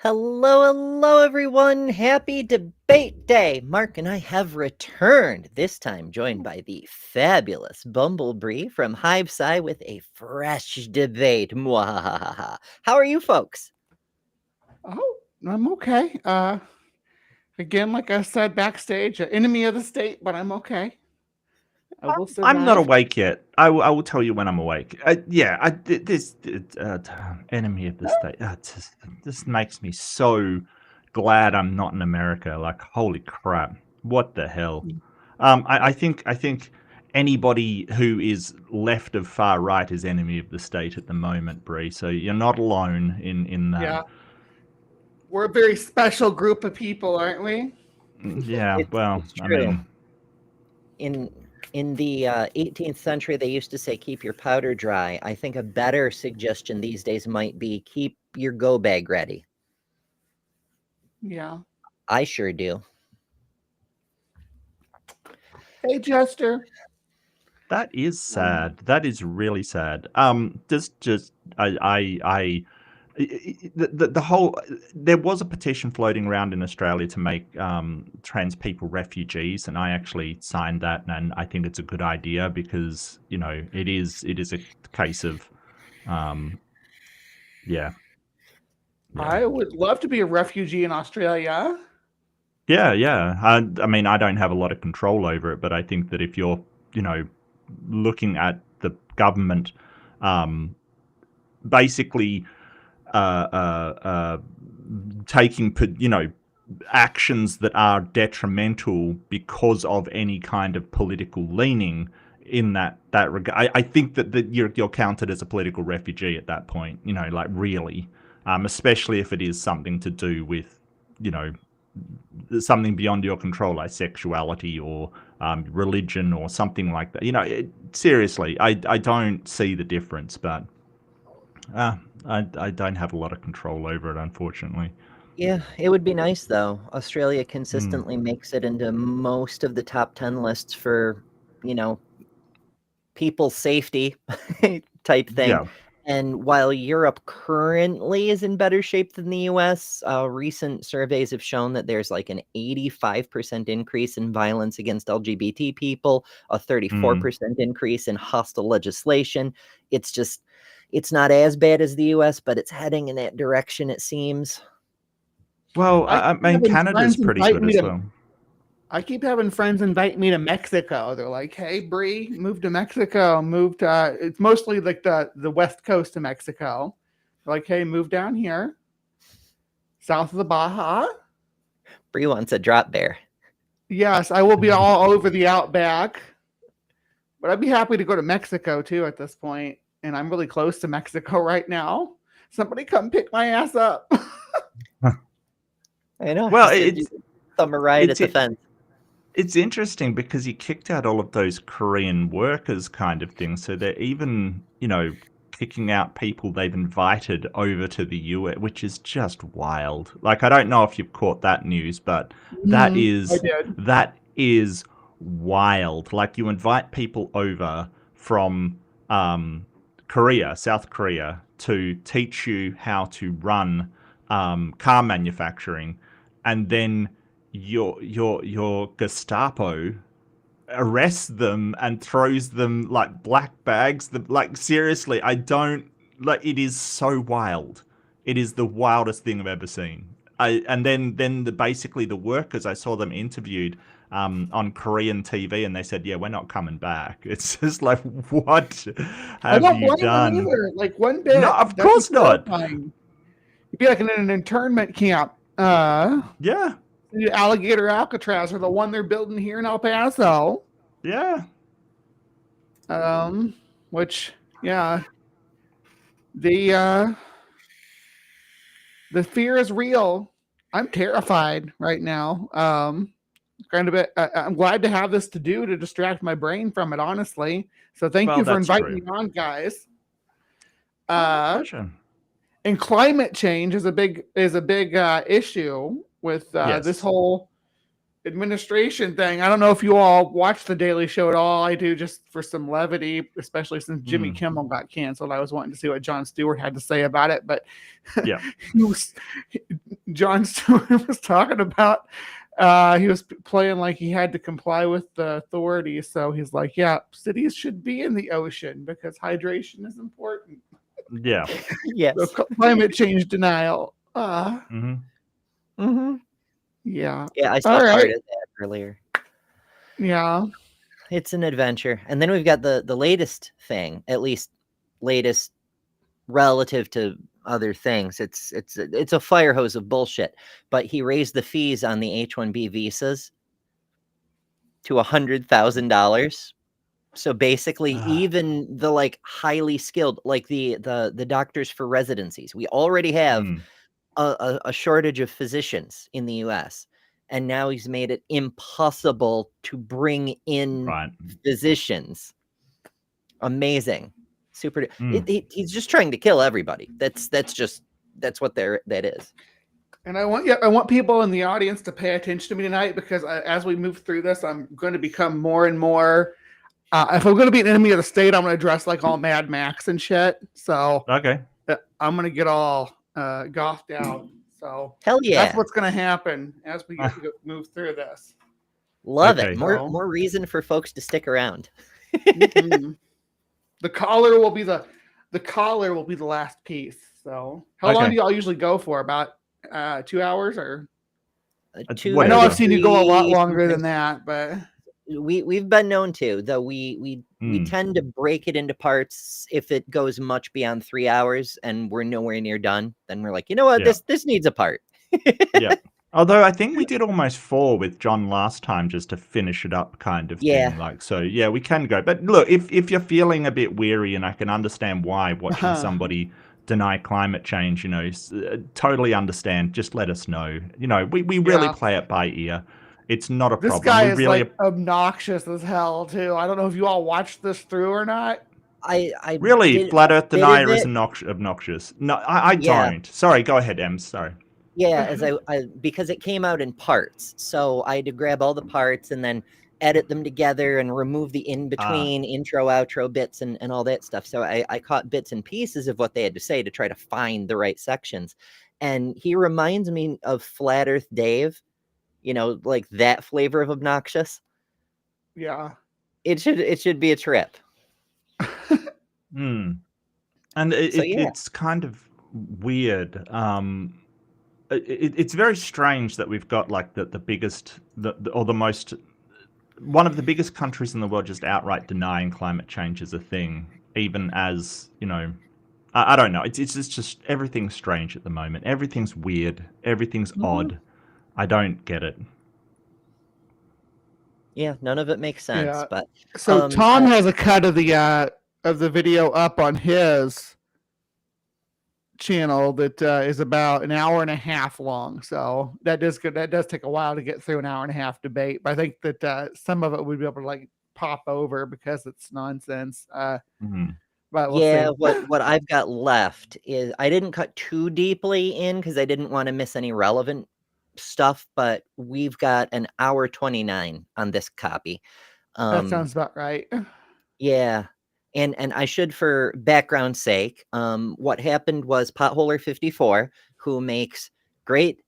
Hello, everyone. Happy debate day. Mark and I have returned, this time joined by the fabulous Bumblebee from Hivesci with a fresh debate. Mwahaha. How are you folks? Oh, I'm okay. Again, like I said backstage, an enemy of the state, but I'm okay. I will I'm not survive. awake yet. I will tell you when I'm awake. This enemy of the state. This makes me so glad I'm not in America. Like, holy crap, what the hell? I think anybody who is left of far right is enemy of the state at the moment, Bree. So you're not alone in that. Yeah, we're a very special group of people, aren't we? Yeah. Well, It's I true. mean, In the 18th century, they used to say keep your powder dry. I think a better suggestion these days might be keep your go bag ready. Yeah. I sure do. Hey, Jester. that is sad. That is really sad. Just the whole there was a petition floating around in Australia to make trans people refugees, and I actually signed that, and I think it's a good idea because it is a case of yeah yeah I would love to be a refugee in Australia. yeah. I mean, I don't have a lot of control over it, but I think that if you're you know looking at the government basically uh, uh, uh, taking actions that are detrimental because of any kind of political leaning in that regard. I think that you're counted as a political refugee at that point. Like really, especially if it is something to do with you know something beyond your control, like sexuality or religion or something like that. Seriously, I don't see the difference, but I don't have a lot of control over it, unfortunately. Yeah, it would be nice though. Australia Mm. consistently makes it into most of the top 10 lists for, you know, people's safety type thing. Yeah. And while Europe currently is in better shape than the US, recent surveys have shown that there's like an 85% increase in violence against LGBT people, a Mm. 34% increase in hostile legislation. It's just, it's not as bad as the US, but it's heading in that direction, it seems. Well, I I keep mean, having Canada's friends pretty invite good me as to. well. I keep having friends invite me to Mexico. They're like, "Hey, Bree, move to Mexico. Move to." It's mostly like the west coast of Mexico. They're like, "Hey, move down here, south of the Baja." Bree wants a drop bear. Yes, I will be all over the outback, but I'd be happy to go to Mexico too at this point. And I'm really close to Mexico right now. Somebody come pick my ass up. I know. Well, He said you thumb a ride at it's the it, fence. it's interesting because he kicked out all of those Korean workers kind of thing. So they're even, kicking out people they've invited over to the US, which is just wild. Like, I don't know if you've caught that news, but that I is did. that is wild. Like, you invite people over from Korea, South Korea, to teach you how to run car manufacturing, and then your Gestapo arrests them and throws them like black bags. Like, seriously, I don't like. It is so wild. It is the wildest thing I've ever seen. And then basically the workers, I saw them interviewed on Korean TV, and they said, "Yeah, we're not coming back." It's just like, what I have don't you blame them done? either. Like one No, bit. of That'd be course not. terrifying. You'd be like in an internment camp. Yeah, The Alligator Alcatraz or the one they're building here in El Paso. yeah. Which yeah, the uh the fear is real. I'm terrified right now. Kind of bit. I'm glad to have this to do to distract my brain from it. Honestly, so thank Well, you for that's inviting true. me on, guys. Oh, my Uh, pleasure. and climate change is a big issue with this Yes. whole. administration thing. I don't know if you all watch The Daily Show at all. I do, just for some levity, especially since Jimmy Kimmel got canceled. I was wanting to see what Jon Stewart had to say about it, but Yeah. Jon Stewart was talking about he was playing like he had to comply with the authorities. So he's like, yeah, cities should be in the ocean because hydration is important. Yeah. Yes. So climate change denial. Mm-hmm. Mm-hmm. Yeah. Yeah, I saw All part right. of that earlier. Yeah. It's an adventure. And then we've got the latest thing, at least latest relative to other things. It's a fire hose of bullshit. But he raised the fees on the H-1B visas to $100,000. So basically, even the like highly skilled, like the doctors for residencies, we already have a shortage of physicians in the U.S. And now he's made it impossible to bring in physicians. Amazing. Super. He's just trying to kill everybody. That's what that is. And I want people in the audience to pay attention to me tonight, because as we move through this, I'm going to become more and more. If I'm going to be an enemy of the state, I'm going to dress like all Mad Max and shit. So okay, I'm going to get all goffed out. So hell yeah, that's what's going to happen as we move through this. Love it. More reason for folks to stick around. Mm-hmm. The collar will be the last piece. So how long do y'all usually go for? About 2 hours or? I know I've seen you go a lot longer than that, but we've been known to, though we tend to break it into parts. If it goes much beyond 3 hours and we're nowhere near done, then we're like, you know what, this needs a part. Yeah. Although I think we did almost 4 with John last time just to finish it up, kind of thing. Like, so yeah, we can go. But look, if you're feeling a bit weary, and I can understand why, watching somebody deny climate change, totally understand. Just let us know. We really play it by ear. It's not a problem. This guy is like obnoxious as hell too. I don't know if you all watched this through or not. I really, Flat Earth denier is obnoxious. No, I don't. Sorry, go ahead, Ems. Sorry. Yeah, as I because it came out in parts, so I had to grab all the parts and then edit them together and remove the in-between intro, outro bits and all that stuff. So I caught bits and pieces of what they had to say to try to find the right sections. And he reminds me of Flat Earth Dave, like that flavor of obnoxious. Yeah. It should be a trip. And it's kind of weird. It's very strange that we've got like the biggest, one of the biggest countries in the world just outright denying climate change is a thing, even as, I don't know. It's just everything's strange at the moment. Everything's weird. Everything's odd. I don't get it. Yeah, none of it makes sense. Yeah. But so Tom has a cut of the video up on his channel that is about an hour and a half long. So that does take a while to get through an hour and a half debate. But I think that some of it would be able to like pop over because it's nonsense. But we'll see. what I've got left is I didn't cut too deeply in because I didn't want to miss any relevant stuff, but we've got an hour 29 on this copy. That sounds about right. Yeah. And I should, for background's sake, what happened was Potholer54, who makes great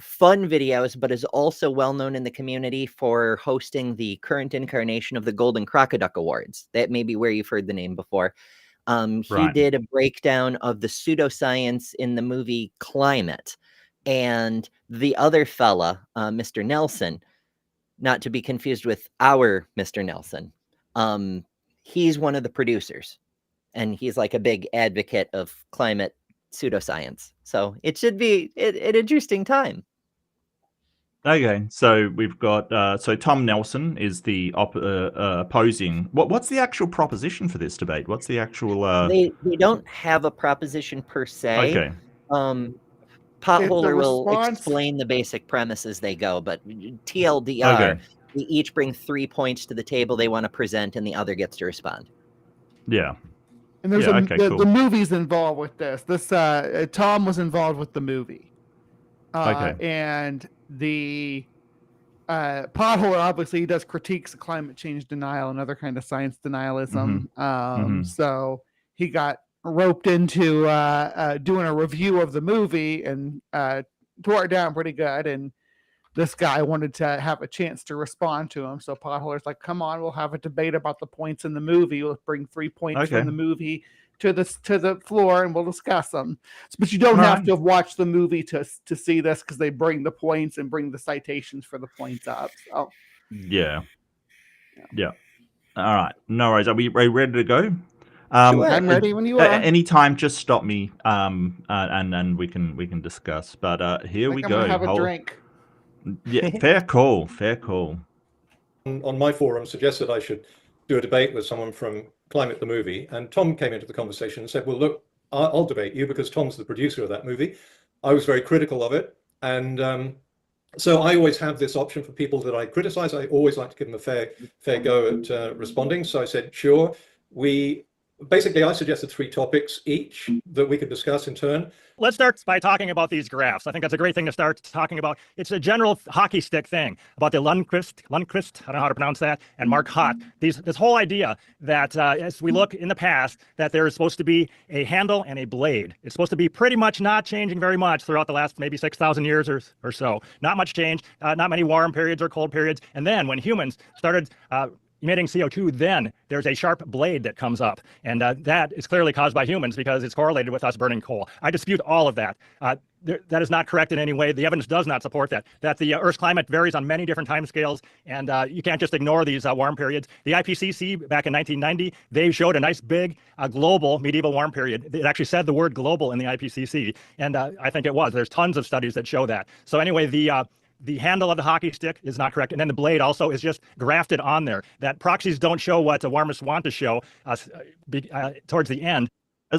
fun videos, but is also well known in the community for hosting the current incarnation of the Golden Crockoduck Awards. That may be where you've heard the name before. He did a breakdown of the pseudoscience in the movie Climate. And the other fella, Mr. Nelson, not to be confused with our Mr. Nelson, he's one of the producers, and he's like a big advocate of climate pseudoscience. So it should be an interesting time. Okay, so we've got so Tom Nelson is the opposing. What's the actual proposition for this debate? What's the actual? They don't have a proposition per se. Okay. Potholer will explain the basic premise as they go, but TLDR, we each bring 3 points to the table they want to present, and the other gets to respond. Yeah. And there's the movie's involved with this. Tom was involved with the movie. And the Potholer obviously he does critiques of climate change denial and other kind of science denialism. So he got roped into doing a review of the movie and tore it down pretty good. And this guy wanted to have a chance to respond to him. So Potholer's like, come on, we'll have a debate about the points in the movie. We'll bring 3 points from the movie to the floor and we'll discuss them. But you don't have to have watched the movie to see this, because they bring the points and bring the citations for the points up. So yeah. All right, no worries. Are we ready to go? Sure. I'm ready when you are. Anytime, just stop me, and we can discuss. But here we I'm go. gonna have a drink. Yeah, fair call. On my forum, suggested I should do a debate with someone from Climate the movie, and Tom came into the conversation and said, well, look, I'll debate you because Tom's the producer of that movie. I was very critical of it, and so I always have this option for people that I criticize. I always like to give them a fair go at responding. So I said, sure. I suggested 3 topics each that we could discuss in turn. Let's start by talking about these graphs. I think that's a great thing to start talking about. It's a general hockey stick thing about the Lundqvist, I don't know how to pronounce that, and Mark Hott. This whole idea that as we look in the past, that there is supposed to be a handle and a blade. It's supposed to be pretty much not changing very much throughout the last maybe 6,000 years or so. Not much change, not many warm periods or cold periods. And then when humans started emitting CO2, then there's a sharp blade that comes up. And that is clearly caused by humans because it's correlated with us burning coal. I dispute all of that. That is not correct in any way. The evidence does not support that the Earth's climate varies on many different timescales, and you can't just ignore these warm periods. The IPCC back in 1990, they showed a nice big global medieval warm period. It actually said the word global in the IPCC, and I think it was. There's tons of studies that show that. So anyway, the handle of the hockey stick is not correct. And then the blade also is just grafted on there. That proxies don't show what the warmists want to show towards the end.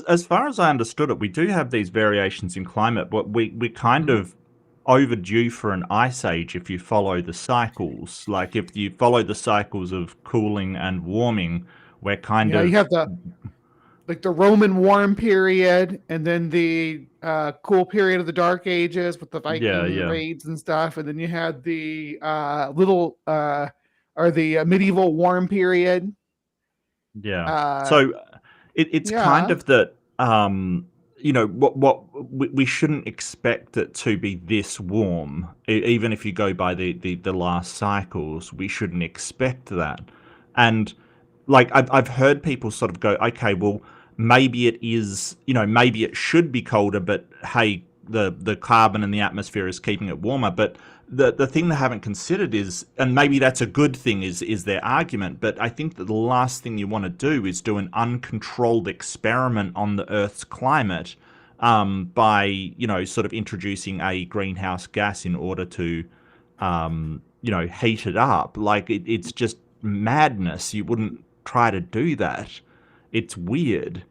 As far as I understood it, we do have these variations in climate, but we're kind of overdue for an ice age if you follow the cycles. Like if you follow the cycles of cooling and warming, we're kind of... You have the Roman warm period, and then the cool period of the Dark Ages with the Viking raids and stuff, and then you had the medieval warm period. So it's kind of that. What we shouldn't expect it to be this warm, even if you go by the last cycles. We shouldn't expect that, and like I've heard people sort of go, okay, well, maybe it is, maybe it should be colder, but hey, the carbon in the atmosphere is keeping it warmer. But the thing they haven't considered is, and maybe that's a good thing, is their argument, but I think that the last thing you want to do is do an uncontrolled experiment on the Earth's climate by, sort of introducing a greenhouse gas in order to, heat it up. Like it's just madness. You wouldn't try to do that. It's weird.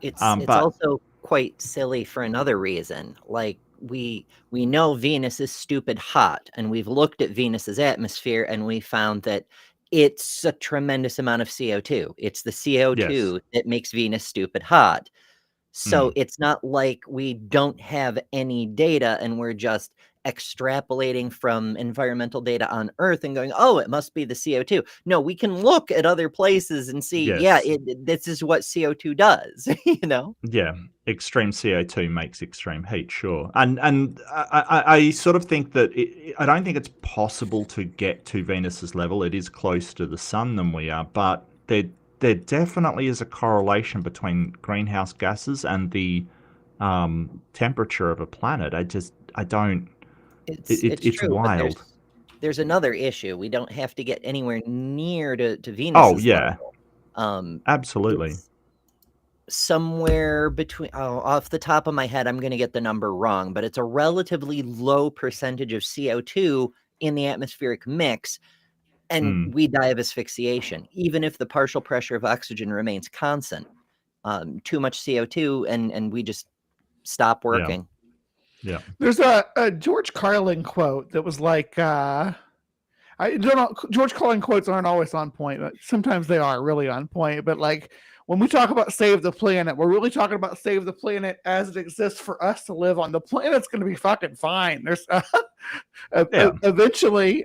It's also quite silly for another reason. Like we know Venus is stupid hot, and we've looked at Venus's atmosphere and we found that it's a tremendous amount of CO2. It's the CO2 that makes Venus stupid hot. So it's not like we don't have any data and we're just extrapolating from environmental data on Earth and going, oh, it must be the CO2. No, we can look at other places and see, this is what CO2 does, Yeah, extreme CO2 makes extreme heat, sure. And I sort of think that I don't think it's possible to get to Venus's level. It is closer to the sun than we are, but there definitely is a correlation between greenhouse gases and the temperature of a planet. I don't... It's true, wild. There's another issue. We don't have to get anywhere near to Venus. Oh, yeah. Absolutely. Somewhere between, off the top of my head, I'm going to get the number wrong, but it's a relatively low percentage of CO2 in the atmospheric mix, and we die of asphyxiation, even if the partial pressure of oxygen remains constant. Too much CO2, and we just stop working. Yeah. There's a George Carlin quote that was like, I don't know, George Carlin quotes aren't always on point, but sometimes they are really on point. But like when we talk about save the planet, we're really talking about save the planet as it exists for us to live on. The planet's going to be fucking fine. There's eventually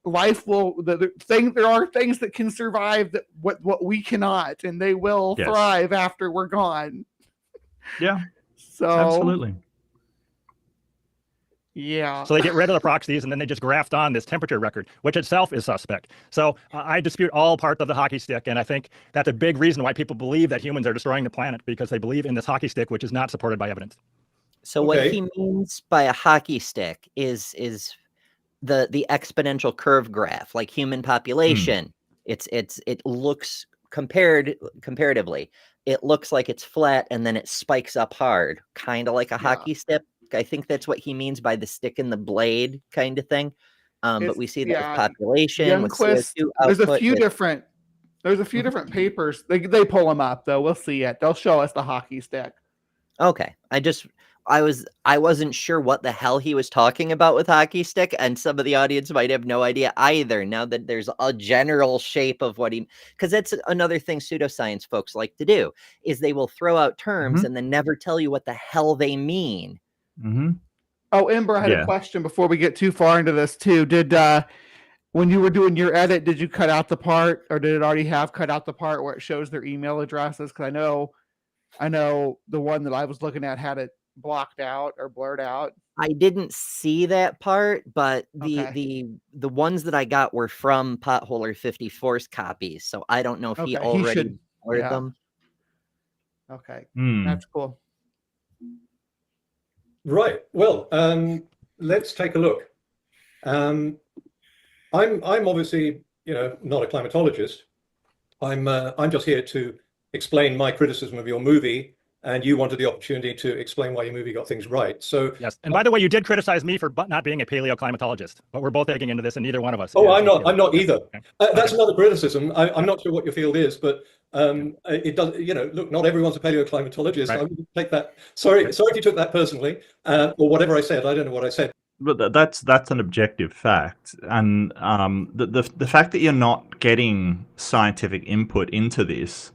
life will there are things that can survive that what we cannot, and they will Yes. thrive after we're gone. Yeah, So absolutely. yeah. So they get rid of the proxies and then they just graft on this temperature record, which itself is suspect. So I dispute all parts of the hockey stick. And I think that's a big reason why people believe that humans are destroying the planet, because they believe in this hockey stick, which is not supported by evidence. So what Okay. he means by a hockey stick is the exponential curve graph, like human population. It looks comparatively, it looks like it's flat and then it spikes up hard, kind of like a hockey stick. I think that's what he means by the stick and the blade kind of thing. But we see that with population, with Youngquist, CO2 there's a output, few with- different Mhm. papers. They pull them up though. We'll see it. They'll show us the hockey stick. Okay, I wasn't sure what the hell he was talking about with hockey stick, and some of the audience might have no idea either. Now that there's a general shape of what because that's another thing pseudoscience folks like to do, is they will throw out terms and then never tell you what the hell they mean. Mm-hmm. Oh, Ember, I had a question before we get too far into this too. Did when you were doing your edit, did you cut out the part, or did it already have cut out the part where it shows their email addresses? Because I know the one that I was looking at had it blocked out or blurred out. I didn't see that part, but Okay. the ones that I got were from Potholer54's copies, so I don't know if he Okay, he already should- blurred yeah. them. Okay, Hmm. that's cool. Right. Well, let's take a look. I'm obviously, not a climatologist. I'm just here to explain my criticism of your movie, and you wanted the opportunity to explain why your movie got things right. So yes. And by the way, you did criticize me for not being a paleoclimatologist, but we're both digging into this, and neither one of us. Oh, I'm not either. Okay. That's another criticism. I'm not sure what your field is, but it does. Look, not everyone's a paleoclimatologist. Right. I would take that. Sorry if you took that personally, or whatever I said. I don't know what I said. But that's an objective fact, and the fact that you're not getting scientific input into this,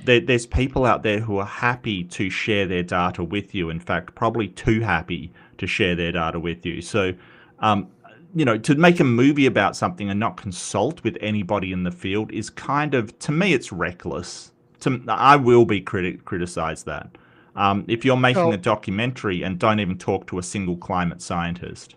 there's people out there who are happy to share their data with you. In fact, probably too happy to share their data with you. So, to make a movie about something and not consult with anybody in the field is kind of, to me, it's reckless. I will be criticized that. If you're making a documentary and don't even talk to a single climate scientist.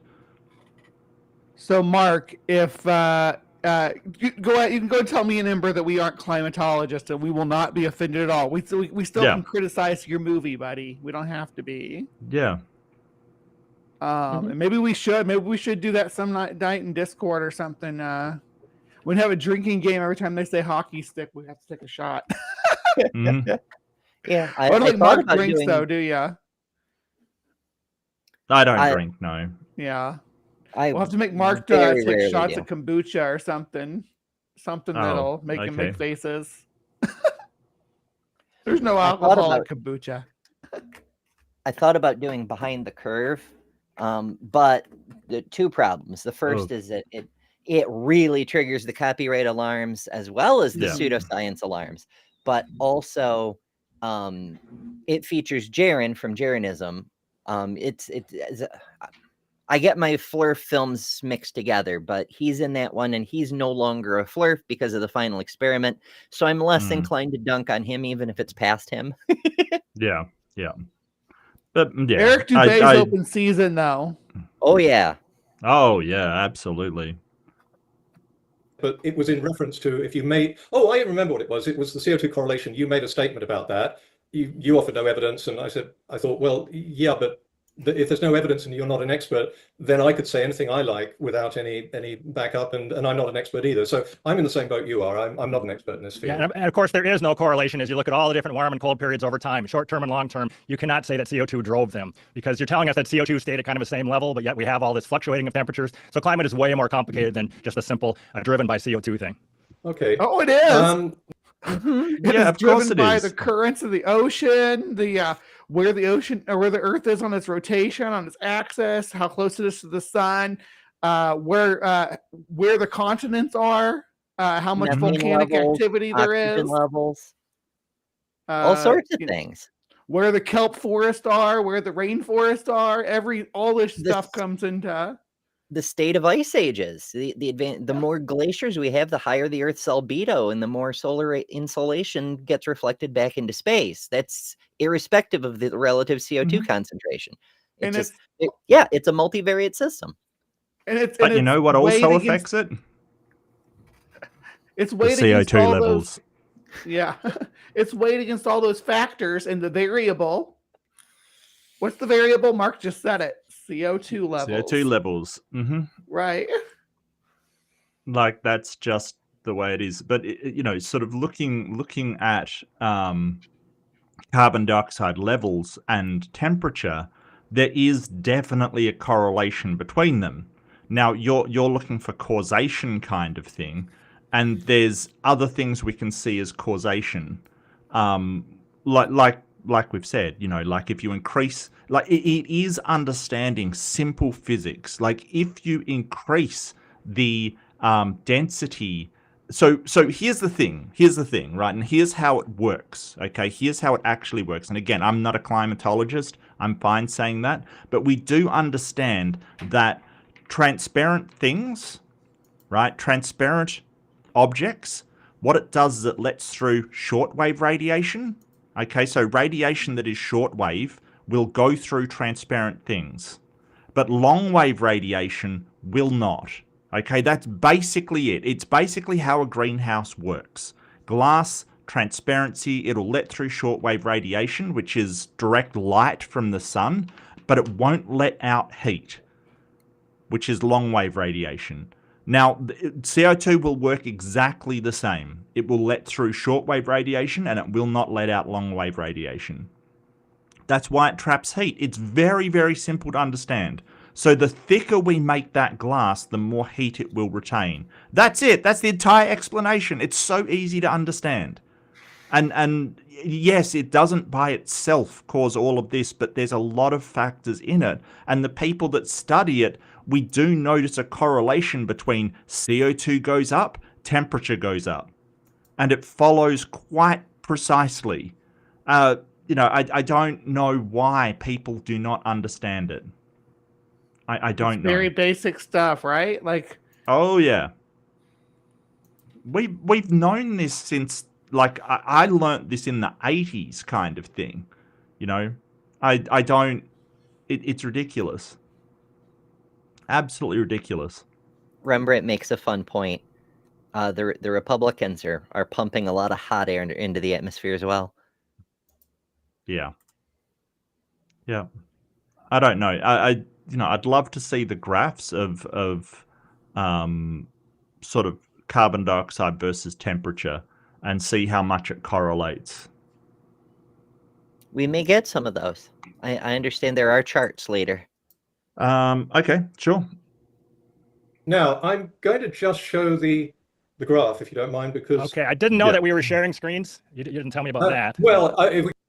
So, Mark, if you can go tell me and Ember that we aren't climatologists, and we will not be offended at all. We still can criticize your movie, buddy. We don't have to be. Yeah. And maybe we should do that some night in Discord or something. We have a drinking game every time they say hockey stick. We have to take a shot. Mm-hmm. Yeah, I don't think Mark drinks though, do you? I don't drink, no. Yeah. We'll have to make Mark take shots of kombucha or something. Something that'll make him make faces. There's no alcohol in kombucha. I thought about doing Behind the Curve, but the two problems. The first is that it really triggers the copyright alarms as well as the pseudoscience alarms, but also it features Jaren from Jarenism. I get my Flurf films mixed together, but he's in that one and he's no longer a Flurf because of the final experiment. So I'm less inclined to dunk on him, even if it's past him. Yeah. But yeah, Eric Dubé's open season though. Oh yeah. Oh yeah, absolutely. But it was in reference to if you made. Oh, I remember what it was. It was the CO2 correlation. You made a statement about that. You offered no evidence, and I thought, well, yeah, but if there's no evidence and you're not an expert, then I could say anything I like without any backup, and I'm not an expert either. So I'm in the same boat you are. I'm not an expert in this field. Yeah, and of course there is no correlation as you look at all the different warm and cold periods over time, short term and long term. You cannot say that CO2 drove them, because you're telling us that CO2 stayed at kind of the same level, but yet we have all this fluctuating of temperatures. So climate is way more complicated than just a simple driven by CO2 thing. Okay. Oh, it is. It is driven by the currents of the ocean, where the ocean or where the Earth is on its rotation, on its axis, how close it is to the sun, where the continents are, how much volcanic activity there is, levels, all sorts of things. Where the kelp forests are, where the rainforests are, all this stuff comes into. the state of ice ages. The more glaciers we have, the higher the Earth's albedo, and the more solar insolation gets reflected back into space. That's irrespective of the relative CO2 concentration. And It's a multivariate system. But you know what also affects it? It's The weighed against CO2 all levels. it's weighed against all those factors and the variable. What's the variable? Mark just said it. CO2 levels. CO2 levels. Right. Like that's just the way it is. But you know, sort of looking at carbon dioxide levels and temperature, there is definitely a correlation between them. Now you're looking for causation kind of thing, and there's other things we can see as causation, like we've said, you know, like if you increase, like it is understanding simple physics. Like if you increase the density. So here's the thing, right? And here's how it works, okay? Here's how it actually works. And again, I'm not a climatologist. I'm fine saying that. But we do understand that transparent things, right? Transparent objects, what it does is it lets through shortwave radiation. Okay, so radiation that is shortwave will go through transparent things. But long-wave radiation will not. Okay, that's basically it. It's basically how a greenhouse works. Glass, transparency, it'll let through shortwave radiation, which is direct light from the sun, but it won't let out heat, which is long-wave radiation. Now, CO2 will work exactly the same. It will let through shortwave radiation and it will not let out long-wave radiation. That's why it traps heat. It's very, very simple to understand. So the thicker we make that glass, the more heat it will retain. That's it. That's the entire explanation. It's so easy to understand. And yes, it doesn't by itself cause all of this, but there's a lot of factors in it. And the people that study it, we do notice a correlation between CO2 goes up, temperature goes up. And it follows quite precisely. You know, I don't know why people do not understand it. I don't know. Very basic stuff, right? Like, oh yeah, we've known this since, like, I learnt this in the 80s kind of thing. You know, I don't. It's ridiculous. Absolutely ridiculous. Rembrandt makes a fun point. The Republicans are pumping a lot of hot air into the atmosphere as well. Yeah. Yeah. I don't know. You know, I'd love to see the graphs of sort of carbon dioxide versus temperature and see how much it correlates. We may get some of those. I understand there are charts later. Okay, sure. Now, I'm going to just show the graph, if you don't mind, because... Okay, I didn't know that we were sharing screens. You didn't tell me about that. Well,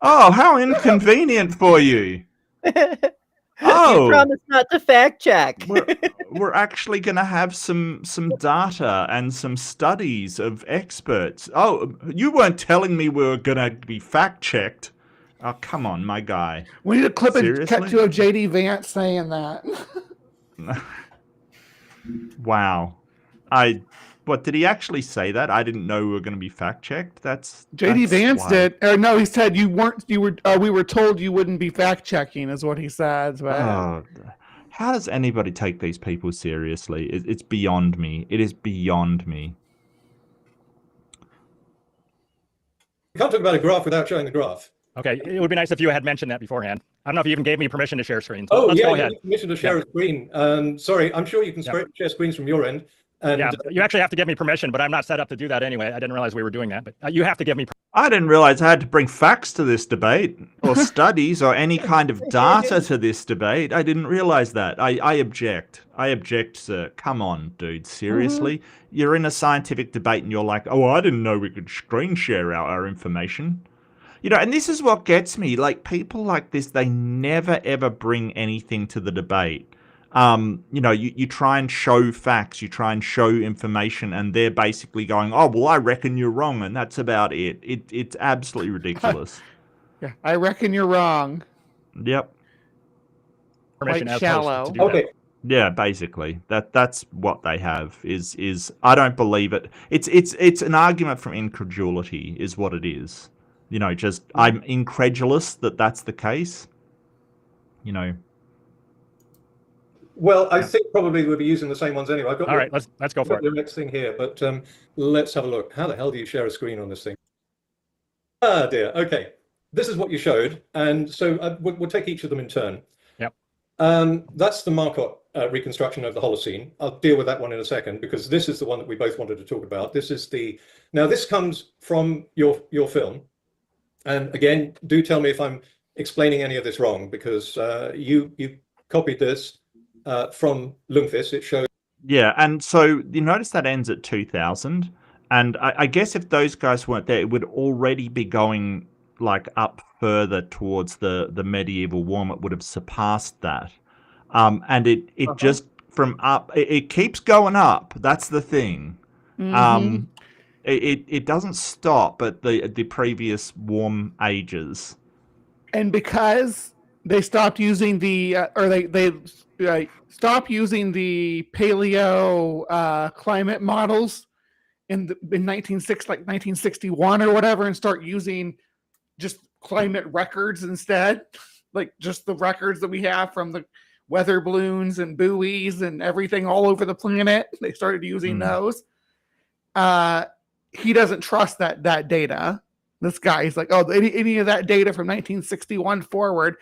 Oh, how inconvenient for you. Oh, you promised not to fact check. we're actually going to have some data and some studies of experts. Oh, you weren't telling me we were going to be fact checked. Oh, come on, my guy. we need a clip and Seriously? cut to a JD Vance saying that. Wow. What did he actually say that? I didn't know we were going to be fact checked. That's JD Vance wild. did. Or no, he said you weren't. You were. We were told you wouldn't be fact checking, is what he said. But Oh, how does anybody take these people seriously? It's beyond me. It is beyond me. we can't talk about a graph without showing the graph. Okay, it would be nice if you had mentioned that beforehand. I don't know if you even gave me permission to share screens. But Oh, let's yeah, go you ahead. have permission to share a screen. Sorry, I'm sure you can share screens from your end. And Yeah, you actually have to give me permission, but I'm not set up to do that anyway. I didn't realize we were doing that, but you have to give me. I didn't realize I had to bring facts to this debate, or studies, or any kind of data to this debate. I didn't realize that. I object. I object, sir. Come on, dude. Seriously? You're in a scientific debate and you're like, oh, I didn't know we could screen share our information. You know, and this is what gets me. Like, people like this, they never, ever bring anything to the debate. You know, you try and show facts, you try and show information, and they're basically going, oh, well, I reckon you're wrong, and that's about it. It's absolutely ridiculous. yeah, I reckon you're wrong. Yep. Permission Quite as host shallow. to do okay, Yeah, basically that's what they have is I don't believe it. It's an argument from incredulity is what it is. You know, just I'm incredulous that that's the case. You know. Well, I think probably we'll be using the same ones anyway. I've got All right, let's go I've for got it. your next thing here, but let's have a look. How the hell do you share a screen on this thing? Ah, dear. Okay, this is what you showed, and so we'll take each of them in turn. Yep. That's the Marcotte reconstruction of the Holocene. I'll deal with that one in a second because this is the one that we both wanted to talk about. This is now this comes from your film, and again, do tell me if I'm explaining any of this wrong because you copied this from Lundqvist. It shows. Yeah, and so you notice that ends at 2000, and I guess if those guys weren't there, it would already be going like up further towards the medieval warm. It would have surpassed that, and it just from up, it keeps going up. That's the thing. It doesn't stop at the previous warm ages. And because they stopped using the they stopped using the paleo climate models in 1961 or whatever, and start using just climate records instead, like just the records that we have from the weather balloons and buoys and everything all over the planet. They started using those. He doesn't trust that data. This guy, he's like, oh, any of that data from 1961 forward,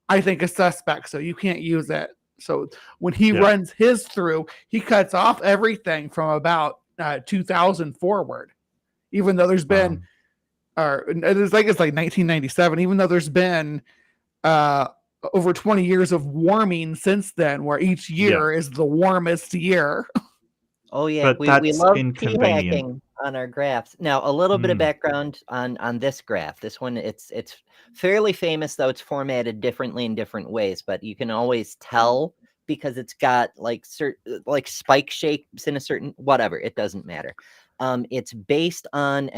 I think is suspect, so you can't use it. So when he runs his through, he cuts off everything from about 2000 forward, even though there's been, or it's like 1997, even though there's been over 20 years of warming since then, where each year is the warmest year. Oh yeah, But we that's love inconvenient. p-hacking on our graphs. Now, a little bit of background on this graph. This one, it's fairly famous, though it's formatted differently in different ways, but you can always tell because it's got like like spike shapes in a certain whatever. It doesn't matter. It's based on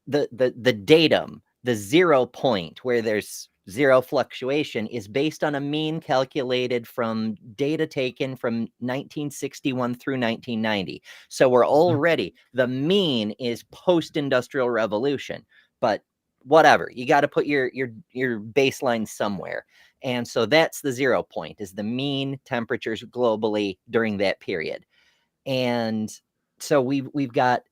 the datum, the 0 point where there's zero fluctuation is based on a mean calculated from data taken from 1961 through 1990. So we're already, the mean is post-industrial revolution, but whatever, you got to put your baseline somewhere. And so that's the 0 point, is the mean temperatures globally during that period. And so we've got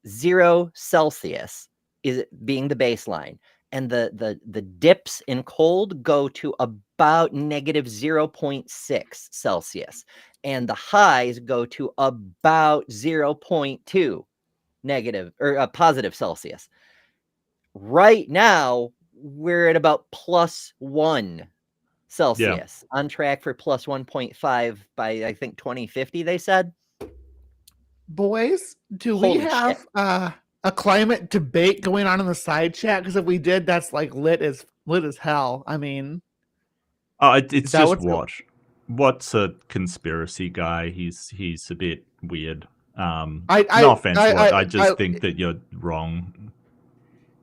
0 Celsius is being the baseline. And the dips in cold go to about negative 0.6 Celsius. And the highs go to about 0.2 negative or positive Celsius. Right now, we're at about +1 Celsius, on track for plus 1.5 by, I think, 2050, they said. Boys, do we have a climate debate going on in the side chat? Because if we did, that's like lit as hell. I mean, it's just what's a conspiracy guy? He's a bit weird. No offense, I just think that you're wrong.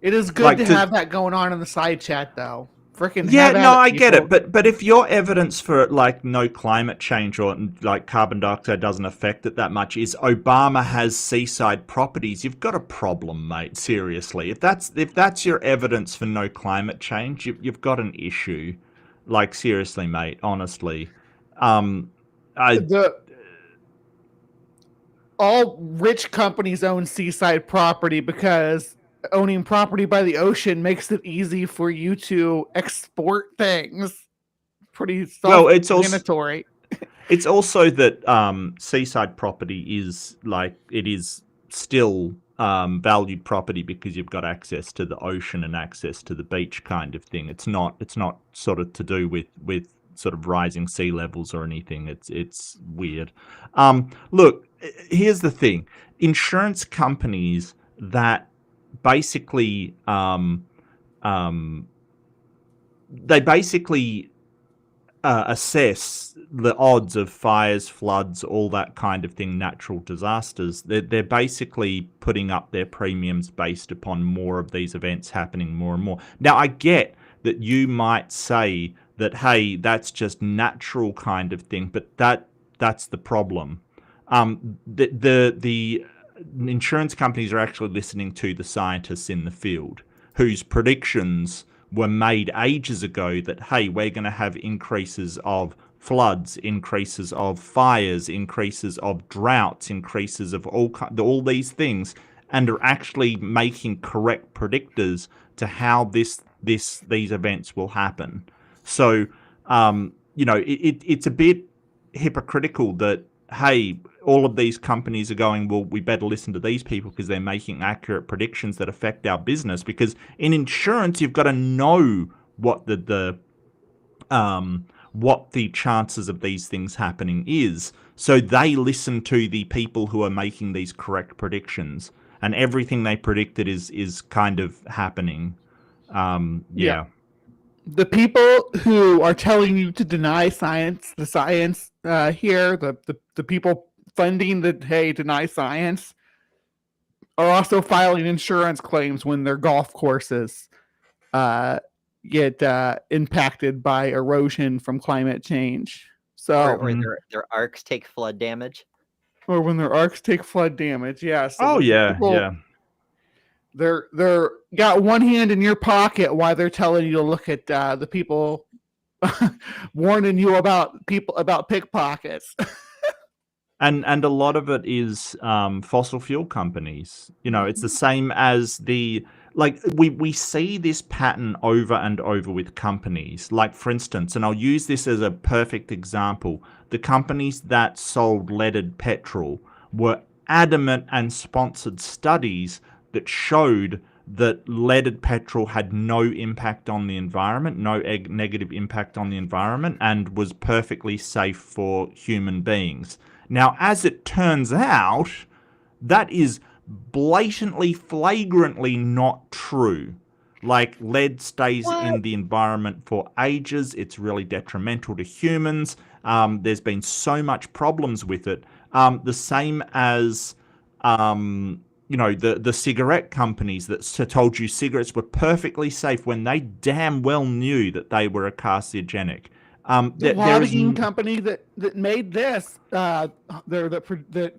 It is good to have that going on in the side chat, though. Freaking I get it, but if your evidence for like no climate change or like carbon dioxide doesn't affect it that much is Obama has seaside properties, you've got a problem, mate. Seriously, if that's your evidence for no climate change, you've got an issue. Like seriously, mate. Honestly, all rich companies own seaside property because owning property by the ocean makes it easy for you to export things. Pretty self-explanatory. It's also that seaside property is like, it is still valued property because you've got access to the ocean and access to the beach kind of thing. It's not sort of to do with sort of rising sea levels or anything. It's weird. Look, here's the thing. Insurance companies that basically they basically assess the odds of fires, floods, all that kind of thing, natural disasters. They're basically putting up their premiums based upon more of these events happening more and more. Now, I get that you might say that, hey, that's just natural kind of thing, but that That's the problem. The insurance companies are actually listening to the scientists in the field whose predictions were made ages ago that, hey, we're going to have increases of floods, increases of fires, increases of droughts, increases of all these things, and are actually making correct predictors to how these events will happen. So, it's a bit hypocritical that, hey, all of these companies are going, well, we better listen to these people because they're making accurate predictions that affect our business. Because in insurance, you've got to know what what the chances of these things happening is. So they listen to the people who are making these correct predictions, and everything they predicted is kind of happening. Yeah. The people who are telling you to deny the science here, the people funding deny science, are also filing insurance claims when their golf courses get impacted by erosion from climate change. So, or their arcs take flood damage. Or when their arcs take flood damage, yeah. So yeah. They're got one hand in your pocket while they're telling you to look at the people warning you about pickpockets. And a lot of it is fossil fuel companies. It's the same as we see this pattern over and over with companies. Like, for instance, and I'll use this as a perfect example, the companies that sold leaded petrol were adamant and sponsored studies that showed that leaded petrol had no impact on the environment, no negative impact on the environment, and was perfectly safe for human beings. Now, as it turns out, that is blatantly, flagrantly not true. Like, lead stays in the environment for ages. It's really detrimental to humans. There's been so much problems with it. The same as the cigarette companies that told you cigarettes were perfectly safe when they damn well knew that they were carcinogenic. The lobbying company that made this, that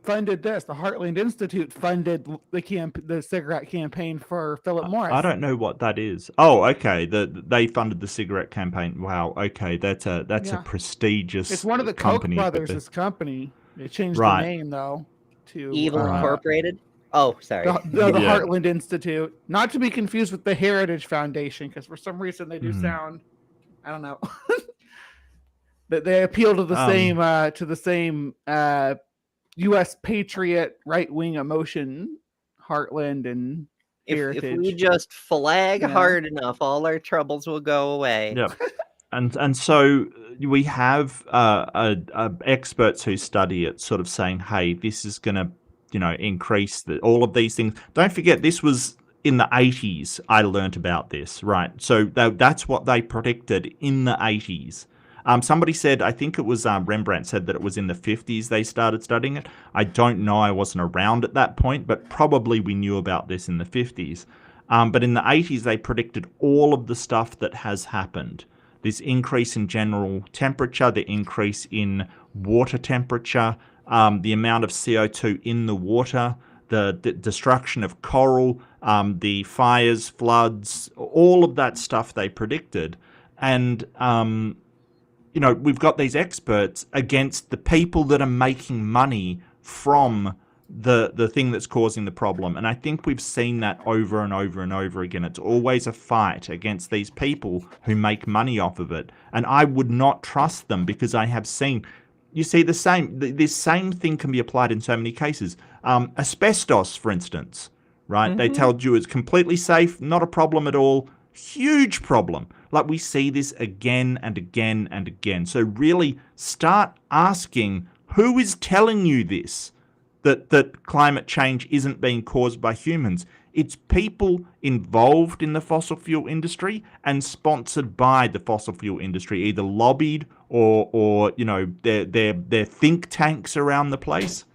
funded this, the Heartland Institute funded the cigarette campaign for Philip Morris. I don't know what that is. Oh, okay. They funded the cigarette campaign. Wow. Okay, that's a prestigious. It's one of the Koch brothers' company. They changed the name though to Evil Incorporated. Oh, sorry. The Heartland Institute, not to be confused with the Heritage Foundation, because for some reason they do sound, I don't know. That they appeal to the same U.S. patriot right-wing emotion, Heartland and Heritage. If we just flag hard enough, all our troubles will go away. Yep. And so we have experts who study it sort of saying, hey, this is going to increase all of these things. Don't forget, this was in the 80s I learned about this, right? So that's what they predicted in the 80s. Somebody said, I think it was Rembrandt said that it was in the 50s they started studying it. I don't know. I wasn't around at that point, but probably we knew about this in the 50s. But in the 80s, they predicted all of the stuff that has happened. This increase in general temperature, the increase in water temperature, the amount of CO2 in the water, the destruction of coral, the fires, floods, all of that stuff they predicted. And we've got these experts against the people that are making money from the thing that's causing the problem. And I think we've seen that over and over and over again. It's always a fight against these people who make money off of it. And I would not trust them because I have seen, this same thing can be applied in so many cases. Asbestos, for instance, right? Mm-hmm. They told you it's completely safe, not a problem at all. Huge problem. Like, we see this again and again and again. So really start asking, who is telling you this, that climate change isn't being caused by humans? It's people involved in the fossil fuel industry and sponsored by the fossil fuel industry, either lobbied or their think tanks around the place.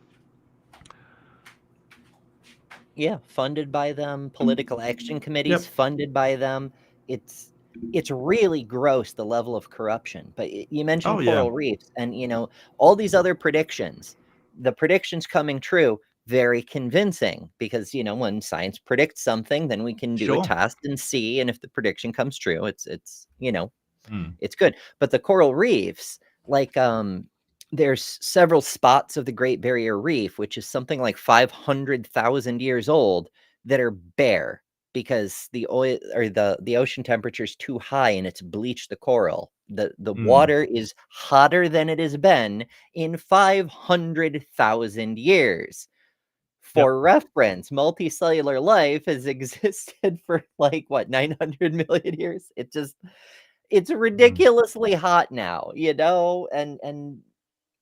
Yeah, funded by them, political action committees funded by them. It's it's really gross, the level of corruption. But you mentioned Oh, yeah. coral reefs, and all these other predictions. The predictions coming true, very convincing, because when science predicts something, then we can do a Sure. test and see, and if the prediction comes true, it's Mm. it's good. But the coral reefs, like there's several spots of the Great Barrier Reef, which is something like 500,000 years old, that are bare because the oil or the ocean temperature is too high and it's bleached the coral. The water is hotter than it has been in 500,000 years. For reference, multicellular life has existed for like 900 million years. It's ridiculously hot now, and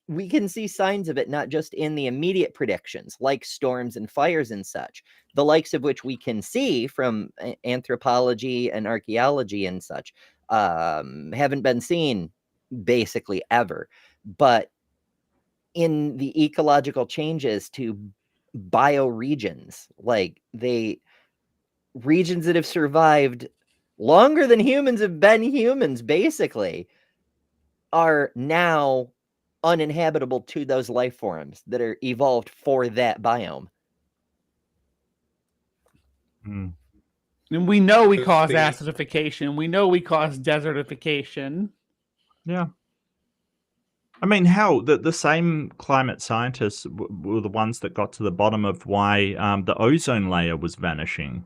we can see signs of it not just in the immediate predictions like storms and fires and such, the likes of which we can see from anthropology and archaeology and such, haven't been seen basically ever. But in the ecological changes to bioregions, like regions that have survived longer than humans have been humans, basically, are now uninhabitable to those life forms that are evolved for that biome. Mm. And we know we cause The- acidification. We know we cause desertification. Yeah. I mean, hell, the same climate scientists were the ones that got to the bottom of why the ozone layer was vanishing.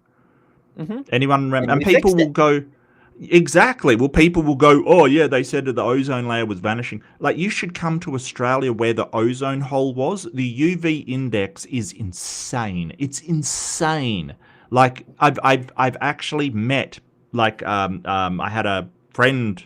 Anyone remember? And people will go, exactly. Well, people will go, oh, yeah, they said that the ozone layer was vanishing. Like, you should come to Australia where the ozone hole was. The UV index is insane. It's insane. Like, I've actually met, like, I had a friend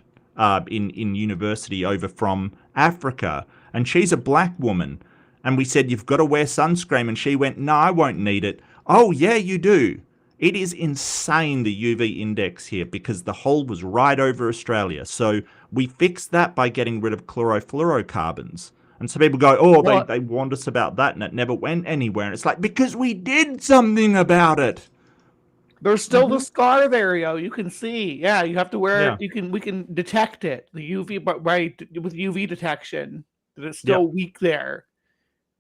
in university over from Africa, and she's a black woman. And we said, you've got to wear sunscreen. And she went, no, I won't need it. Oh, yeah, you do. It is insane, the UV index here, because the hole was right over Australia. So we fixed that by getting rid of chlorofluorocarbons. And so people go, oh, they warned us about that and it never went anywhere. And it's like, because we did something about it. There's still the scar there, yo. You can see. Yeah, you have to wear it. We can detect it. The UV, but right, with UV detection, that it's still weak there.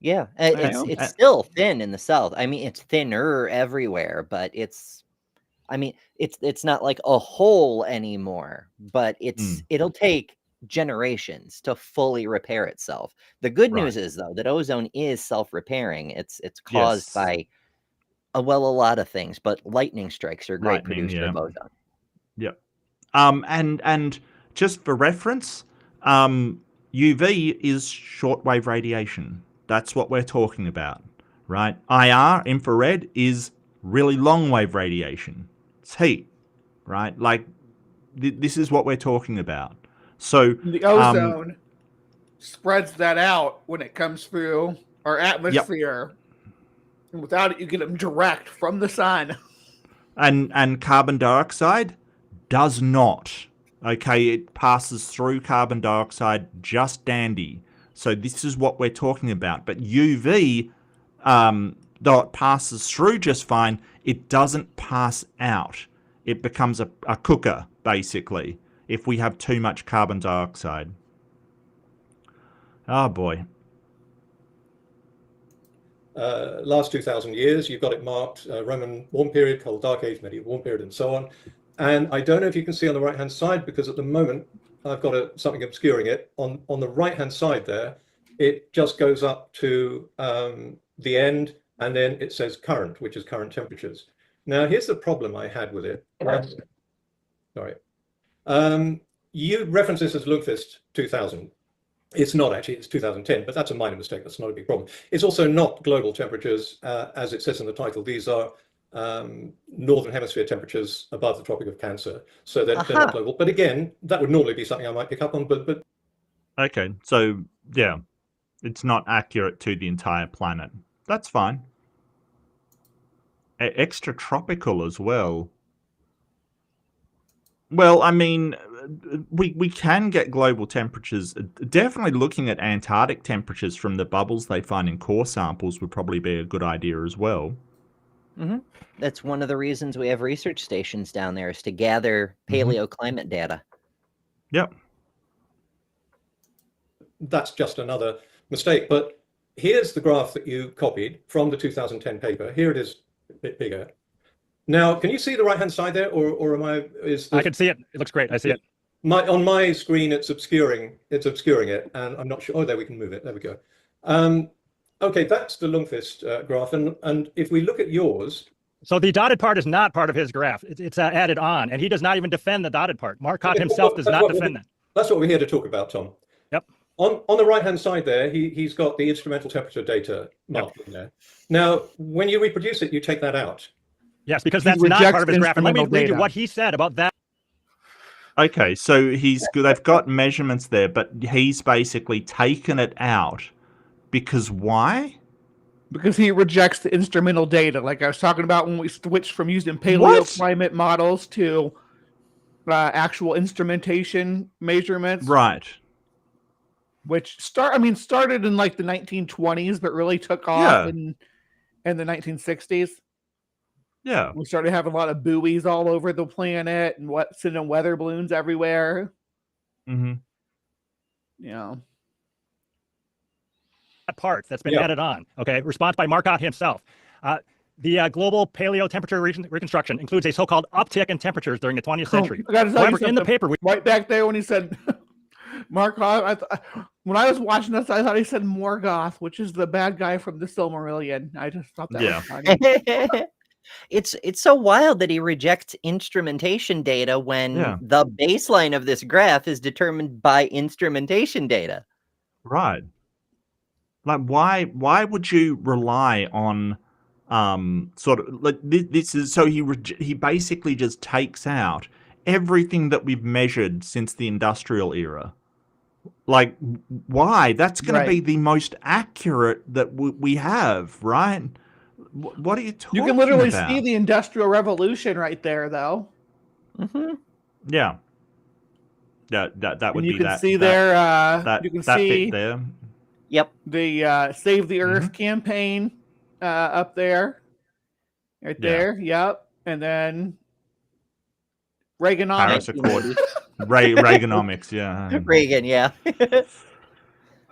Yeah, it's still thin in the south. I mean, it's thinner everywhere, but it's not like a hole anymore, but it'll take generations to fully repair itself. The good news is, though, that ozone is self-repairing. It's caused by a lot of things, but lightning strikes are a great producer of ozone. Yep. And just for reference, UV is shortwave radiation. That's what we're talking about, right? IR, infrared, is really long wave radiation. It's heat, right? Like, this is what we're talking about. So the ozone spreads that out when it comes through our atmosphere. And without it, you get them direct from the sun. And carbon dioxide does not. Okay, it passes through carbon dioxide just dandy. So this is what we're talking about. But UV, though it passes through just fine, it doesn't pass out. It becomes a cooker, basically, if we have too much carbon dioxide. Oh, boy. Last 2,000 years, you've got it marked Roman warm period, Cold Dark Age, medieval warm period, and so on. And I don't know if you can see on the right-hand side, because at the moment, I've got something obscuring it. On the right-hand side there, it just goes up to the end, and then it says current, which is current temperatures. Now, here's the problem I had with it. Sorry. You reference this as Lundqvist 2000. It's not actually, it's 2010, but that's a minor mistake. That's not a big problem. It's also not global temperatures, as it says in the title. These are northern hemisphere temperatures above the Tropic of Cancer. So they're not global. But again, that would normally be something I might pick up on. But okay, so yeah, it's not accurate to the entire planet. That's fine. Extratropical as well. Well, I mean, we can get global temperatures. Definitely looking at Antarctic temperatures from the bubbles they find in core samples would probably be a good idea as well. That's one of the reasons we have research stations down there, is to gather Mhm. paleoclimate data. Yep. That's just another mistake. But here's the graph that you copied from the 2010 paper. Here it is, a bit bigger. Now, can you see the right-hand side there, or am I? I can see it. It looks great. I see it. On my screen, it's obscuring it, and I'm not sure. Oh, there, we can move it. There we go. Okay, that's the Lundqvist graph, and if we look at yours. So the dotted part is not part of his graph. It's added on, and he does not even defend the dotted part. Mark Hott himself does not defend that. That's what we're here to talk about, Tom. Yep. On the right-hand side there, he's got the instrumental temperature data marked in there. Now, when you reproduce it, you take that out. Yes, because that's not part of his graph. And let me read you what he said about that. Okay, so they've got measurements there, but he's basically taken it out because why? Because he rejects the instrumental data, like I was talking about when we switched from using paleoclimate models to actual instrumentation measurements. Right. Which started in like the 1920s, but really took off in the 1960s. Yeah. We started having a lot of buoys all over the planet and sending weather balloons everywhere. Mm-hmm. You know. Part that's been added on. Okay, response by Mark Hott himself. The global paleo temperature reconstruction includes a so-called uptick in temperatures during the 20th century. However, in the paper, right back there when he said Mark Hott, when I was watching this, I thought he said Morgoth, which is the bad guy from the Silmarillion. I just thought that was funny. It's so wild that he rejects instrumentation data when the baseline of this graph is determined by instrumentation data. Right. Like, why would you rely on sort of like this is so he basically just takes out everything that we've measured since the industrial era. Like, why? That's going to be the most accurate that we have, right? What are you talking about? You can literally see the Industrial Revolution right there, though. Mm-hmm. Yeah. That would be you can that. See that, there. that, you can that see bit there. Yep. The Save the Earth campaign up there. Right there. Yep. And then Reaganomics. Paris Accord. Reaganomics, yeah. Reagan, yeah.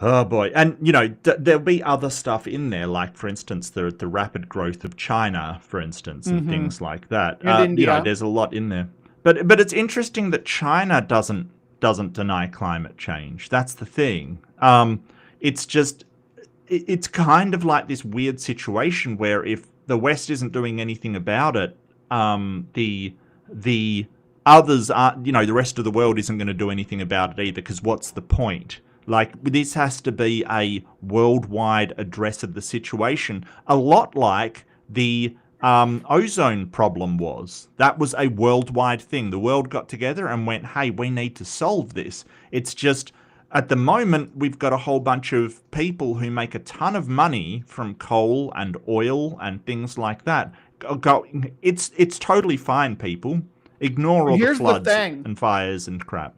Oh boy. And there'll be other stuff in there, like for instance the rapid growth of China, for instance, and things like that. And India. There's a lot in there. But it's interesting that China doesn't deny climate change. That's the thing. It's just it's kind of like this weird situation where if the West isn't doing anything about it, the others are, the rest of the world isn't going to do anything about it either, because what's the point? Like, this has to be a worldwide address of the situation, a lot like the ozone problem was. That was a worldwide thing. The world got together and went, hey, we need to solve this. It's just, at the moment, we've got a whole bunch of people who make a ton of money from coal and oil and things like that. It's totally fine, people. Ignore all the floods and fires and crap.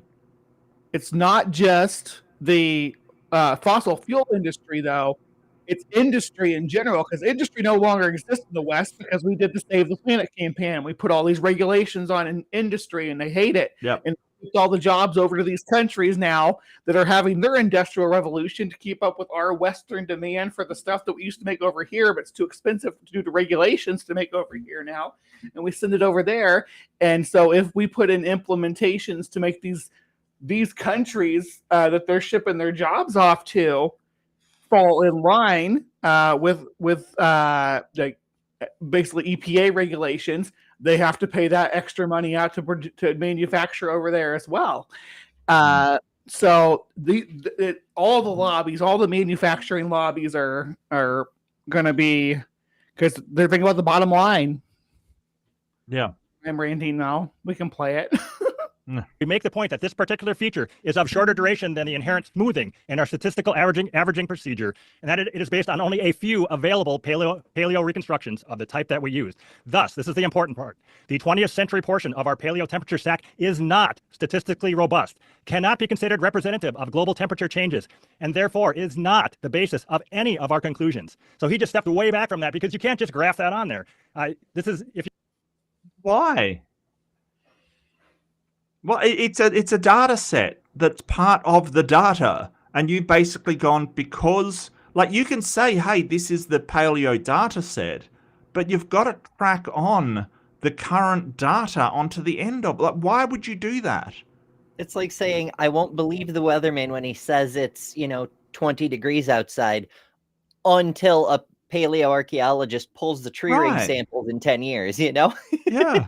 It's not just the fossil fuel industry, though. It's industry in general, because industry no longer exists in the West because we did the Save the Planet campaign. We put all these regulations on industry, and they hate it. Yep. And all the jobs over to these countries now that are having their industrial revolution to keep up with our Western demand for the stuff that we used to make over here, but it's too expensive due to regulations to make over here now. And we send it over there. And so if we put in implementations to make these countries that they're shipping their jobs off to fall in line with like basically EPA regulations, they have to pay that extra money out to manufacture over there as well. So all the lobbies, all the manufacturing lobbies are going to be, because they're thinking about the bottom line. Yeah. I'm ranting now. We can play it. We make the point that this particular feature is of shorter duration than the inherent smoothing in our statistical averaging procedure, and that it is based on only a few available paleo reconstructions of the type that we use. Thus, this is the important part. The 20th century portion of our paleo temperature stack is not statistically robust, cannot be considered representative of global temperature changes, and therefore is not the basis of any of our conclusions. So he just stepped way back from that because you can't just graph that on there. Why? Well, it's a data set that's part of the data, and you've basically gone because, like, you can say, hey, this is the paleo data set, but you've got to track on the current data onto the end of it. Like, why would you do that? It's like saying, I won't believe the weatherman when he says it's, 20 degrees outside until a paleoarchaeologist pulls the tree ring samples in 10 years, Yeah.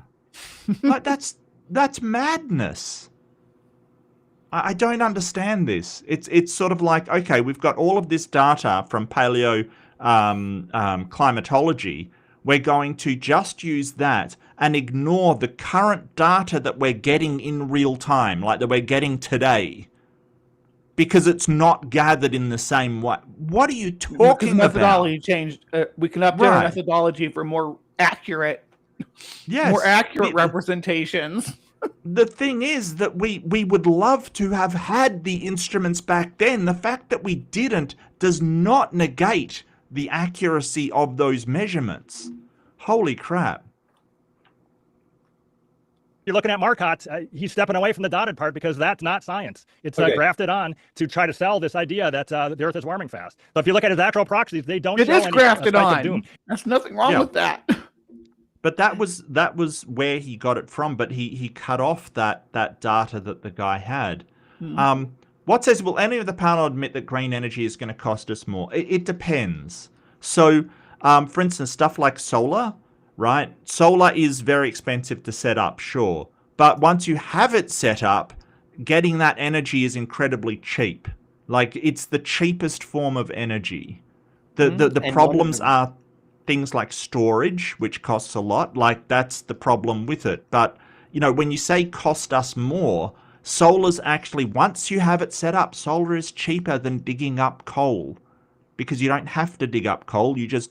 Like, that's madness. I don't understand this. It's sort of like, okay, we've got all of this data from paleo climatology. We're going to just use that and ignore the current data that we're getting in real time, like that we're getting today, because it's not gathered in the same way. What are you talking about? Methodology changed. We can update our methodology for more accurate, representations. The thing is that we would love to have had the instruments back then. The fact that we didn't does not negate the accuracy of those measurements. Holy crap. You're looking at Mark Hott, he's stepping away from the dotted part because that's not science. It's grafted on to try to sell this idea that the Earth is warming fast. So if you look at his actual proxies, they don't show any grafted on. doom. There's nothing wrong with that. But that was where he got it from. But he cut off that data that the guy had. What says, will any of the panel admit that green energy is going to cost us more? It depends. So, for instance, stuff like solar, right? Solar is very expensive to set up, sure. But once you have it set up, getting that energy is incredibly cheap. Like, it's the cheapest form of energy. The problems are things like storage, which costs a lot. Like, that's the problem with it. But, when you say cost us more, solar's actually, once you have it set up, solar is cheaper than digging up coal, because you don't have to dig up coal. You just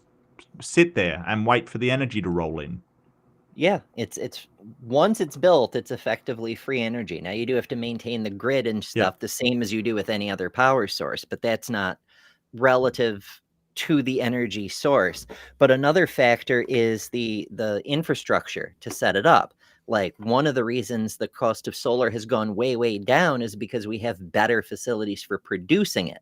sit there and wait for the energy to roll in. Yeah, it's once it's built, it's effectively free energy. Now, you do have to maintain the grid and stuff the same as you do with any other power source, but that's not relative to the energy source. But another factor is the infrastructure to set it up. Like, one of the reasons the cost of solar has gone way down is because we have better facilities for producing it.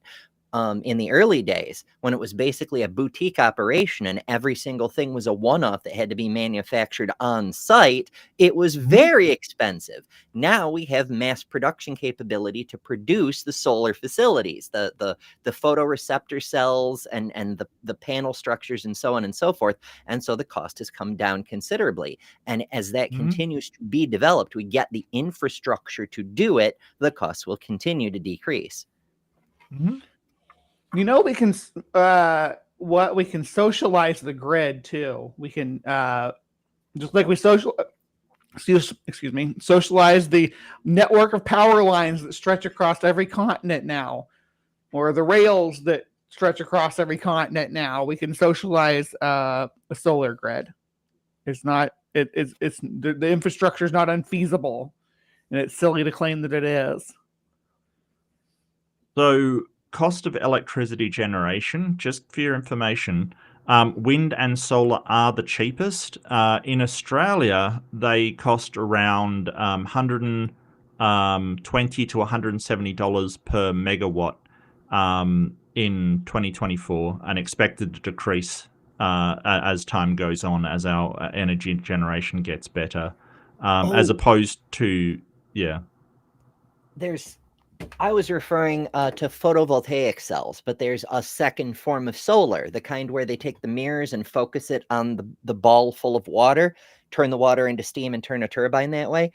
In the early days, when it was basically a boutique operation and every single thing was a one-off that had to be manufactured on site, it was very expensive. Now we have mass production capability to produce the solar facilities, the photoreceptor cells and the panel structures and so on and so forth. And so the cost has come down considerably. And as that continues to be developed, we get the infrastructure to do it, the costs will continue to decrease. We can we can socialize the grid too. We can just like we socialize the network of power lines that stretch across every continent now, or the rails that stretch across every continent now. We can socialize a solar grid. It's the infrastructure is not unfeasible, and it's silly to claim that it is. So, cost of electricity generation, just for your information, wind and solar are the cheapest. In Australia, they cost around $120 to $170 per megawatt in 2024, and expected to decrease as time goes on, as our energy generation gets better, as opposed to, I was referring to photovoltaic cells, but there's a second form of solar, the kind where they take the mirrors and focus it on the ball full of water, turn the water into steam and turn a turbine that way.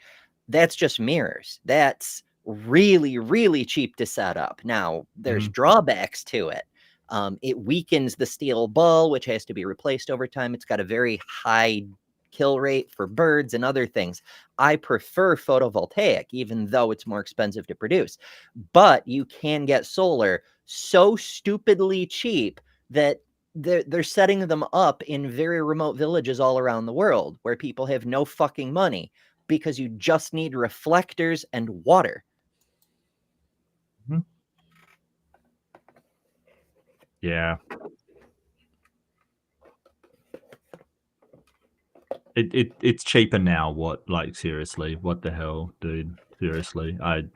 That's just mirrors. That's really cheap to set up. Now, there's drawbacks to it. It weakens the steel ball, which has to be replaced over time. It's got a very high kill rate for birds and other things. I prefer photovoltaic, even though it's more expensive to produce. But you can get solar so stupidly cheap that they're setting them up in very remote villages all around the world where people have no fucking money because you just need reflectors and water. Yeah. It's cheaper now. What, like, seriously, what the hell, dude? Seriously, And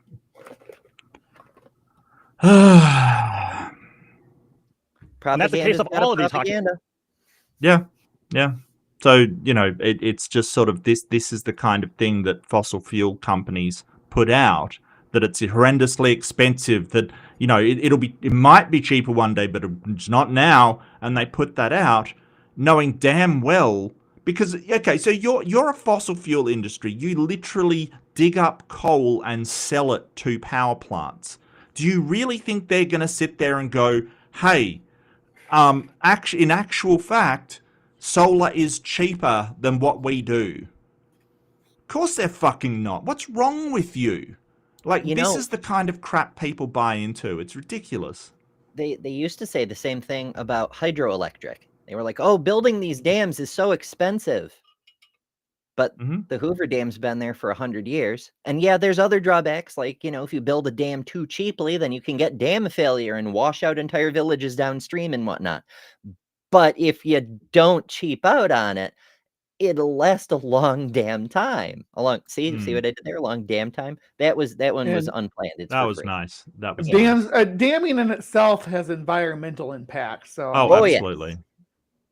that's the case of all of these propaganda. Yeah. So, you know, it's just sort of this is the kind of thing that fossil fuel companies put out, that it's horrendously expensive, that, you know, it might be cheaper one day, but it's not now. And they put that out knowing damn well, because, okay, so you're a fossil fuel industry. You literally dig up coal and sell it to power plants. Do you really think they're going to sit there and go, hey, in actual fact, solar is cheaper than what we do? Of course they're fucking not. What's wrong with you? Like, this is the kind of crap people buy into. It's ridiculous. They used to say the same thing about hydroelectric. They were like, oh, building these dams is so expensive. But the Hoover Dam's been there for 100 years. And yeah, there's other drawbacks. Like, you know, if you build a dam too cheaply, then you can get dam failure and wash out entire villages downstream and whatnot. But if you don't cheap out on it, it'll last a long damn time. See what I did there? A long damn time. That one was unplanned. That was nice. That was damming in itself has environmental impact. So absolutely. Yes.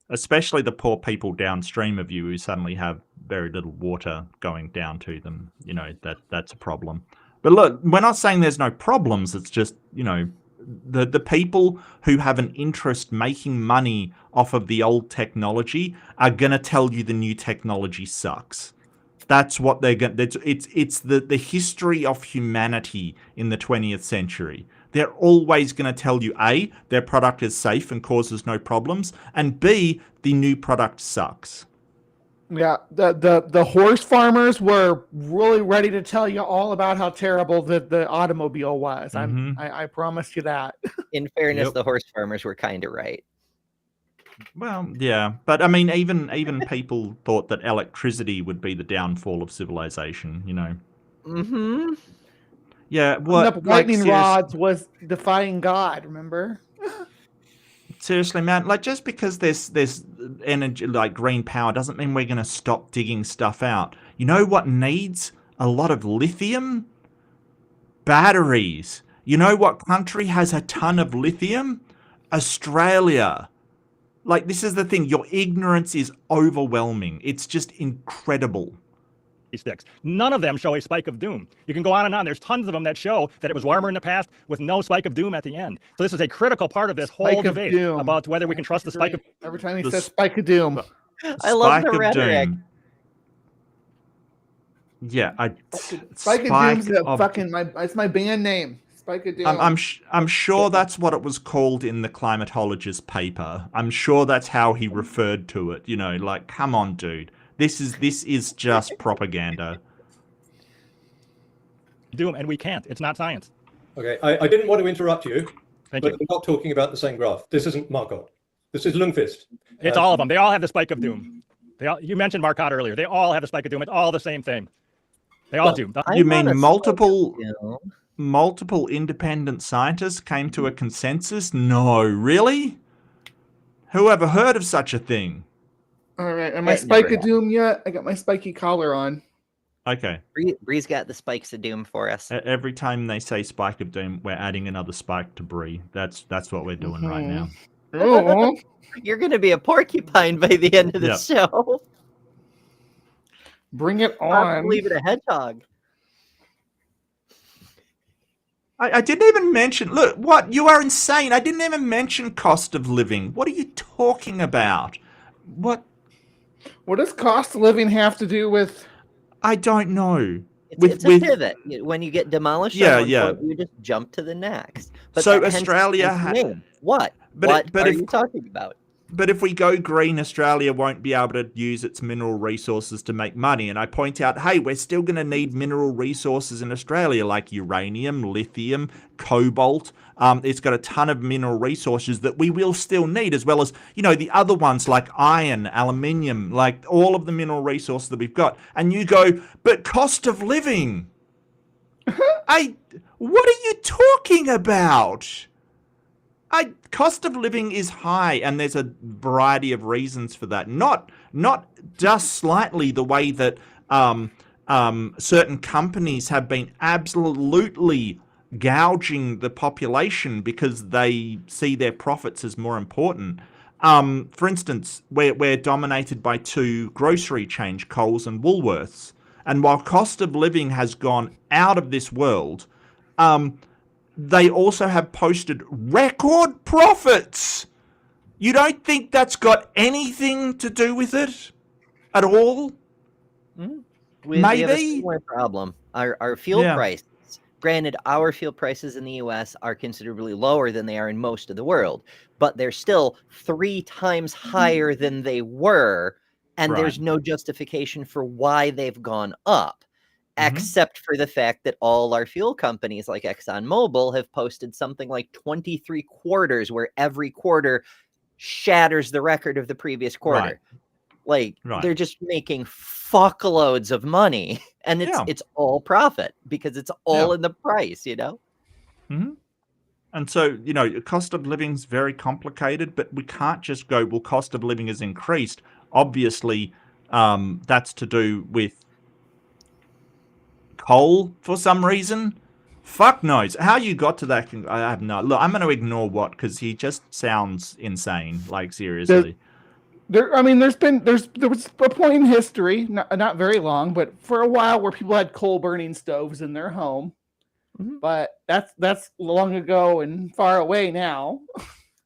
Especially the poor people downstream of you who suddenly have very little water going down to them. You know, that's a problem. But look, we're not saying there's no problems. It's just, you know, the people who have an interest making money off of the old technology are going to tell you the new technology sucks. That's what they're going to... It's the history of humanity in the 20th century. They're always going to tell you, A, their product is safe and causes no problems, and B, the new product sucks. Yeah, the horse farmers were really ready to tell you all about how terrible the automobile was. I promise you that. In fairness, the horse farmers were kind of right. Well, yeah, but I mean, even people thought that electricity would be the downfall of civilization. You know. Yeah, lightning rods was defying God. Remember? Seriously, man, like, just because there's energy, like green power, doesn't mean we're going to stop digging stuff out. You know what needs a lot of lithium? Batteries. You know what country has a ton of lithium? Australia. Like, this is the thing. Your ignorance is overwhelming. It's just incredible. Sticks. None of them show a spike of doom. You can go on and on. There's tons of them that show that it was warmer in the past with no spike of doom at the end. So this is a critical part of this whole debate about whether we can trust the spike of... Every time he says spike of doom. I love the rhetoric. Yeah, Spike of Doom's it's my band name. Spike of Doom. I'm sure that's what it was called in the climatologist paper. I'm sure that's how he referred to it. You know, like, come on, dude. This is just propaganda. Doom, and we can't. It's not science. Okay, I didn't want to interrupt you, but we're not talking about the same graph. This isn't Markov. This is Lundqvist. It's all of them. They all have the spike of doom. You mentioned Markov earlier. They all have the spike of doom. It's all the same thing. They all do. You mean multiple independent scientists came to a consensus? No, really? Who ever heard of such a thing? All right, am I spike of doom yet? I got my spiky collar on. Okay. Bree's got the spikes of doom for us. Every time they say spike of doom, we're adding another spike to Bree. That's what we're doing right now. Oh. You're going to be a porcupine by the end of the show. Bring it on. Leave it a hedgehog. I didn't even mention... Look, what? You are insane. I didn't even mention cost of living. What are you talking about? What does cost of living have to do with... I don't know. It's a pivot. When you get demolished, point, you just jump to the next. But so Australia... What? What are you talking about? but if we go green, Australia won't be able to use its mineral resources to make money. And I point out, hey, we're still going to need mineral resources in Australia, like uranium, lithium, cobalt. It's got a ton of mineral resources that we will still need, as well as, the other ones like iron, aluminium, like all of the mineral resources that we've got. And you go, but cost of living. What are you talking about? Cost of living is high, and there's a variety of reasons for that. Not just slightly the way that certain companies have been absolutely gouging the population because they see their profits as more important. For instance, we're dominated by two grocery chains, Coles and Woolworths. And while cost of living has gone out of this world, they also have posted record profits. You don't think that's got anything to do with it at all? We have a similar problem. Our fuel prices, granted, our fuel prices in the US are considerably lower than they are in most of the world, but they're still 3 times higher than they were, and there's no justification for why they've gone up. Except for the fact that all our fuel companies like ExxonMobil have posted something like 23 quarters where every quarter shatters the record of the previous quarter. They're just making fuckloads of money, and it's all profit because it's all in the price, And so, cost of living is very complicated, but we can't just go, well, cost of living has increased. Obviously, that's to do with coal for some reason. Fuck knows how you got to that. I have no look. I'm going to ignore what, because he just sounds insane. Like, seriously. There was a point in history, not very long, but for a while, where people had coal burning stoves in their home. But that's long ago and far away now.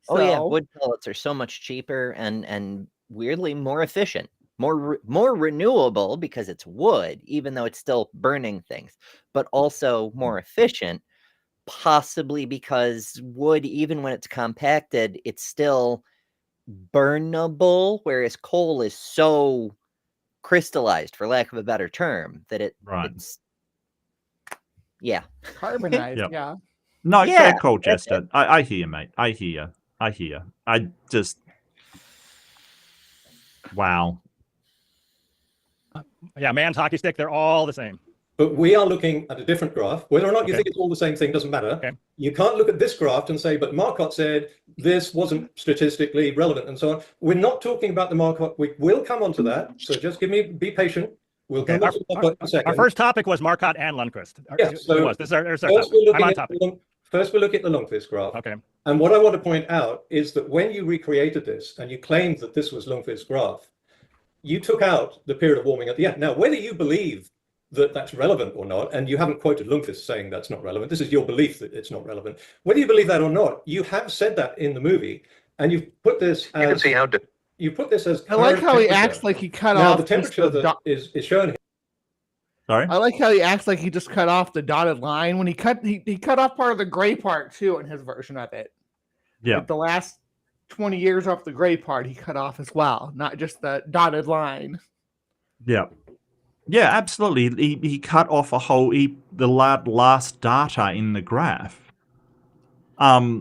Oh yeah, wood pellets are so much cheaper and weirdly more efficient. More renewable because it's wood, even though it's still burning things, but also more efficient, possibly because wood, even when it's compacted, it's still burnable, whereas coal is so crystallized, for lack of a better term, that it's carbonized. No, fair call, Jester. I hear you, mate. I hear. I just wow. Yeah, man's hockey stick, they're all the same. But we are looking at a different graph. Whether or not you think it's all the same thing doesn't matter. Okay. You can't look at this graph and say, but Marcotte said this wasn't statistically relevant and so on. We're not talking about the Marcotte. We will come on to that. So just be patient. We'll come on to Marcotte in a second. Our first topic was Marcotte and Lundquist. Yeah, so this is our topic. First, we'll look at the Lundquist graph. Okay. And what I want to point out is that when you recreated this and you claimed that this was Lundquist's graph, you took out the period of warming at the end. Now, whether you believe that that's relevant or not, and you haven't quoted Lundquist saying that's not relevant, this is your belief that it's not relevant. Whether you believe that or not, you have said that in the movie, and you've put this as... You can see how... You put this as... I like how he acts like he cut off... the temperature that is shown here. Sorry? I like how he acts like he just cut off the dotted line. When he cut off part of the gray part, too, in his version of it. Yeah. Like the last 20 years off the gray part, he cut off as well, not just the dotted line. Yeah. Yeah, absolutely. He cut off the last data in the graph. But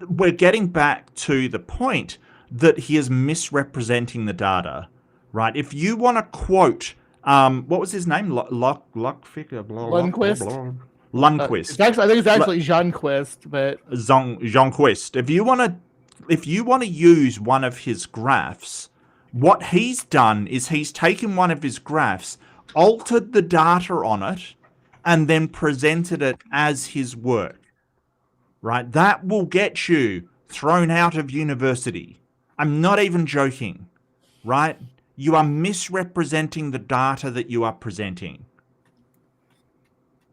we're getting back to the point that he is misrepresenting the data, right? If you want to quote, what was his name? Lundquist. I think it's actually Jeanquist, but Jeanquist. If you want to use one of his graphs, what he's done is he's taken one of his graphs, altered the data on it, and then presented it as his work. Right? That will get you thrown out of university. I'm not even joking. Right? You are misrepresenting the data that you are presenting.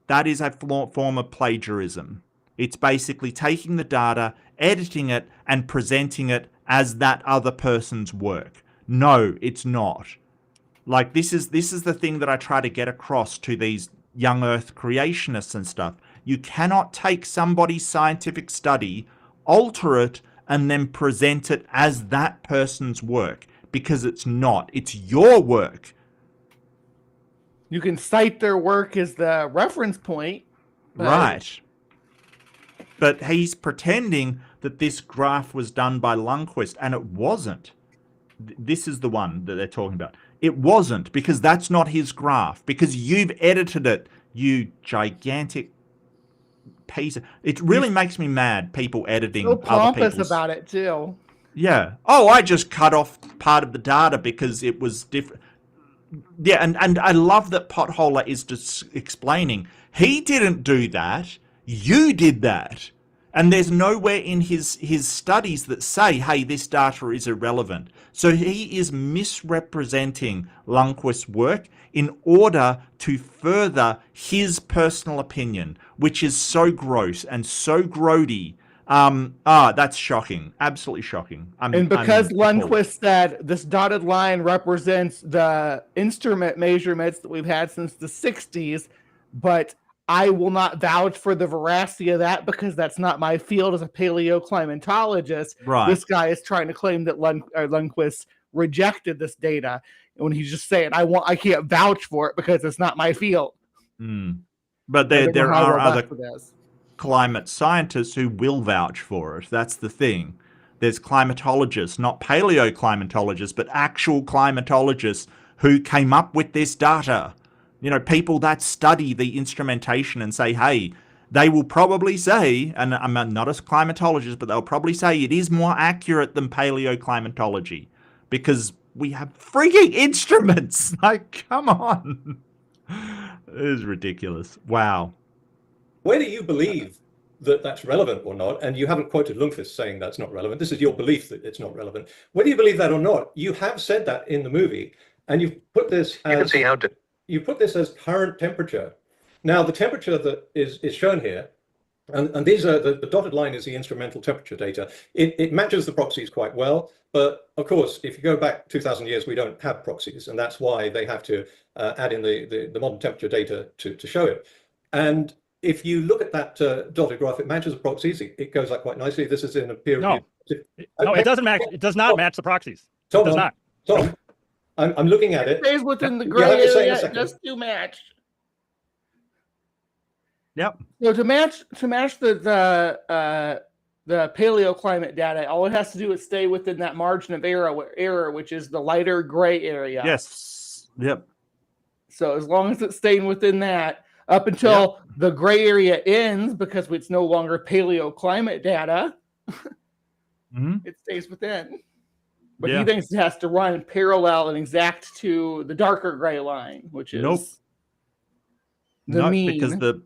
That is a form of plagiarism. It's basically taking the data, editing it, and presenting it as that other person's work. No, it's not. Like, this is the thing that I try to get across to these young Earth creationists and stuff. You cannot take somebody's scientific study, alter it, and then present it as that person's work, because it's not. It's your work. You can cite their work as the reference point. Right. But he's pretending that this graph was done by Lundquist, and it wasn't. This is the one that they're talking about. It wasn't, because that's not his graph, because you've edited it, you gigantic piece. It really makes me mad, people editing So other pompous people's... about it, too. Yeah. Oh, I just cut off part of the data because it was different. Yeah, and I love that Potholer is just explaining, he didn't do that, you did that. And there's nowhere in his studies that say, hey, this data is irrelevant. So he is misrepresenting Lundquist's work in order to further his personal opinion, which is so gross and so grody. That's shocking. Absolutely shocking. And because I'm appalled. Lundquist said this dotted line represents the instrument measurements that we've had since the 60s, but I will not vouch for the veracity of that because that's not my field as a paleoclimatologist. Right. This guy is trying to claim that Lundquist rejected this data when he's just saying, I can't vouch for it because it's not my field. But there are other this. climate scientists who will vouch for it. That's the thing. There's climatologists, not paleoclimatologists, but actual climatologists who came up with this data. You know, people that study the instrumentation and say, hey, they will probably say, and I'm not a climatologist, but they'll probably say it is more accurate than paleoclimatology because we have freaking instruments. Like, come on. It is ridiculous. Wow. Whether you believe that that's relevant or not, and you haven't quoted Lundquist saying that's not relevant, this is your belief that it's not relevant. Whether you believe that or not, you have said that in the movie, and you've put this as, you put this as current temperature. Now, the temperature that is shown here, and these are the dotted line is the instrumental temperature data. It matches the proxies quite well, but of course, if you go back 2,000 years, we don't have proxies, and that's why they have to add in the modern temperature data to show it. And if you look at that dotted graph, it matches the proxies. It goes up quite nicely. This is in a peer review. No, it doesn't match. It does not match the proxies. It does not. Tom, I'm looking at it. It stays within the gray area just to match. Yep. So to match the paleoclimate data, all it has to do is stay within that margin of error, which is the lighter gray area. Yes. Yep. So as long as it's staying within that, up until the gray area ends, because it's no longer paleoclimate data, it stays within. But he thinks it has to run parallel and exact to the darker gray line, which is the mean. Because the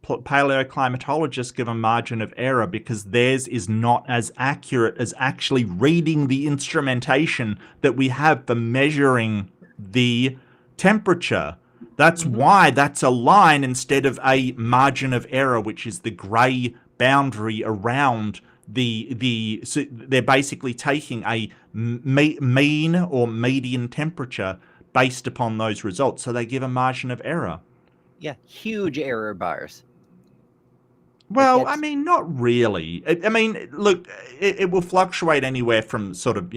paleoclimatologists give a margin of error because theirs is not as accurate as actually reading the instrumentation that we have for measuring the temperature. That's why that's a line instead of a margin of error, which is the gray boundary around so they're basically taking a mean or median temperature based upon those results. So they give a margin of error. Yeah, huge error bars. Well, I mean, not really. I mean, look, it will fluctuate anywhere from sort of,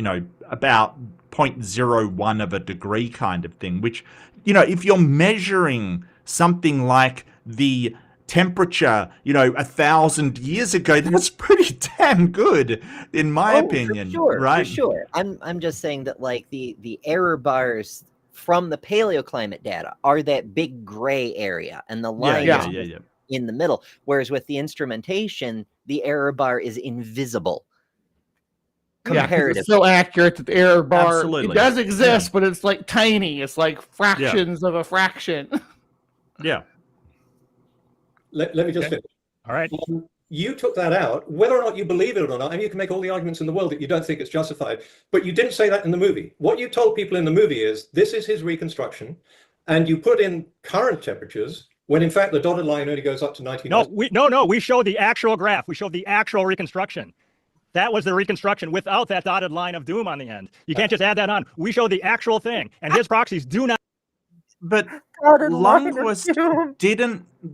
about 0.01 of a degree kind of thing, which, if you're measuring something like the temperature, 1,000 years ago, that's pretty damn good, in my opinion. For sure. I'm just saying that, like, the error bars from the paleoclimate data are that big gray area, and the line is in the middle. Whereas with the instrumentation, the error bar is invisible. Comparatively. It's so accurate that the error bar Absolutely. It does exist, but it's like tiny. It's like fractions of a fraction. Yeah. Let me just finish. All right. You took that out, whether or not you believe it or not, and you can make all the arguments in the world that you don't think it's justified, but you didn't say that in the movie. What you told people in the movie is, this is his reconstruction, and you put in current temperatures, when in fact the dotted line only goes up to 1990. No, we showed the actual graph. We showed the actual reconstruction. That was the reconstruction without that dotted line of doom on the end. You can't just add that on. We showed the actual thing, and his proxies do not. But Lundquist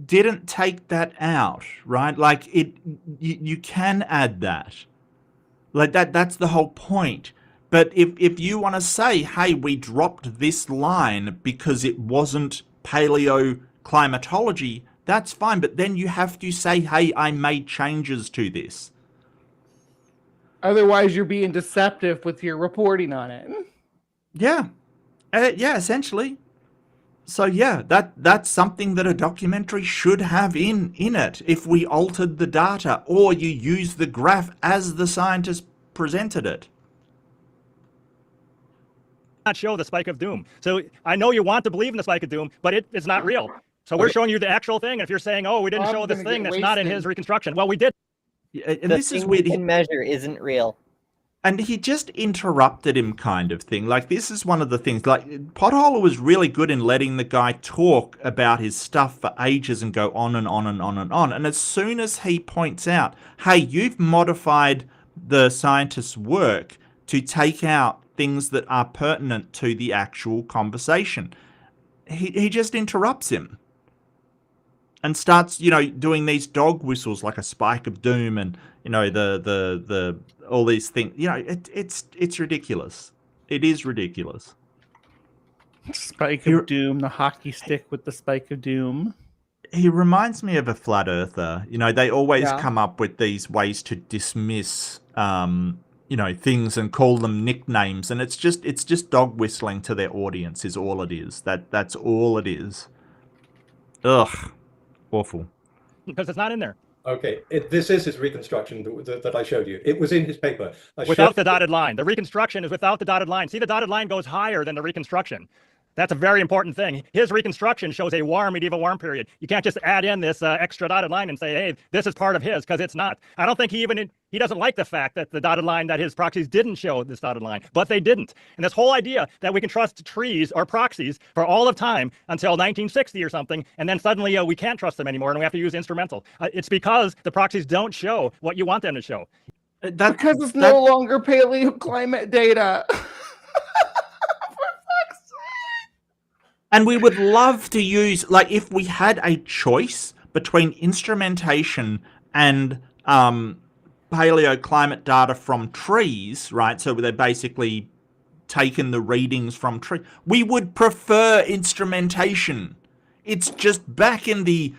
didn't take that out, right? Like you can add that. Like that's the whole point. But if you want to say, hey, we dropped this line because it wasn't paleoclimatology, that's fine. But then you have to say, hey, I made changes to this. Otherwise, you're being deceptive with your reporting on it. Yeah. Yeah, essentially. So yeah, that's something that a documentary should have in it if we altered the data or you use the graph as the scientist presented it. Not show the spike of doom. So I know you want to believe in the spike of doom, but it's not real. So we're showing you the actual thing. And if you're saying, oh, we didn't show this thing that's not in his reconstruction. Well, we did. And this is weird. The thing we can measure isn't real. And he just interrupted him kind of thing. Like, this is one of the things, like, Potholer was really good in letting the guy talk about his stuff for ages and go on and on and on and on. And as soon as he points out, hey, you've modified the scientist's work to take out things that are pertinent to the actual conversation, he just interrupts him and starts, doing these dog whistles like a spike of doom and, the all these things. It's ridiculous. It is ridiculous. Spike of doom, the hockey stick with the spike of doom. He reminds me of a flat earther. They always come up with these ways to dismiss, things and call them nicknames, and it's just dog whistling to their audience is all it is. That's all it is. Ugh, awful. Because it's not in there. Okay, this is his reconstruction that I showed you. It was in his paper. Without the dotted line. The reconstruction is without the dotted line. See, the dotted line goes higher than the reconstruction. That's a very important thing. His reconstruction shows a warm medieval warm period. You can't just add in this extra dotted line and say, hey, this is part of his, because it's not. I don't think he doesn't like the fact that the dotted line, that his proxies didn't show this dotted line, but they didn't. And this whole idea that we can trust trees or proxies for all of time until 1960 or something, and then suddenly we can't trust them anymore and we have to use instrumental. It's because the proxies don't show what you want them to show. Because it's no longer paleoclimate data. And we would love to use, like, if we had a choice between instrumentation and paleoclimate data from trees, right? So they're basically taken the readings from trees. We would prefer instrumentation. It's just back in the,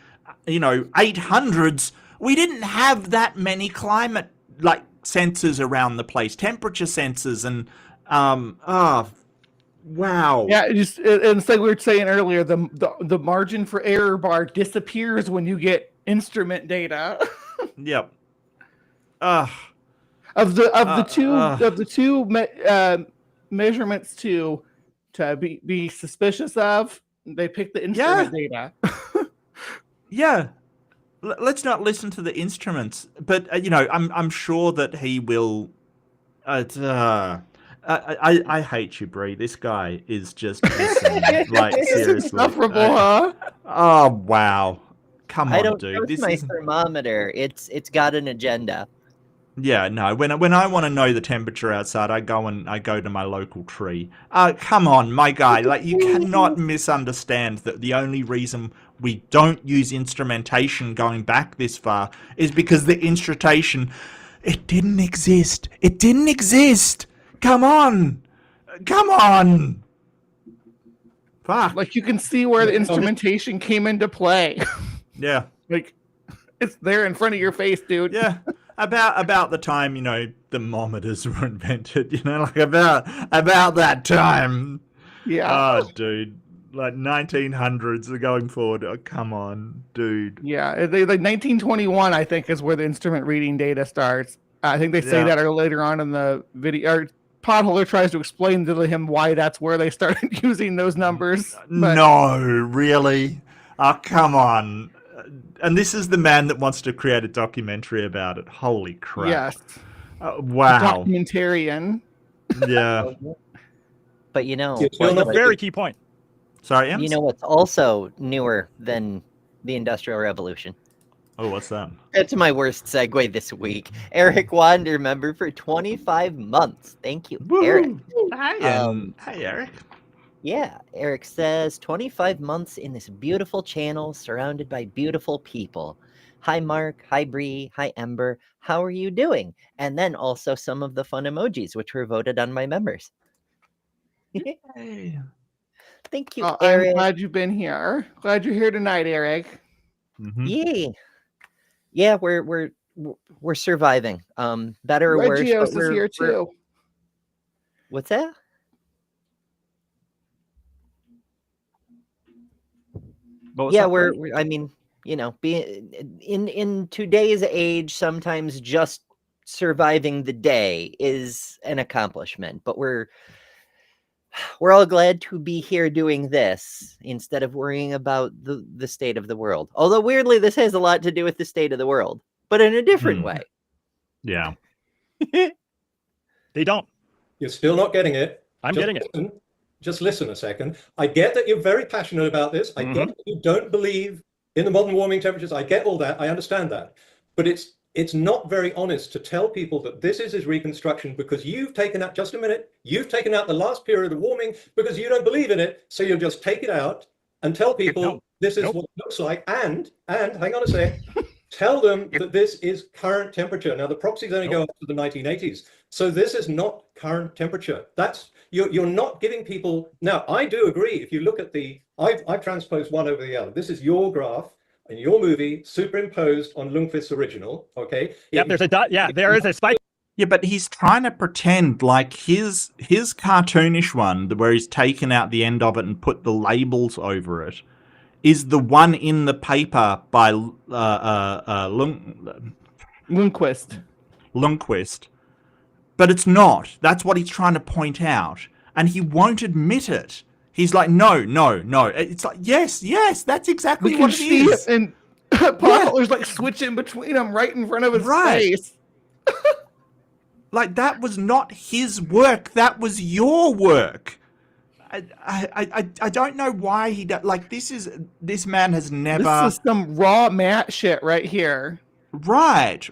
800s, we didn't have that many climate, sensors around the place, temperature sensors, and, wow. Yeah, it's like we were saying earlier, the margin for error bar disappears when you get instrument data. Yep. Of the two measurements to be suspicious of, they pick the instrument data. Yeah. Let's not listen to the instruments, but I'm sure that he will. I hate you, Bree. This guy is just insane. Seriously. Insufferable, huh? Oh wow! Come on, I don't dude. trust This my is thermometer. It's got an agenda. Yeah, no. When I want to know the temperature outside, I go to my local tree. Come on, my guy. You cannot misunderstand that the only reason we don't use instrumentation going back this far is because the instrumentation, it didn't exist. It didn't exist. Come on! Fuck. You can see where the instrumentation came into play. Yeah. It's there in front of your face, dude. Yeah. About the time, thermometers were invented, about that time. Yeah. Oh, dude. 1900s are going forward. Oh, come on, dude. Yeah. 1921, I think, is where the instrument reading data starts. I think they say that later on in the video. Potholer tries to explain to him why that's where they started using those numbers. No, really? Oh, come on. And this is the man that wants to create a documentary about it. Holy crap. Yes. Wow. Documentarian. Yeah. But it's a very key point. Sorry, Ems? You know what's also newer than the Industrial Revolution? Oh, what's that? That's my worst segue this week. Eric Wander, member for 25 months. Thank you, Woo! Eric. Hi, Eric. Yeah, Eric says 25 months in this beautiful channel surrounded by beautiful people. Hi, Mark. Hi, Bree. Hi, Ember. How are you doing? And then also some of the fun emojis, which were voted on by members. Hey. Thank you, I'm Eric. glad you've been here. Glad you're here tonight, Eric. Mhm. Yay. Yeah, we're surviving. Better or worse, but Regios is here too. What's that? What was Yeah, that, we're Bree? I mean, you know, in today's age, sometimes just surviving the day is an accomplishment, but we're all glad to be here doing this instead of worrying about the state of the world. Although weirdly, this has a lot to do with the state of the world, but in a different way. Yeah. They don't. You're still not getting it. I'm getting it. Just listen a second. I get that you're very passionate about this. I get that you don't believe in the modern warming temperatures. I get all that. I understand that. But it's not very honest to tell people that this is his reconstruction because you've taken out, just a minute, you've taken out the last period of warming because you don't believe in it. So you'll just take it out and tell people this is what it looks like. And hang on a sec, tell them that this is current temperature. Now the proxies only go up to the 1980s. So this is not current temperature. That's you're not giving people. Now I do agree. If you look at I've transposed one over the other. This is your graph and your movie superimposed on Lundqvist's original. Okay. Yep. There's a dot. Yeah, there is a spike. Yeah, but he's trying to pretend like his cartoonish one, where he's taken out the end of it and put the labels over it, is the one in the paper by Lundqvist. But it's not. That's what he's trying to point out. And he won't admit it. He's like, no. It's like, yes, that's exactly what it is. And Potholer's like switching between them right in front of his face. Like, that was not his work. That was your work. I don't know why he does. Like, this man has never. This is some raw Matt shit right here. Right.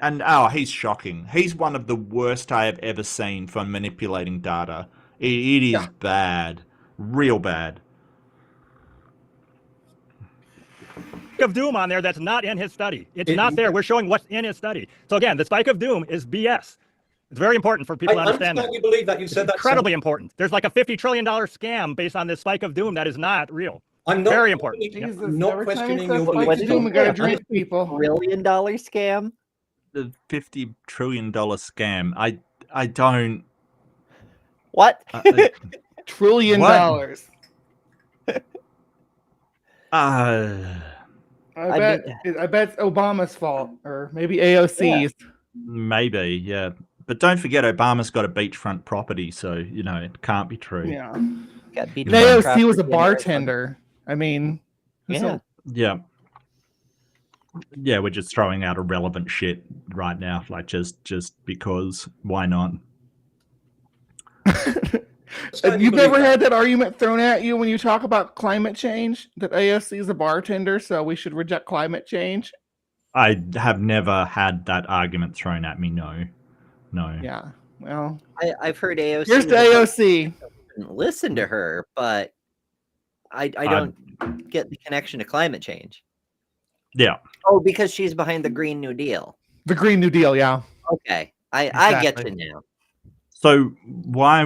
And he's shocking. He's one of the worst I have ever seen for manipulating data. It is bad. Real bad. Of doom on there that's not in his study. It's not there. We're showing what's in his study. So again, the spike of doom is BS. It's very important for people to understand that. You believe that. You said that. Incredibly important. There's like a $50 trillion scam based on this spike of doom that is not real. I'm not very important. Jesus, I'm not every time questioning he your says belief. spike of doom, we gotta drink people. $1 trillion scam. The $50 trillion scam. I don't. What? $1 trillion. What? I bet it's Obama's fault, or maybe AOC's. Maybe, yeah. But don't forget, Obama's got a beachfront property, so it can't be true. Yeah. AOC was a bartender. I mean, yeah. Yeah, we're just throwing out irrelevant shit right now, like just because. Why not? You've never had that argument thrown at you when you talk about climate change, that AOC is a bartender, so we should reject climate change? I have never had that argument thrown at me. No. Yeah. Well, I've heard AOC. Here's the AOC. Listen to her, but I don't get the connection to climate change. Yeah. Oh, because she's behind the Green New Deal. The Green New Deal, yeah. Okay. I get you now. So why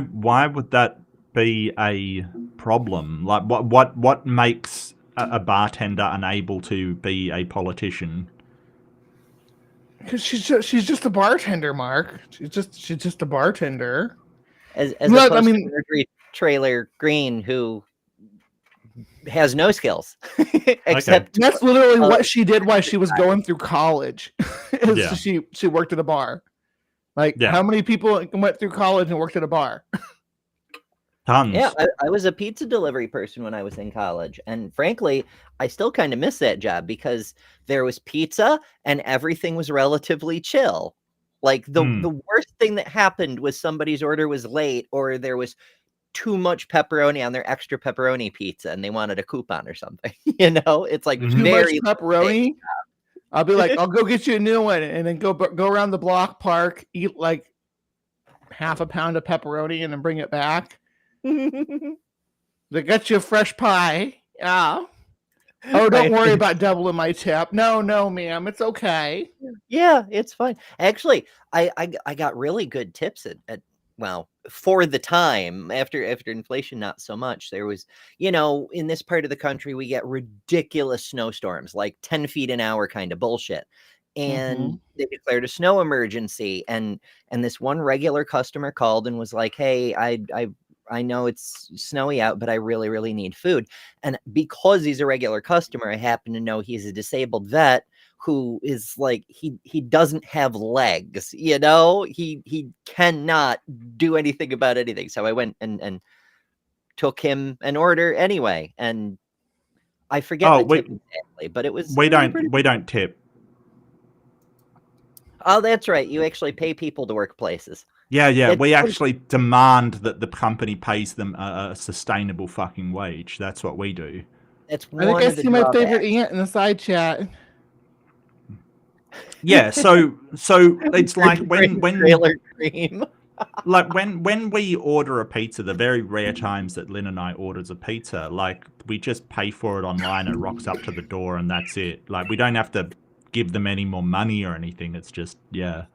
would that be a problem? Like what makes a bartender unable to be a politician? Because she's just a bartender, Mark. She's just a bartender. As opposed to Marjorie Trailer Green, who has no skills except that's literally what she did while she was going through college. She worked at a bar. How many people went through college and worked at a bar? Tons. Yeah, I was a pizza delivery person when I was in college, and frankly, I still kind of miss that job because there was pizza and everything was relatively chill. Like the worst thing that happened was somebody's order was late, or there was too much pepperoni on their extra pepperoni pizza, and they wanted a coupon or something. It's like very much pepperoni. I'll be like, I'll go get you a new one, and then go around the block, park, eat like half a pound of pepperoni, and then bring it back. They got you a fresh pie. Yeah. Oh, don't worry about doubling my tip. No, ma'am. It's okay. Yeah, it's fine. Actually, I got really good tips at well, for the time. After inflation, not so much. There was, in this part of the country, we get ridiculous snowstorms, like 10 feet an hour kind of bullshit. And they declared a snow emergency. And this one regular customer called and was like, "Hey, I know it's snowy out, but I really, really need food." And because he's a regular customer, I happen to know he's a disabled vet who is like, he doesn't have legs, he cannot do anything about anything. So I went and took him an order anyway, and I forget the tip exactly, but it was we don't tip. Oh, that's right. You actually pay people to work places. Yeah. We actually demand that the company pays them a sustainable fucking wage. That's what we do. That's I think one I of the see my favorite drawbacks. ant in the side chat. Yeah, so it's like when trailer cream. like when we order a pizza, the very rare times that Lynn and I orders a pizza, like we just pay for it online, it rocks up to the door and that's it. Like we don't have to give them any more money or anything. It's just, yeah.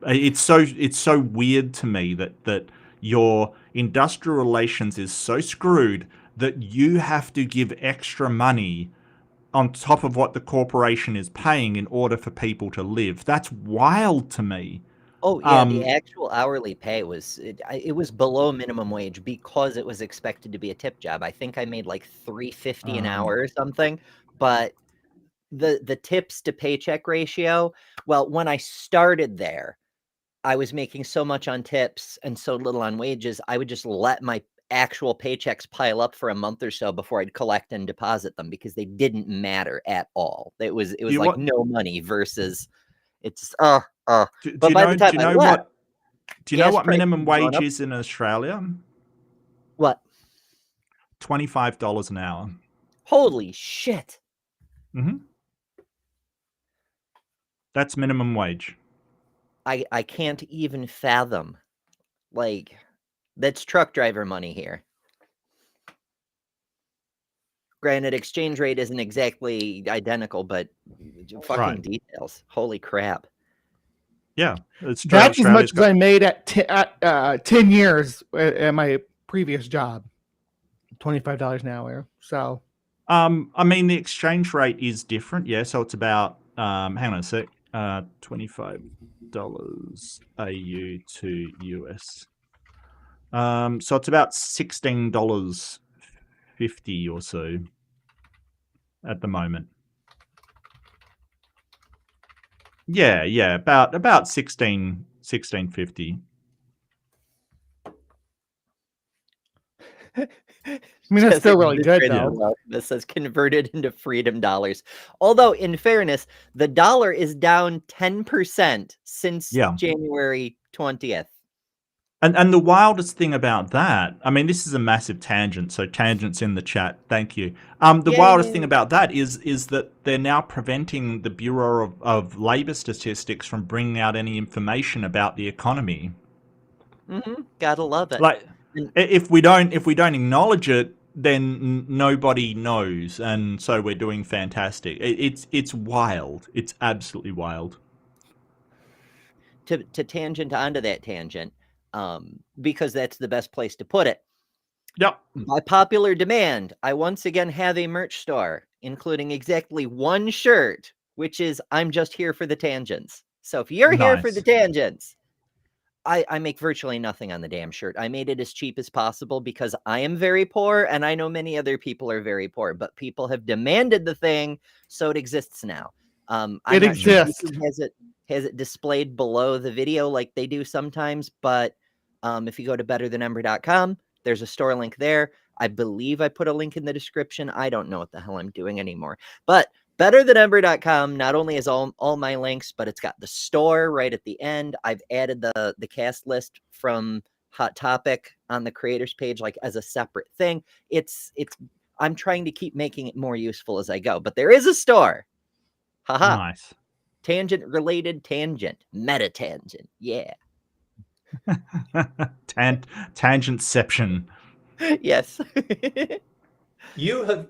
It's so weird to me that your industrial relations is so screwed that you have to give extra money on top of what the corporation is paying in order for people to live. That's wild to me. Oh yeah, the actual hourly pay was it was below minimum wage because it was expected to be a tip job. I think I made like $3.50 an hour or something, but the tips to paycheck ratio, well, when I started there, I was making so much on tips and so little on wages, I would just let my actual paychecks pile up for a month or so before I'd collect and deposit them because they didn't matter at all. It was like no money versus it's but by the time I left, do you know what minimum wage is in Australia? What? $25 an hour. Holy shit. Mm-hmm. That's minimum wage. I can't even fathom. Like, that's truck driver money here. Granted, exchange rate isn't exactly identical, but fucking details. Holy crap. Yeah. That's as much as I made at 10 years at my previous job. $25 an hour. So, I mean, the exchange rate is different. Yeah. So it's about, hang on a sec, $25 AU to US. So it's about $16.50 or so at the moment. Yeah, about $16.50. I mean, that's still really good, though. This says converted into freedom dollars. Although, in fairness, the dollar is down 10% since January 20th. And the wildest thing about that, I mean, this is a massive tangent, so tangents in the chat, thank you. The wildest thing about that is that they're now preventing the Bureau of Labor Statistics from bringing out any information about the economy. Gotta love it. Like, if we don't acknowledge it, then nobody knows, and so we're doing fantastic. It's wild. It's absolutely wild. To tangent onto that tangent, because that's the best place to put it. Yep. By popular demand, I once again have a merch store, including exactly one shirt, which is "I'm just here for the tangents." So if you're here for the tangents, I make virtually nothing on the damn shirt. I made it as cheap as possible because I am very poor, and I know many other people are very poor, but people have demanded the thing, so it exists now. It exists. Has it displayed below the video like they do sometimes, but if you go to betterthanember.com, there's a store link there. I believe I put a link in the description. I don't know what the hell I'm doing anymore. But betterthanember.com not only has all my links, but it's got the store right at the end. I've added the cast list from Hot Topic on the creators page like as a separate thing. I'm trying to keep making it more useful as I go, but there is a store. Haha. Nice. Tangent related tangent. Meta tangent. Yeah. Tangentception. Yes. You have,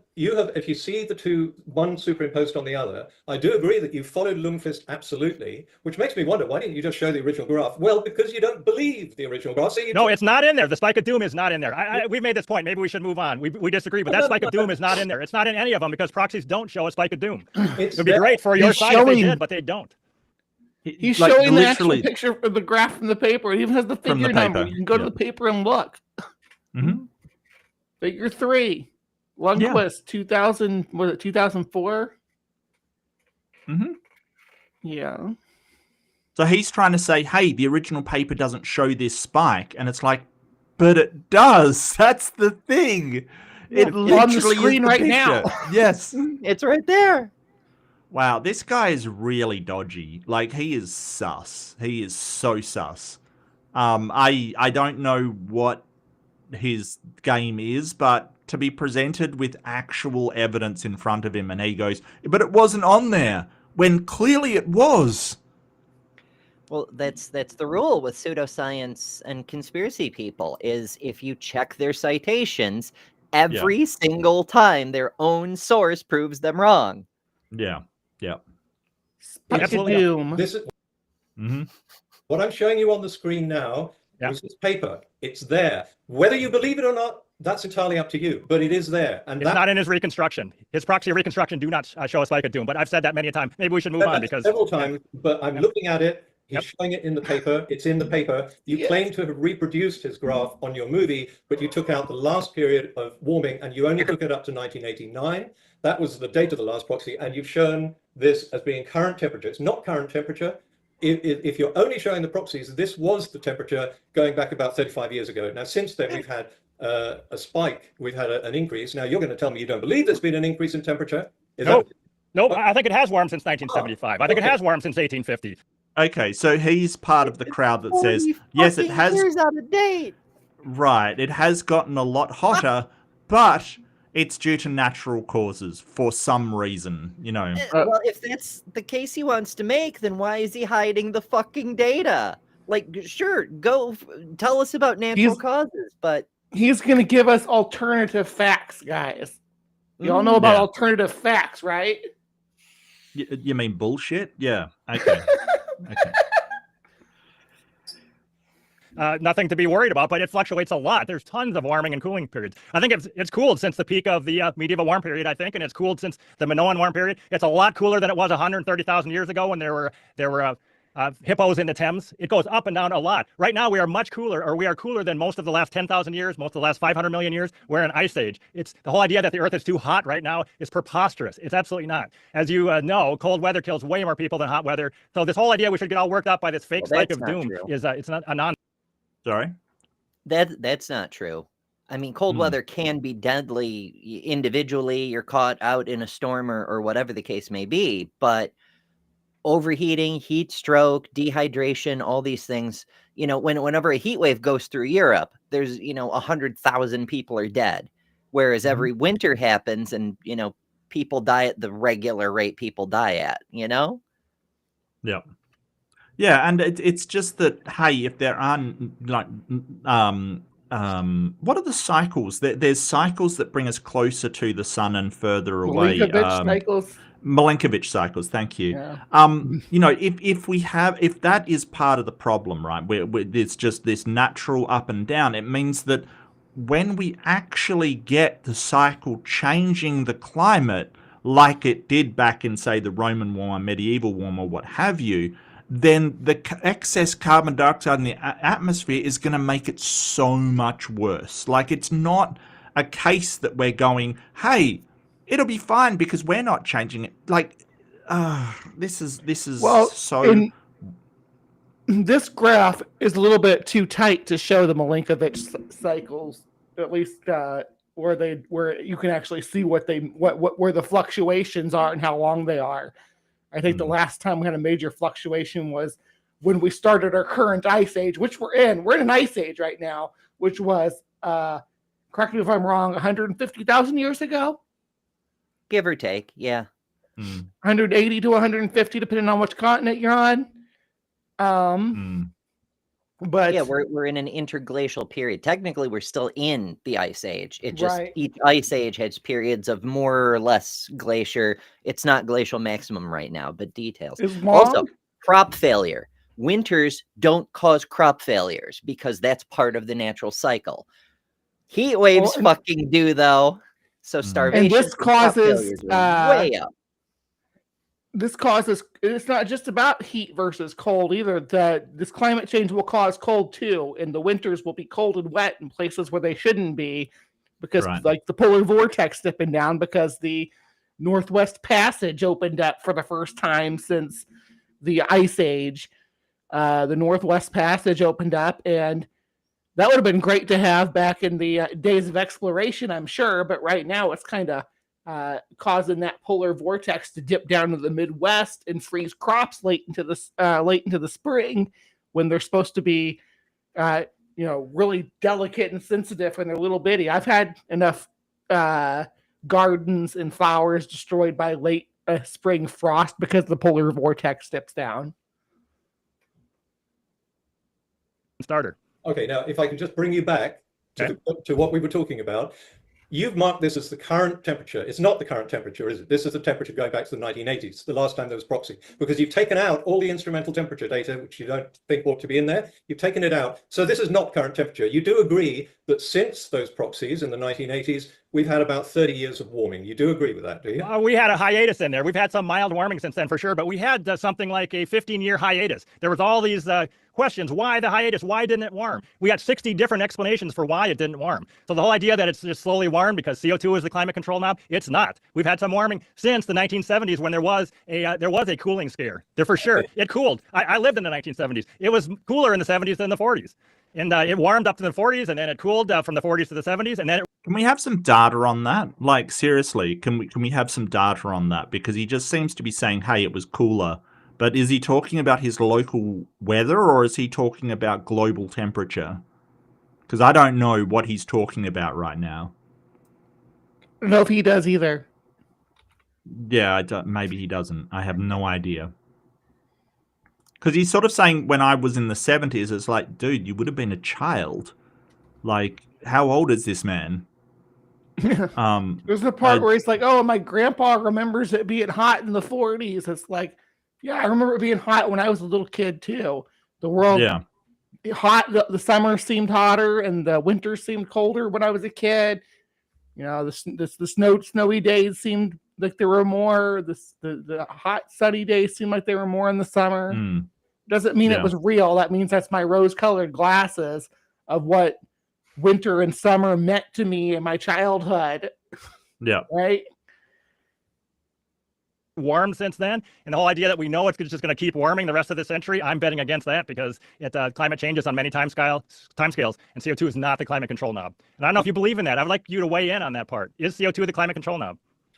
if you see the two, one superimposed on the other, I do agree that you followed Lundqvist absolutely, which makes me wonder, why didn't you just show the original graph? Well, because you don't believe the original graph. So No, it's not in there. The spike of doom is not in there. We've made this point. Maybe we should move on. We disagree, but that spike of doom is not in there. It's not in any of them because proxies don't show a spike of doom. It would be great for your side if they did, but they don't. He's Like, showing the literally- actual picture of the graph from the paper. It even has the From the figure number. paper, You can go to yeah. the paper and look. Mhm. Figure 3. Lundqvist, 2000, was it 2004? Mhm. Yeah. So he's trying to say, hey, the original paper doesn't show this spike. And it's like, but it does. That's the thing. It on literally the screen is the right now. picture. Yes. It's right there. Wow, this guy is really dodgy. Like, he is sus. He is so sus. I don't know what his game is, but to be presented with actual evidence in front of him and he goes, but it wasn't on there, when clearly it was. Well, that's the rule with pseudoscience and conspiracy people is if you check their citations, every single time their own source proves them wrong. Yeah. Spike of Absolutely. doom. This is Mm-hmm. what I'm showing you on the screen now. Yeah. Is this paper. It's there. Whether you believe it or not, that's entirely up to you. But it is there, and It's not in his reconstruction. His proxy reconstruction do not show a spike of doom. But I've said that many times. Maybe we should move on because several times. But I'm looking at it. He's Yep. showing it in the paper. It's in the paper. You Yes. claim to have reproduced his graph on your movie, but you took out the last period of warming, and you only took it up to 1989. That was the date of the last proxy, and you've shown this as being current temperature. It's not current temperature. If you're only showing the proxies, this was the temperature going back about 35 years ago. Now, since then, we've had a spike. We've had an increase. Now, you're going to tell me you don't believe there's been an increase in temperature? Nope. I think it has warmed since 1975. I think it has warmed since 1850. Okay, so he's part of the crowd that says, 40 yes, it fucking has. years out of date. Right, it has gotten a lot hotter, but it's due to natural causes for some reason, you know. Well, if that's the case he wants to make, then why is he hiding the fucking data? Like, sure, tell us about natural causes, but He's going to give us alternative facts, guys. You all know about Yeah. alternative facts, right? You mean bullshit? Yeah. Okay. Okay. Nothing to be worried about, but it fluctuates a lot. There's tons of warming and cooling periods. I think it's cooled since the peak of the medieval warm period, I think, and it's cooled since the Minoan warm period. It's a lot cooler than it was 130,000 years ago when there were hippos in the Thames. It goes up and down a lot. Right now, we are much cooler, or we are cooler than most of the last 10,000 years, most of the last 500 million years. We're in ice age. It's the whole idea that the Earth is too hot right now is preposterous. It's absolutely not. As you know, cold weather kills way more people than hot weather. So this whole idea we should get all worked up by this fake spike that's of not doom true. is it's not a non. Sorry? that's not true. I mean, cold weather can be deadly individually. You're caught out in a storm or whatever the case may be, but overheating, heat stroke, dehydration, all these things, whenever a heat wave goes through Europe, there's, 100,000 people are dead. Whereas every winter happens and, people die at the regular rate people die at, Yeah. Yeah, and it's just that, hey, if there aren't, like, what are the cycles? There's cycles that bring us closer to the sun and further away. Milankovitch cycles. Milankovitch cycles, thank you. Yeah. If that is part of the problem, right, where it's just this natural up and down, it means that when we actually get the cycle changing the climate like it did back in, say, the Roman warm, medieval warm, or what have you, then the excess carbon dioxide in the atmosphere is going to make it so much worse. Like, it's not a case that we're going, hey, it'll be fine because we're not changing it. Like, this is Well, so. This graph is a little bit too tight to show the Milankovitch cycles, at least where you can actually see where the fluctuations are and how long they are. I think the last time we had a major fluctuation was when we started our current ice age, which we're in. We're in an ice age right now, which was, correct me if I'm wrong, 150,000 years ago? give or take. Yeah. 180 to 150, depending on which continent you're on. But Yeah, we're in an interglacial period. Technically, we're still in the Ice Age. It just Right. each Ice Age has periods of more or less glacier. It's not glacial maximum right now, but details. is Also, long. crop failure. Winters don't cause crop failures because that's part of the natural cycle. Heat waves Well, and- fucking do though. So Mhm. starvation And this and crop causes, failures are way up. It's not just about heat versus cold either. This climate change will cause cold too, and the winters will be cold and wet in places where they shouldn't be, because Right. like the polar vortex dipping down because the Northwest Passage opened up for the first time since the Ice Age. The Northwest Passage opened up, and that would have been great to have back in the days of exploration, I'm sure. But right now, it's kind of causing that polar vortex to dip down to the Midwest and freeze crops late into the spring, when they're supposed to be, really delicate and sensitive when they're little bitty. I've had enough gardens and flowers destroyed by late spring frost because the polar vortex dips down. Starter. Okay, now if I can just bring you back to what we were talking about. You've marked this as the current temperature. It's not the current temperature, is it? This is the temperature going back to the 1980s, the last time there was proxy, because you've taken out all the instrumental temperature data, which you don't think ought to be in there. You've taken it out. So this is not current temperature. You do agree that since those proxies in the 1980s, we've had about 30 years of warming. You do agree with that, do you? We had a hiatus in there. We've had some mild warming since then for sure, but we had something like a 15-year hiatus. There was all these questions. Why the hiatus? Why didn't it warm? We got 60 different explanations for why it didn't warm. So the whole idea that it's just slowly warmed because CO2 is the climate control knob, it's not. We've had some warming since the 1970s when there was a cooling scare. There for sure. It cooled. I lived in the 1970s. It was cooler in the 70s than the 40s. And it warmed up to the 40s, and then it cooled from the 40s to the 70s, and then it Can we have some data on that? Like, seriously, can we have some data on that? Because he just seems to be saying, hey, it was cooler. But is he talking about his local weather, or is he talking about global temperature? Because I don't know what he's talking about right now. I don't know if he does either. Yeah, maybe he doesn't. I have no idea. Because he's sort of saying when I was in the 70s, it's like, dude, you would have been a child. Like, how old is this man? There's the part where he's like, oh, my grandpa remembers it being hot in the 40s. It's like, yeah, I remember it being hot when I was a little kid too. The world, hot. The summer seemed hotter, and the winter seemed colder when I was a kid. The snowy days seemed like there were more. The hot, sunny days seemed like they were more in the summer. Doesn't mean it was real. That means that's my rose-colored glasses of what winter and summer meant to me in my childhood. Yeah. Right? warmed since then. And the whole idea that we know it's just going to keep warming the rest of the century, I'm betting against that because climate changes on many timescales, and CO2 is not the climate control knob. And I don't know if you believe in that. I would like you to weigh in on that part. Is CO2 the climate control knob?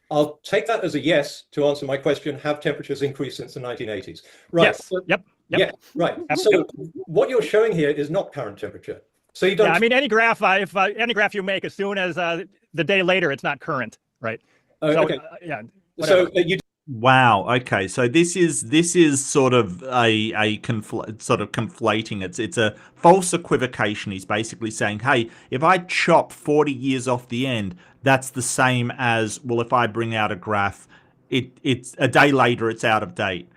I'll take that as a yes to answer my question. Have temperatures increased since the 1980s? Right. Yes. So, Yep. Yeah, right. So what you're showing here is not current temperature. So you don't. Yeah, I mean, any graph, if any graph you make, as soon as the day later, it's not current, right? So, okay. Yeah. So you. Wow. Okay. So this is sort of sort of conflating. It's a false equivocation. He's basically saying, hey, if I chop 40 years off the end, that's the same as, well, if I bring out a graph, it's a day later, it's out of date.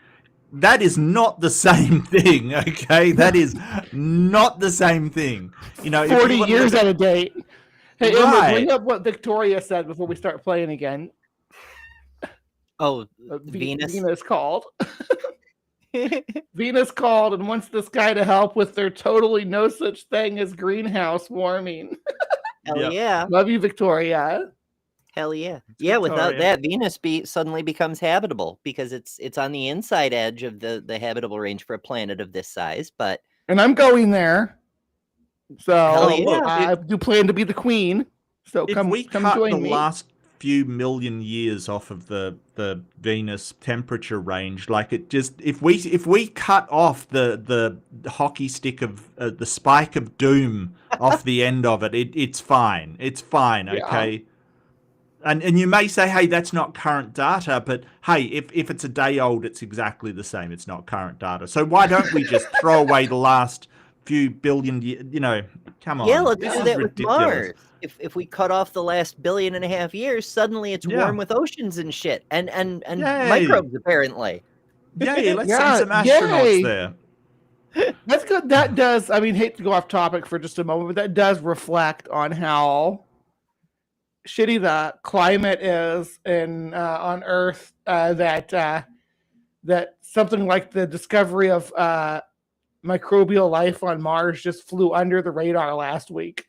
That is not the same thing, okay? That is not the same thing. 40 years out of date. Hey, Right. Ember, bring up what Victoria said before we start playing again. Oh, Venus. Venus called. Venus called and wants this guy to help with their totally no such thing as greenhouse warming. Hell yeah. Love you, Victoria. Hell yeah. Yeah, without that, Venus suddenly becomes habitable because it's on the inside edge of the habitable range for a planet of this size. But and I'm going there. So yeah. I do plan to be the queen. So come cut join the me. last few million years off of the Venus temperature range, like it just if we cut off the hockey stick of the spike of doom off the end of it's fine. It's fine, okay? Yeah. And you may say, hey, that's not current data, but hey, if it's a day old, it's exactly the same. It's not current data. So why don't we just throw away the last few billion, come on. Yeah, let's this do is that ridiculous. with Mars. If we cut off the last 1.5 billion years, suddenly it's Yeah. warm with oceans and shit and Yay. microbes apparently. Yay, let's Yeah, send some astronauts yay. there. That's good. That does. I mean, hate to go off topic for just a moment, but that does reflect on how shitty the climate is in on Earth. That something like the discovery of microbial life on Mars just flew under the radar last week.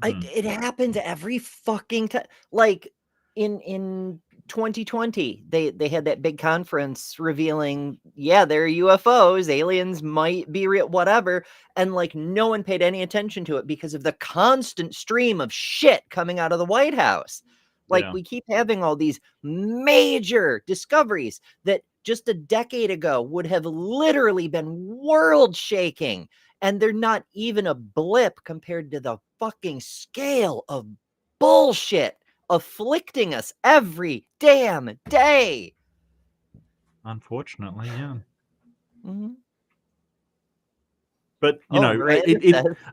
It happens every fucking time. Like in 2020, they had that big conference revealing, yeah, there are UFOs, aliens might be real, whatever, and like no one paid any attention to it because of the constant stream of shit coming out of the White House. Like we keep having all these major discoveries that just a decade ago would have literally been world shaking. And they're not even a blip compared to the fucking scale of bullshit afflicting us every damn day. Unfortunately, yeah. Mm-hmm. But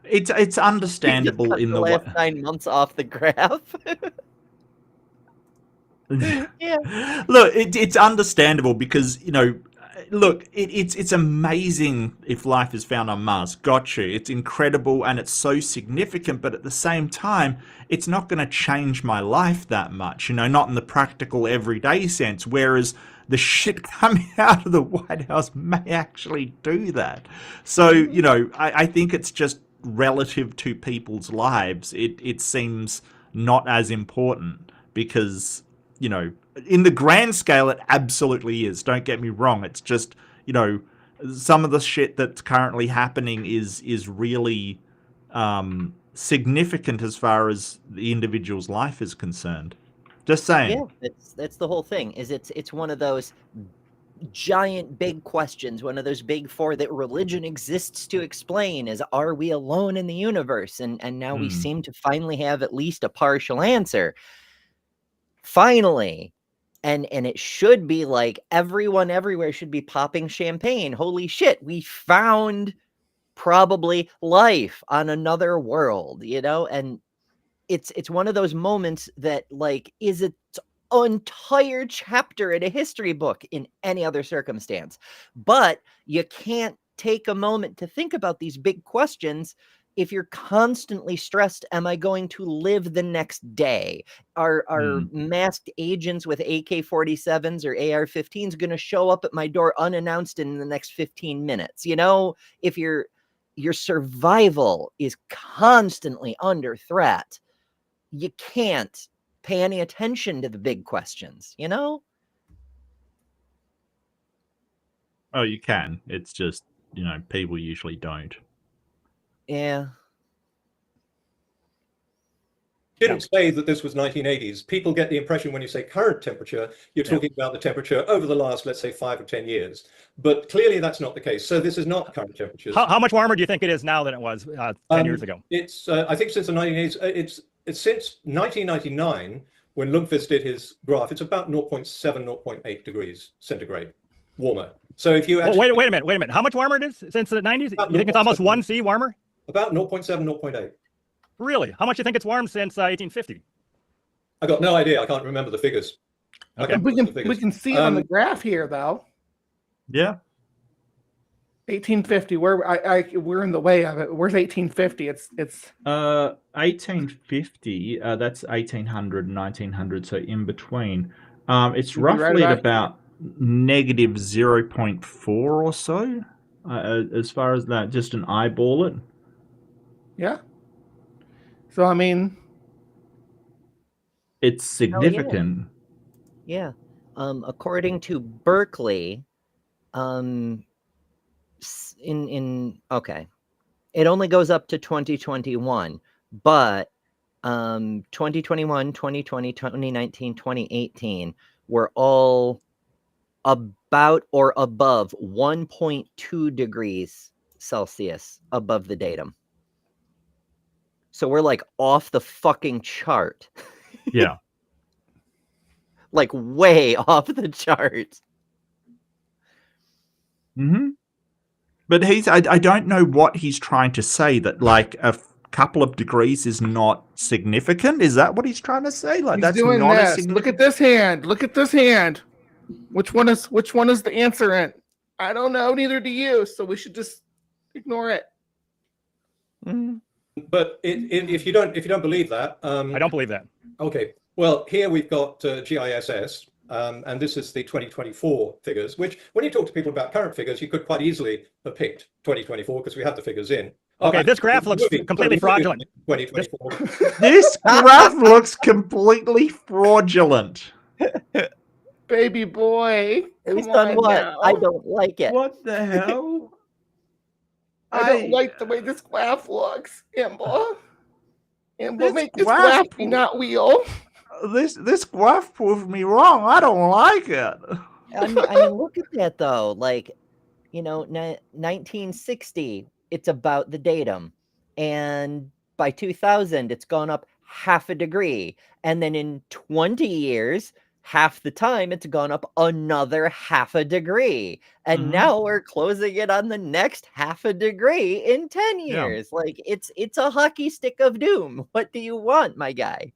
it's understandable in the last 9 months off the graph. Yeah. Look, it's understandable because look, it's amazing if life is found on Mars. Got you. It's incredible and it's so significant, but at the same time, it's not going to change my life that much, not in the practical everyday sense. Whereas the shit coming out of the White House may actually do that. So, I think it's just relative to people's lives. It seems not as important because, in the grand scale, it absolutely is. Don't get me wrong. It's just, some of the shit that's currently happening is really significant as far as the individual's life is concerned. Just saying. Yeah, that's the whole thing. Is it's one of those giant big questions, one of those big four that religion exists to explain. Is are we alone in the universe? And now we seem to finally have at least a partial answer. Finally. And it should be like everyone everywhere should be popping champagne. Holy shit, we found probably life on another world, and it's one of those moments that like is its entire chapter in a history book in any other circumstance. But you can't take a moment to think about these big questions if you're constantly stressed. Am I going to live the next day? Are masked agents with AK-47s or AR-15s going to show up at my door unannounced in the next 15 minutes? If your survival is constantly under threat, you can't pay any attention to the big questions, Oh, you can. It's just, people usually don't. Yeah. Didn't say that this was 1980s. People get the impression when you say current temperature, you're talking about the temperature over the last, let's say, 5 or 10 years. But clearly that's not the case. So this is not current temperatures. How much warmer do you think it is now than it was 10 years ago? It's, I think since the 1980s, it's since 1999, when Lundqvist did his graph, it's about 0.7, 0.8 degrees centigrade warmer. So if you actually... wait a minute. How much warmer it is since the 90s? You think it's almost 1°C warmer? About 0.7, 0.8. Really? How much do you think it's warmed since 1850? I got no idea. I can't remember the figures. Okay. We can see it on the graph here, though. Yeah. 1850. We're in the way of it. Where's 1850? It's 1850. That's 1800 and 1900. So in between, it's roughly at about negative 0.4 or so. As far as that, just an eyeball it. Yeah. So I mean, it's significant. Yeah. According to Berkeley, okay, it only goes up to 2021, but 2021, 2020, 2019, 2018 were all about or above 1.2 degrees Celsius above the datum. So we're like off the fucking chart. Yeah. Like way off the chart. Mm-hmm. But I don't know what he's trying to say, that like a couple of degrees is not significant. Is that what he's trying to say? Like, He's that's doing not this. Look at this hand. Look at this hand. Which one is the answer in? I don't know. Neither do you. So we should just ignore it. But if you don't believe that, I don't believe that. okay. Well, here we've got GISS, and this is the 2024 figures. Which, when you talk to people about current figures, you could quite easily have picked 2024 because we have the figures in. Okay, this graph looks completely fraudulent. 2024. This graph looks completely fraudulent. Baby boy. Based Come on what? now. I don't like it. What the hell? I don't like the way this graph looks, Ember. Ember, This make this graph graph be not real. This graph proved me wrong. I don't like it. I mean, look at that though. Like, 1960, it's about the datum, and by 2000, it's gone up half a degree, and then in 20 years, half the time, it's gone up another half a degree, and now we're closing it on the next half a degree in 10 years. Like, it's a hockey stick of doom. What do you want, my guy?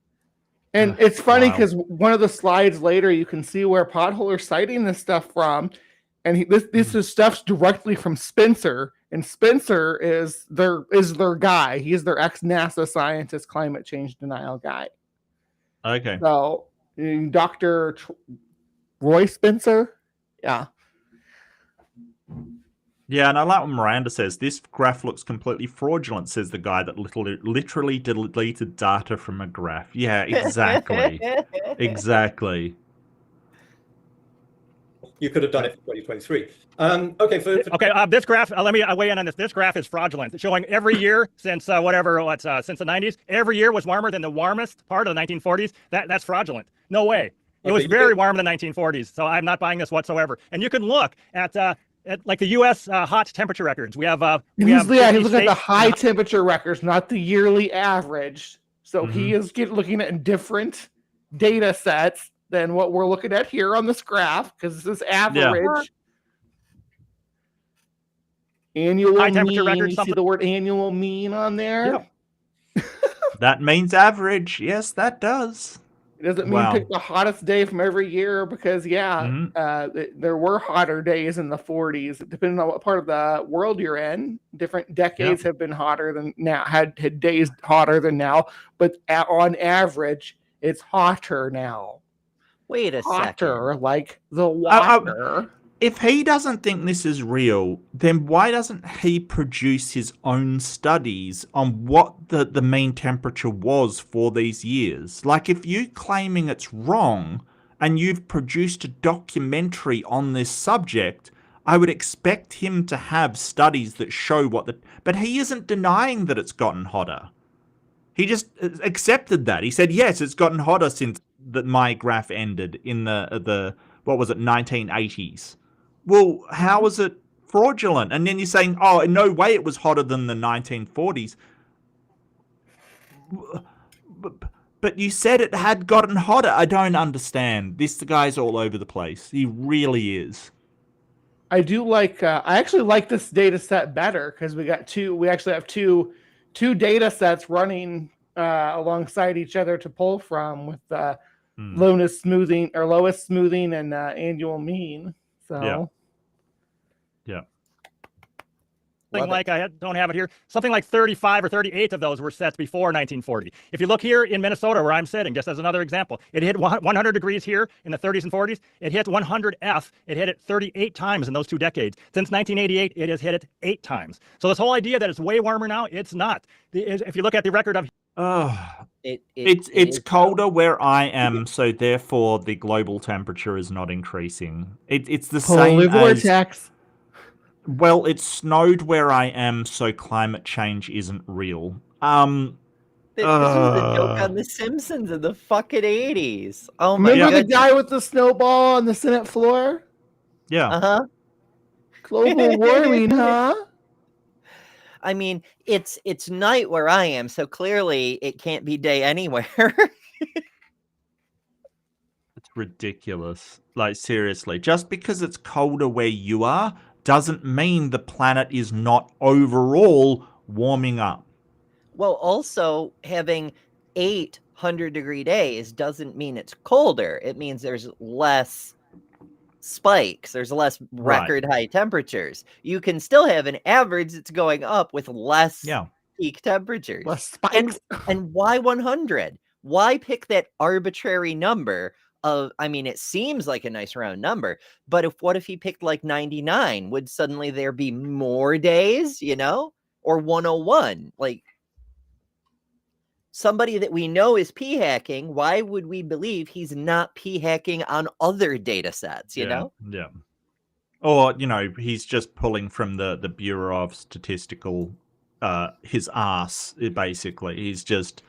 And it's funny Wow. because one of the slides later, you can see where Potholer's citing this stuff from. And this is stuff's directly from Spencer. And Spencer is their guy. He's their ex-NASA scientist, climate change denial guy. Okay. So, Dr. Roy Spencer? Yeah. Yeah, and I like what Miranda says. This graph looks completely fraudulent, says the guy that literally deleted data from a graph. Yeah, exactly. Exactly. You could have done it for 2023. Okay, Okay, this graph, let me weigh in on this. This graph is fraudulent. It's showing every year since since the 90s, every year was warmer than the warmest part of the 1940s. That's fraudulent. No way. It was very warm in the 1940s, so I'm not buying this whatsoever. And you can look at like the U.S. hot temperature records. We have He's looking at the states- high temperature records, not the yearly average. So he is looking at different data sets than what we're looking at here on this graph, because this is average. Annual High temperature mean. records, You see the word annual mean on there? Yeah. That means average. Yes, that does. It doesn't mean Wow. pick the hottest day from every year, because there were hotter days in the 40s. Depending on what part of the world you're in, different decades have been hotter than now, had days hotter than now, but on average, it's hotter now. Wait a Hotter, second. like the water. If he doesn't think this is real, then why doesn't he produce his own studies on what the mean temperature was for these years? Like, if you're claiming it's wrong and you've produced a documentary on this subject, I would expect him to have studies that show but he isn't denying that it's gotten hotter. He just accepted that. He said, yes, it's gotten hotter since that my graph ended in the what was it, 1980s. Well, how is it fraudulent? And then you're saying, oh, in no way it was hotter than the 1940s. But you said it had gotten hotter. I don't understand. This guy's all over the place. He really is. I do like. I actually like this data set better, because we actually have two data sets running alongside each other to pull from, with lowest smoothing and annual mean. So Something like, I don't have it here, something like 35 or 38 of those were sets before 1940. If you look here in Minnesota, where I'm sitting, just as another example, it hit 100 degrees here in the 30s and 40s. It hit 100F. It hit it 38 times in those 2 decades. Since 1988, it has hit it 8 times. So this whole idea that it's way warmer now, it's not. If you look at the record of... It's colder where I am, so therefore the global temperature is not increasing. It's the same polar vortex. Well, it snowed where I am, so climate change isn't real. This was a joke on The Simpsons in the fucking 80s. Oh my god. Remember the guy with the snowball on the Senate floor? Yeah. Uh-huh. Global warming, huh? I mean, it's night where I am, so clearly it can't be day anywhere. It's ridiculous. Like, seriously. Just because it's colder where you are doesn't mean the planet is not overall warming up. Well, also having 800-degree days doesn't mean it's colder. It means there's less spikes. There's less record high temperatures. You can still have an average that's going up with less peak temperatures. Less spikes. And why 100? Why pick that arbitrary number of, I mean, it seems like a nice round number, but what if he picked like 99? Would suddenly there be more days, you know? Or 101? Like, somebody that we know is p-hacking, why would we believe he's not p-hacking on other data sets, you know? Yeah. Or, you know, he's just pulling from the Bureau of Statistical, his ass, basically. He's just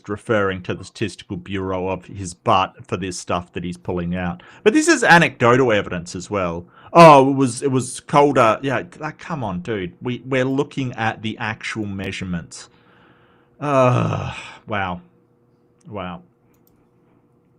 referring to the Statistical Bureau of his butt for this stuff that he's pulling out. But this is anecdotal evidence as well. Oh, it was colder. Yeah, come on, dude. We're looking at the actual measurements. Wow.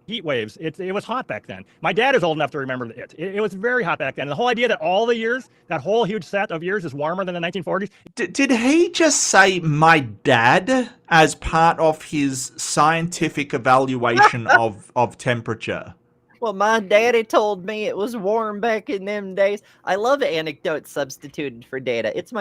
Heat waves. It was hot back then. My dad is old enough to remember it. It was very hot back then. And the whole idea that all the years, that whole huge set of years is warmer than the 1940s. Did he just say my dad as part of his scientific evaluation of temperature? Well, my daddy told me it was warm back in them days. I love anecdotes substituted for data. It's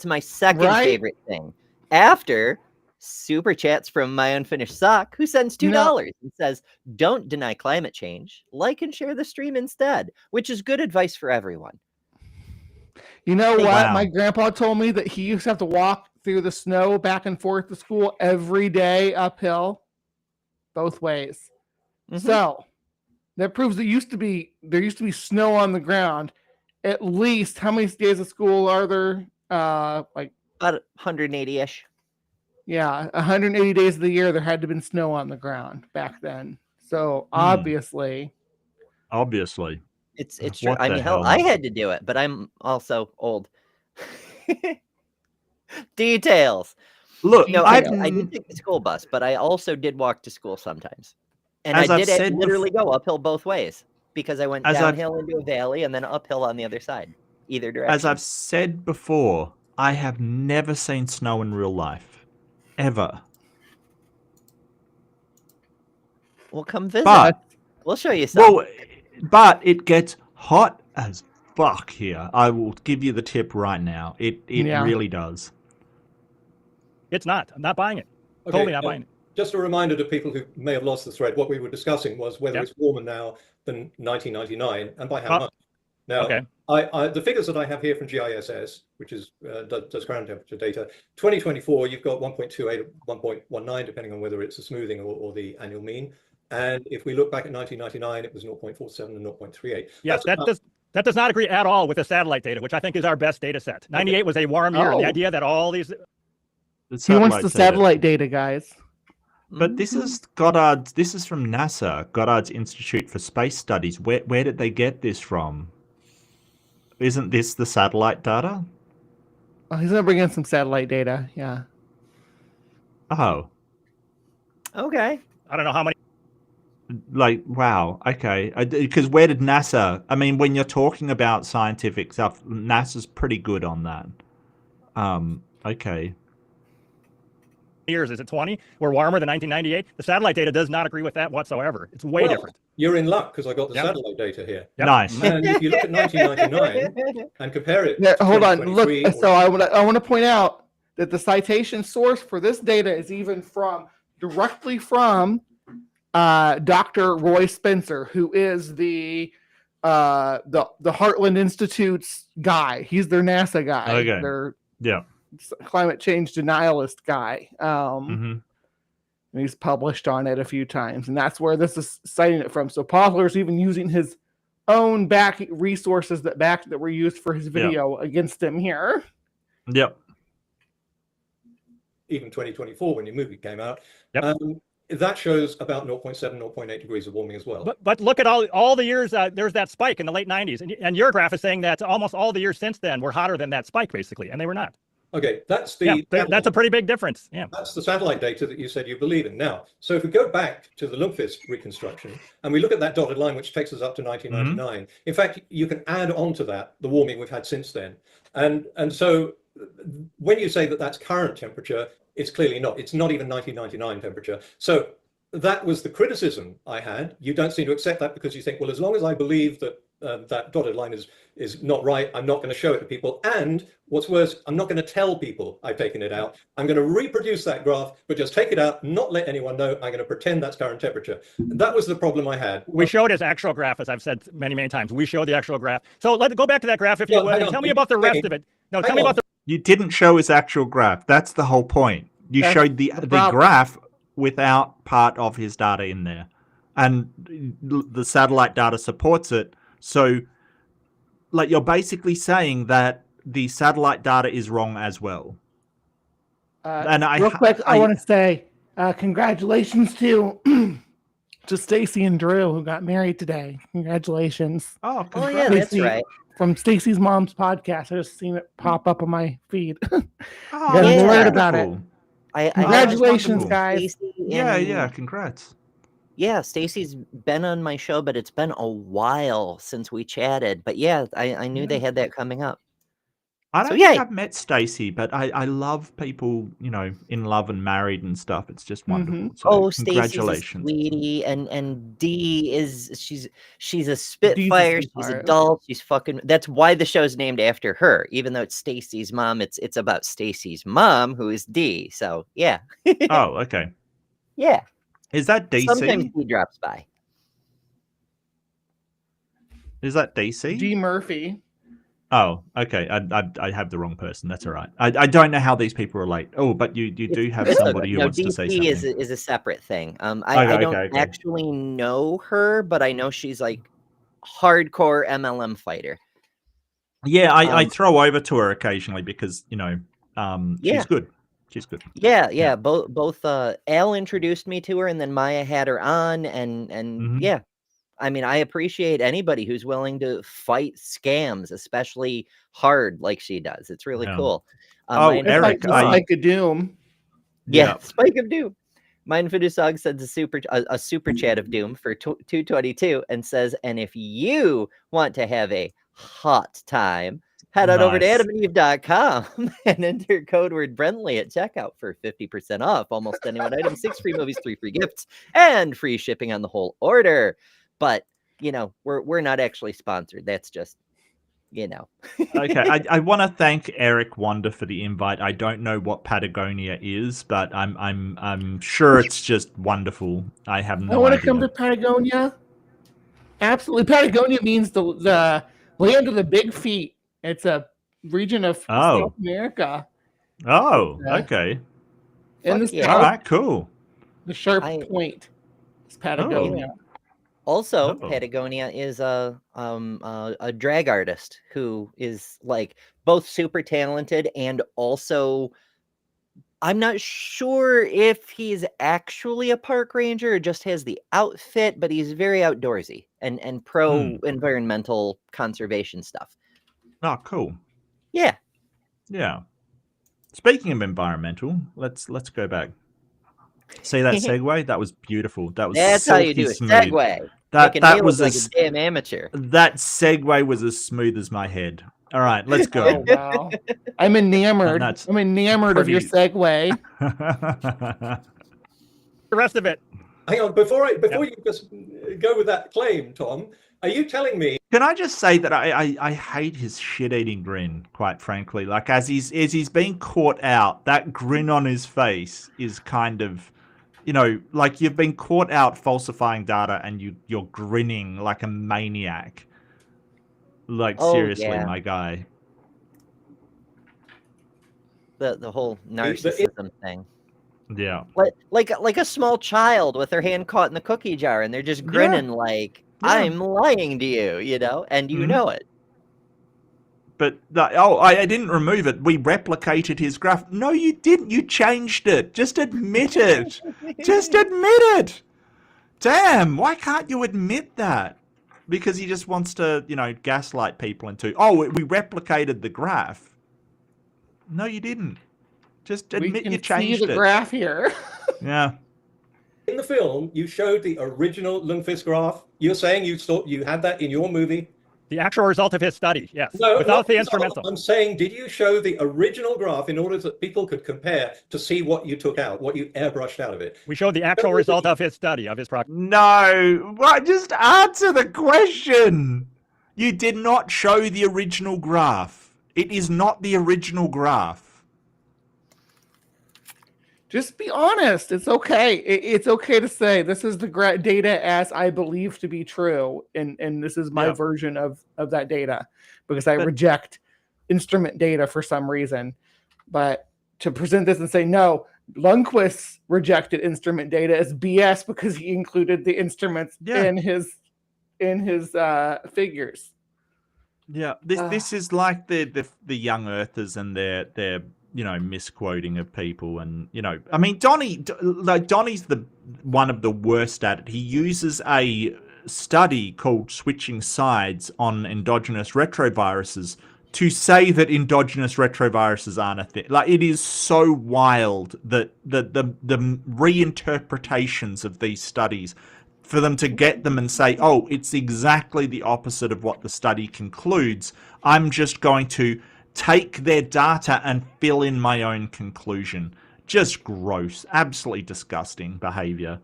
my second favorite thing. After super chats from my unfinished sock, who sends $2 and says, "Don't deny climate change. Like and share the stream instead," which is good advice for everyone. You know what? My grandpa told me that he used to have to walk through the snow back and forth to school every day uphill, both ways. Mm-hmm. So that proves there used to be snow on the ground. At least, how many days of school are there? Like about 180-ish. Yeah, 180 days of the year there had to have been snow on the ground back then. So obviously, it's true. I mean, hell, I had to do it, but I'm also old. Details. Look, I did take the school bus, but I also did walk to school sometimes, and I did literally go uphill both ways because I went downhill into a valley and then uphill on the other side, either direction. As I've said before, I have never seen snow in real life. Ever. Well, come visit. We'll show you some. Well, but it gets hot as fuck here. I will give you the tip right now. It really does. It's not. I'm not buying it. Okay, totally not buying it. Just a reminder to people who may have lost the thread. What we were discussing was whether it's warmer now than 1999 and by how much. Now, the figures that I have here from GISS, which is does ground temperature data, 2024, you've got 1.28, 1.19, depending on whether it's a smoothing or the annual mean. And if we look back at 1999, it was 0.47 and 0.38. Yes, that does not agree at all with the satellite data, which I think is our best data set. 98 was a warm year. The idea that all these... He wants the satellite data, guys. But this is Goddard's. This is from NASA, Goddard's Institute for Space Studies. Where did they get this from? Isn't this the satellite data? Oh, he's gonna bring in some satellite data. Yeah. Oh. Okay. I don't know how many. Like, wow. Okay. Because where did NASA? I mean, when you're talking about scientific stuff, NASA's pretty good on that. Okay. Years is it 20? We're warmer than 1998. The satellite data does not agree with that whatsoever. It's way different. You're in luck because I got the satellite data here. Nice. And if you look at 1999 and compare it, hold on. Look. So I want to point out that the citation source for this data is even directly from Dr. Roy Spencer, who is the Heartland Institute's guy. He's their NASA guy. Okay. Their climate change denialist guy. And he's published on it a few times, and that's where this is citing it from. So Potholer's even using his own back resources that were used for his video against him here. Yep. Even 2024, when your movie came out, that shows about 0.7, 0.8 degrees of warming as well. But look at all the years. There's that spike in the late 90s, and your graph is saying that almost all the years since then were hotter than that spike, basically, and they were not. Okay, that's Yeah, the that's a pretty big difference. Yeah. that's the satellite data that you said you believe in. Now, so if we go back to the Lundqvist reconstruction and we look at that dotted line, which takes us up to 1999, in fact, you can add on to that the warming we've had since then. And so when you say that that's current temperature, it's clearly not. It's not even 1999 temperature. So that was the criticism I had. You don't seem to accept that because you think, well, as long as I believe that that dotted line is not right, I'm not going to show it to people. And what's worse, I'm not going to tell people I've taken it out. I'm going to reproduce that graph, but just take it out, not let anyone know. I'm going to pretend that's current temperature. That was the problem I had. We showed his actual graph, as I've said many, many times. We showed the actual graph. So let's go back to that graph, if you Well, would, hang and on. tell me about the rest of it. No, tell me about the. You didn't show his actual graph. That's the whole point. You That's showed the problem. graph without part of his data in there, and the satellite data supports it. So, like, you're basically saying that the satellite data is wrong as well. And Real quick, I want to say congratulations to to Stacy and Drew, who got married today. Congratulations. Oh, Oh yeah, that's Stacey. right. From Stacy's mom's podcast. I just seen it pop up on my feed. Oh, You guys yeah. learned about it. wonderful. I Congratulations, wonderful. guys. Stacey Yeah, and- yeah, congrats. Yeah, Stacy's been on my show, but it's been a while since we chatted. But yeah, I knew they had that coming up. I So, don't yay. think I've met Stacy, but I love people, you know, in love and married and stuff. It's just wonderful. So Oh, Stacy's a congratulations. sweetie, and Dee is she's a spitfire. She's sweetheart. adult. She's fucking. That's why the show's named after her. Even though it's Stacy's mom, it's about Stacy's mom, who is Dee. So yeah, Oh, okay. yeah. Is that DC? Sometimes Dee drops by. Is that DC? G. Murphy. Oh, okay. I have the wrong person. That's all right. I don't know how these people relate. Oh, but you do have It's somebody who no, wants to say DC something. is a separate thing. I Okay, don't okay. actually know her, but I know she's like hardcore MLM fighter. Yeah, I throw over to her occasionally because, you know, Yeah. she's good. She's good. Yeah. Both Al introduced me to her, and then Maya had her on, and Mhm. yeah. I mean, I appreciate anybody who's willing to fight scams, especially hard like she does. It's really Yeah. cool. Oh, Mine It's like Eric, the Spike of Doom. Yeah, Spike of Doom. Mine Fidusog sends a super chat of Doom for 222 and says, and if you want to have a hot time, head on over to Nice. adamandeve.com and enter code word Brentley at checkout for 50% off almost any one item, 6 free movies, 3 free gifts, and free shipping on the whole order. But, you know, we're not actually sponsored. That's just, you know. Okay, I want to thank Eric Wonder for the invite. I don't know what Patagonia is, but I'm sure it's just wonderful. I have no I want to idea. come to Patagonia. Absolutely. Patagonia means the land of the big feet. It's a region of South America. Oh, Yeah. okay. And this yeah. All right, cool. the sharp point is Patagonia. Also, Oh. Patagonia is a drag artist who is like both super talented and also, I'm not sure if he's actually a park ranger or just has the outfit, but he's very outdoorsy and pro environmental conservation stuff. Oh, cool. Yeah. Yeah. Speaking of environmental, let's go back. See that segue? That was beautiful. That was That's how you silky do a smooth. segue. That Making me was look like a damn amateur. that segue was as smooth as my head. All right, let's Oh, go. wow. I'm enamored. that's I'm enamored of your pretty- segue. The rest of it. Hang on, before you just go with that claim, Tom, are you telling me Can I just say that I hate his shit-eating grin, quite frankly. Like as he's being caught out, that grin on his face is kind of, you know, like you've been caught out falsifying data and you're grinning like a maniac. Like Oh, seriously, yeah. my guy. The whole narcissism thing. Yeah. Like a small child with their hand caught in the cookie jar and they're just grinning like, Yeah. I'm lying to you, you know, and you Mhm. know it. But I didn't remove it. We replicated his graph. No, you didn't. You changed it. Just admit it. Just admit it. Damn, why can't you admit that? Because he just wants to, you know, gaslight people into, oh, we replicated the graph. No, you didn't. Just We admit can you see changed the it. graph here. Yeah. In the film, you showed the original Lundqvist graph. You're saying you thought you had that in your movie? The actual result of his study, yes, No, without the no, instrumental. I'm saying, did you show the original graph in order that people could compare to see what you took out, what you airbrushed out of it? We showed the actual result of his study, of his project. No. What? Just answer the question. You did not show the original graph. It is not the original graph. Just be honest. It's okay. It's okay to say this is the data as I believe to be true, and this is my version of that data, because I reject instrument data for some reason. But to present this and say no, Lundqvist rejected instrument data as BS because he included the instruments in his figures. Yeah, this is like the young earthers and their misquoting of people, and I mean Donnie's the one of the worst at it. He uses a study called Switching Sides on endogenous retroviruses to say that endogenous retroviruses aren't a thing. Like, it is so wild that the reinterpretations of these studies, for them to get them and say, oh, it's exactly the opposite of what the study concludes, I'm just going to take their data and fill in my own conclusion. Just gross, absolutely disgusting behavior.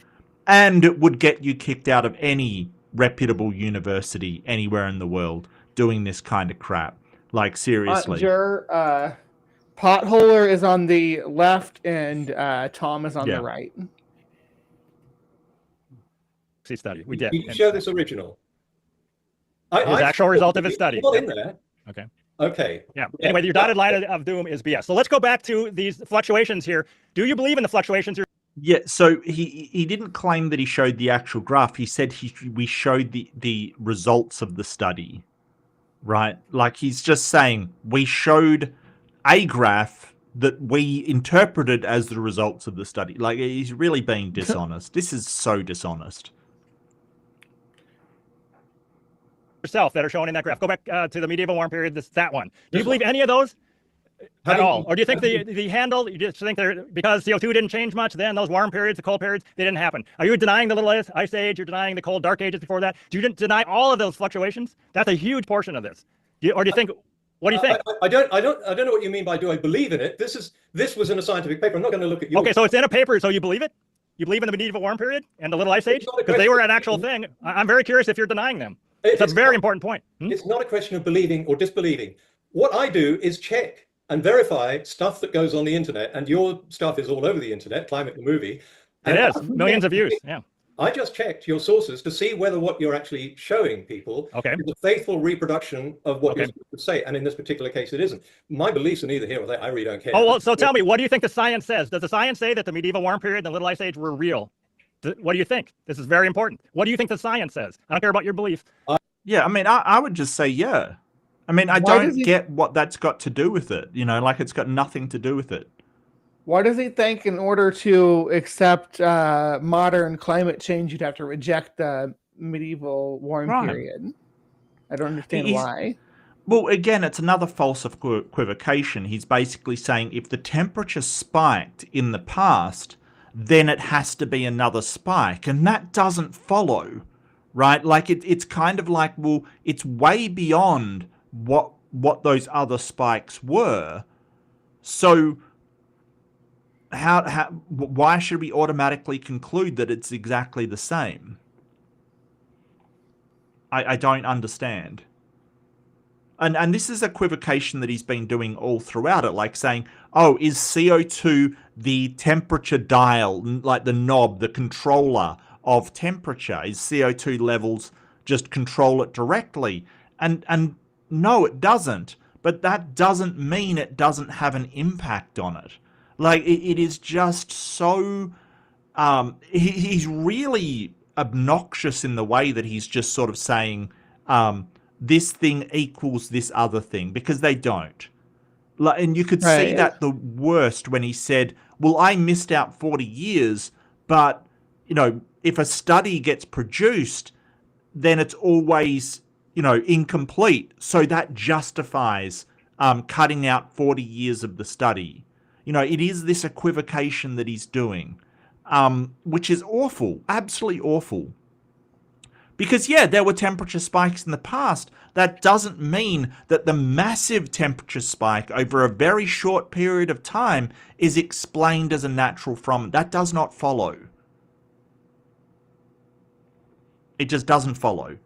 And it would get you kicked out of any reputable university anywhere in the world doing this kind of crap. Like, seriously. Potholer is on the left and Tom is on the right. Study. We did. Did you show this original? His actual result of his study. Not in there. Okay. Okay. Yeah. Anyway, your dotted line of doom is BS. So let's go back to these fluctuations here. Do you believe in the fluctuations here? Yeah. So he didn't claim that he showed the actual graph. He said we showed the results of the study, right? Like, he's just saying we showed a graph that we interpreted as the results of the study. Like, he's really being dishonest. This is so dishonest. Yourself that are shown in that graph. Go back to the medieval warm period. That one. Do you believe any of those at all, or do you think the handle? You just think they're because CO2 didn't change much? Then those warm periods, the cold periods, they didn't happen. Are you denying the little ice age? You're denying the cold dark ages before that? Do you deny all of those fluctuations? That's a huge portion of this. Or do you think? What do you think? I don't know what you mean by do I believe in it. This was in a scientific paper. I'm not going to look at you. Okay, so it's in a paper, so you believe it? You believe in the medieval warm period and the little ice age because they were an actual thing. I'm very curious if you're denying them. It's a very important point. It's not a question of believing or disbelieving. What I do is check and verify stuff that goes on the internet, and your stuff is all over the internet, Climate the movie. It is. Millions of views. Yeah. I just checked your sources to see whether what you're actually showing people is a faithful reproduction of what you're supposed to say. And in this particular case, it isn't. My beliefs are neither here or there. I really don't care. Oh, well, so tell me, what do you think the science says? Does the science say that the medieval warm period and the little ice age were real? What do you think? This is very important. What do you think the science says? I don't care about your belief. Yeah, I mean, I would just say, yeah. I mean, I don't get what that's got to do with it. Like, it's got nothing to do with it. Why does he think in order to accept modern climate change, you'd have to reject the medieval warm period? I don't understand why. Well, again, it's another false equivocation. He's basically saying if the temperature spiked in the past, then it has to be another spike. And that doesn't follow, right? Like, it's kind of like, well, it's way beyond what those other spikes were. So why should we automatically conclude that it's exactly the same? I don't understand. And this is equivocation that he's been doing all throughout it, like saying, oh, is CO2 the temperature dial, like the knob, the controller of temperature? Is CO2 levels just control it directly? And no, it doesn't. But that doesn't mean it doesn't have an impact on it. Like, it is just so... he's really obnoxious in the way that he's just sort of saying... this thing equals this other thing, because they don't. Like, and you could see that the worst when he said, well, I missed out 40 years, but, if a study gets produced, then it's always, incomplete. So that justifies cutting out 40 years of the study. You know, it is this equivocation that he's doing, which is awful, absolutely awful. Because, yeah, there were temperature spikes in the past. That doesn't mean that the massive temperature spike over a very short period of time is explained as a natural phenomenon. That does not follow. It just doesn't follow.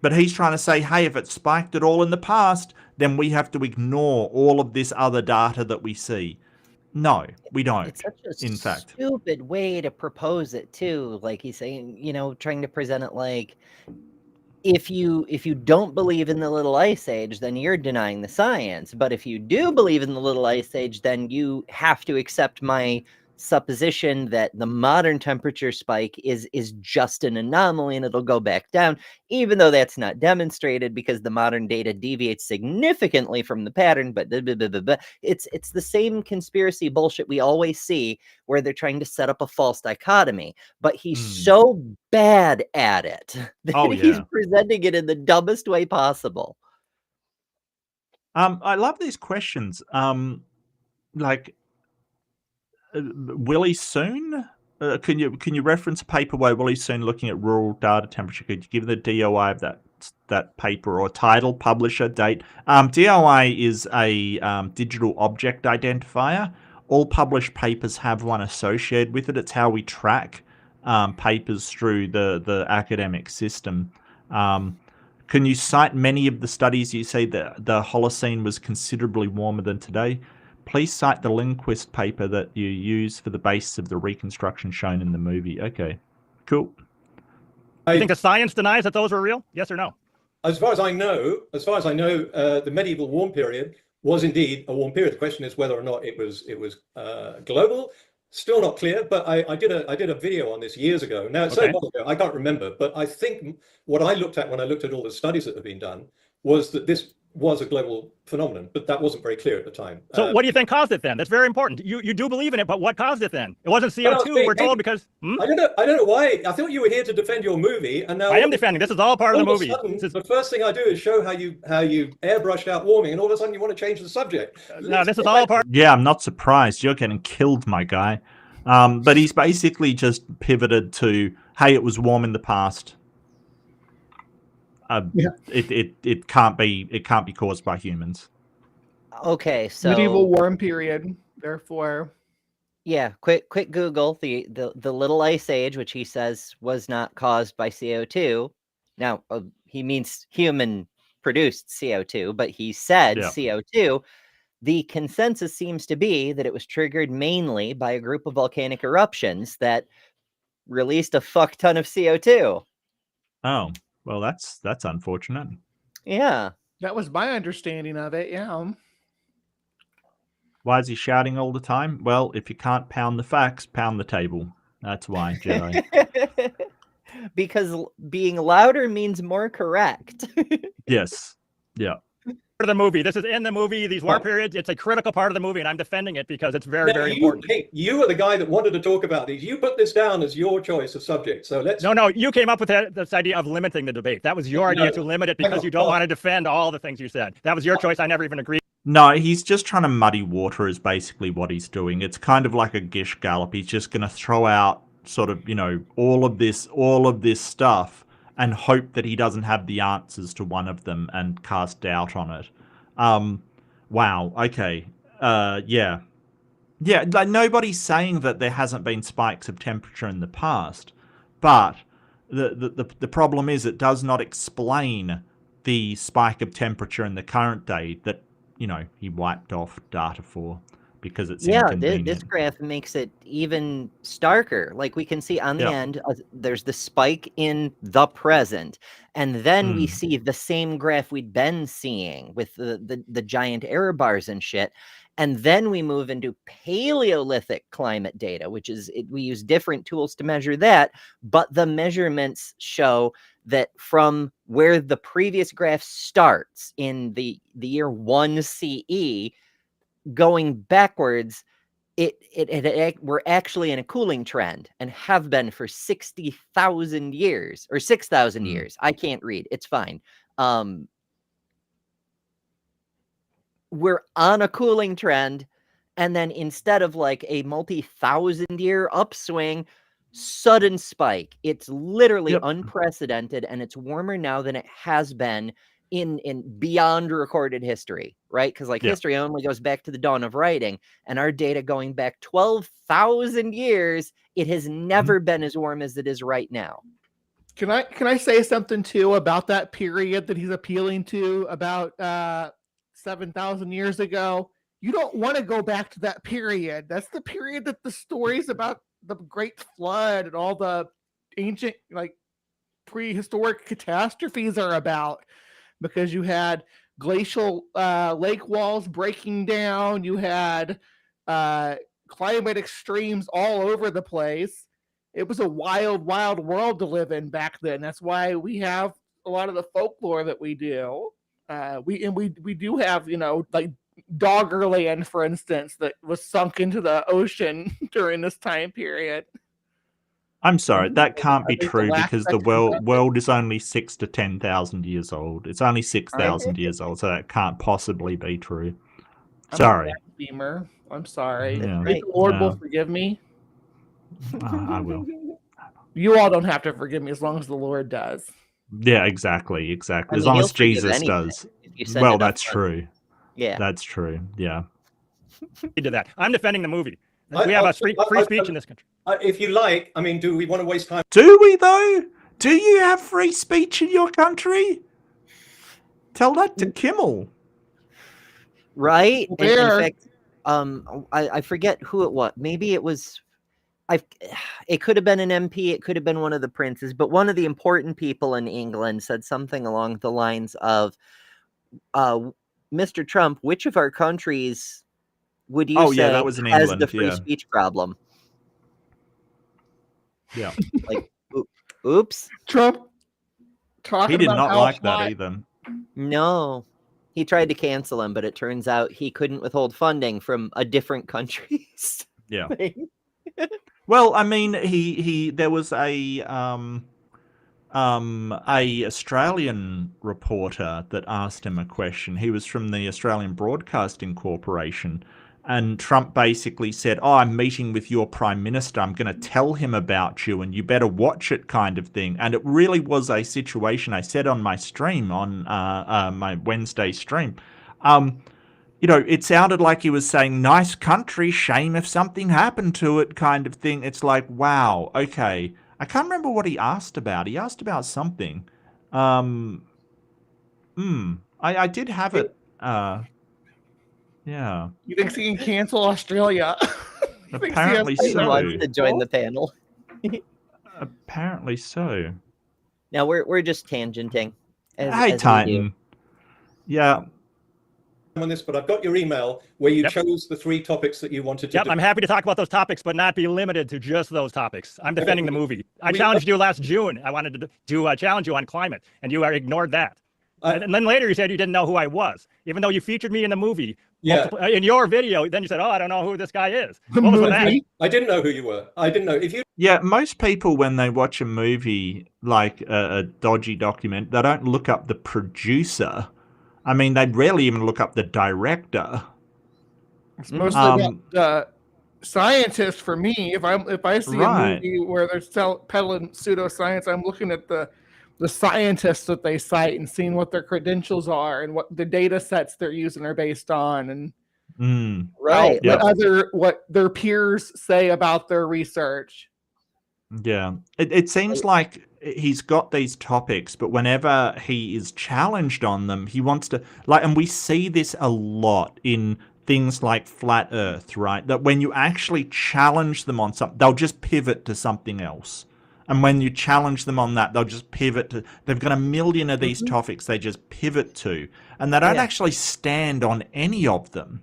But he's trying to say, hey, if it spiked at all in the past, then we have to ignore all of this other data that we see. No, we don't. It's such a in fact, stupid way to propose it too. Like he's saying, you know, trying to present it like if you don't believe in the Little Ice Age, then you're denying the science. But if you do believe in the Little Ice Age, then you have to accept my supposition that the modern temperature spike is just an anomaly and it'll go back down, even though that's not demonstrated because the modern data deviates significantly from the pattern. But it's the same conspiracy bullshit we always see, where they're trying to set up a false dichotomy, but he's so bad at it that he's presenting it in the dumbest way possible. I love these questions. Like, Willie Soon? Can you reference a paper by Willie Soon looking at rural data temperature? Could you give the DOI of that paper or title, publisher, date? DOI is a digital object identifier. All published papers have one associated with it. It's how we track papers through the academic system. Can you cite many of the studies you say that the Holocene was considerably warmer than today? Please cite the Lindquist paper that you use for the basis of the reconstruction shown in the movie. Okay, cool. You think the science denies that those were real? Yes or no? As far as I know, the medieval warm period was indeed a warm period. The question is whether or not it was global. Still not clear, but I did a video on this years ago. Now, it's so long ago, I can't remember, but I think what I looked at when I looked at all the studies that have been done was that this was a global phenomenon, but that wasn't very clear at the time. So what do you think caused it then? That's very important. You do believe in it, but what caused it then? It wasn't CO2, we're told, because... I don't know why. I thought you were here to defend your movie, and now... I am defending. This is all part of the movie. The first thing I do is show how you airbrushed out warming, and all of a sudden you want to change the subject. No, this is all part... Yeah, I'm not surprised. You're getting killed, my guy. But he's basically just pivoted to, hey, it was warm in the past. It can't be caused by humans. Okay, so medieval warm period, therefore. Yeah, quick Google the Little Ice Age, which he says was not caused by CO2. Now he means human produced CO2, but he said CO2. The consensus seems to be that it was triggered mainly by a group of volcanic eruptions that released a fuck ton of CO2. Oh, well, that's unfortunate. Yeah. That was my understanding of it, yeah. Why is he shouting all the time? Well, if you can't pound the facts, pound the table. That's why, Jedi. Because being louder means more correct. Yes. Yeah. Part of the movie. This is in the movie. These warm periods. It's a critical part of the movie, and I'm defending it because it's very important. Hey, you are the guy that wanted to talk about these. You put this down as your choice of subject. So let's. No, you came up with this idea of limiting the debate. That was your idea to limit it because you don't want to defend all the things you said. That was your choice. I never even agreed. No, he's just trying to muddy water is basically what he's doing. It's kind of like a gish gallop. He's just going to throw out sort of, all of this stuff and hope that he doesn't have the answers to one of them and cast doubt on it. Wow. Okay. Yeah. Like nobody's saying that there hasn't been spikes of temperature in the past, but the problem is it does not explain the spike of temperature in the current day that he wiped off data for because it's inconvenient. This graph makes it even starker. Like we can see on the end, there's the spike in the present, and then we see the same graph we'd been seeing with the giant error bars and shit. And then we move into Paleolithic climate data, which is we use different tools to measure that, but the measurements show that from where the previous graph starts in the year 1 CE, going backwards, we're actually in a cooling trend and have been for 60,000 years or 6,000 years. I can't read. It's fine. we're on a cooling trend, and then instead of like a multi-thousand-year upswing, sudden spike. It's literally Yep. unprecedented, and it's warmer now than it has been in beyond recorded history, right? Because like Yeah. history only goes back to the dawn of writing, and our data going back 12,000 years, it has never been as warm as it is right now. Can I say something too about that period that he's appealing to about 7,000 years ago? You don't want to go back to that period. That's the period that the stories about the Great Flood and all the ancient, like, prehistoric catastrophes are about, because you had glacial lake walls breaking down, you had climate extremes all over the place. It was a wild, wild world to live in back then. That's why we have a lot of the folklore that we do. We do have, you know, like Doggerland, for instance, that was sunk into the ocean during this time period. I'm sorry, that can't be I think the true last because the section world is only 6,000 to 10,000 years old. It's only 6,000 years old, so that can't possibly be true. Sorry. Beamer. I'm sorry. Yeah. Maybe the Lord Yeah. will forgive me. I will. You all don't have to forgive me as long as the Lord does. Yeah, exactly. I As mean, long he'll as forgive Jesus anything does. if you send Well, enough that's money. true. Yeah. That's true. Yeah. To that. I'm defending the movie. I- We have I- a free I- speech in this country. If you like, I mean, do we want to waste time? Do we though? Do you have free speech in your country? Tell that to Kimmel. Right? And in Where? fact, I forget who it was. Maybe it was it could have been an MP, it could have been one of the princes, but one of the important people in England said something along the lines of, Mr. Trump, which of our countries would you Oh, say yeah, that was in has the England, free yeah. speech problem? Yeah. Like, oops. Trump talking He did about not how like that hot- either. No. He tried to cancel him, but it turns out he couldn't withhold funding from a different countries. Yeah. Well, I mean, there was a Australian reporter that asked him a question. He was from the Australian Broadcasting Corporation, and Trump basically said, "Oh, I'm meeting with your prime minister. I'm going to tell him about you, and you better watch it," kind of thing. And it really was a situation. I said on my stream, on my Wednesday stream, you know, it sounded like he was saying, "Nice country, shame if something happened to it," kind of thing. It's like, wow, okay. I can't remember what he asked about. He asked about something. I did have it. Yeah. He thinks he can cancel Australia. He thinks he has Apparently He so. wants to join the panel. Apparently so. Now we're just tangenting. Hey, as we do. Titan. Yeah. On this, but I've got your email where you Yep. chose the 3 topics that you wanted to Yep, do. I'm happy to talk about those topics, but not be limited to just those topics. I'm defending the movie. I We- challenged you last June. I wanted to challenge you on climate, and you ignored that. I- And then later you said you didn't know who I was, even though you featured me in the movie. Yeah. In your video, then you said, "Oh, I don't know who this guy is." What was with that? I didn't know who you were. I didn't know. If you Yeah, most people, when they watch a movie like a dodgy document, they don't look up the producer. I mean, they'd rarely even look up the director. It's mostly Um, about the scientist for me. If I see Right. a movie where they're peddling pseudoscience, I'm looking at the scientists that they cite and seeing what their credentials are and what the data sets they're using are based on, and Right. Yeah. what their peers say about their research. Yeah. It seems like he's got these topics, but whenever he is challenged on them, he wants to, like, and we see this a lot in things like Flat Earth, right? That when you actually challenge them on something, they'll just pivot to something else. And when you challenge them on that, they'll just pivot to, they've got a million of these topics they just pivot to, and they don't Yeah. actually stand on any of them.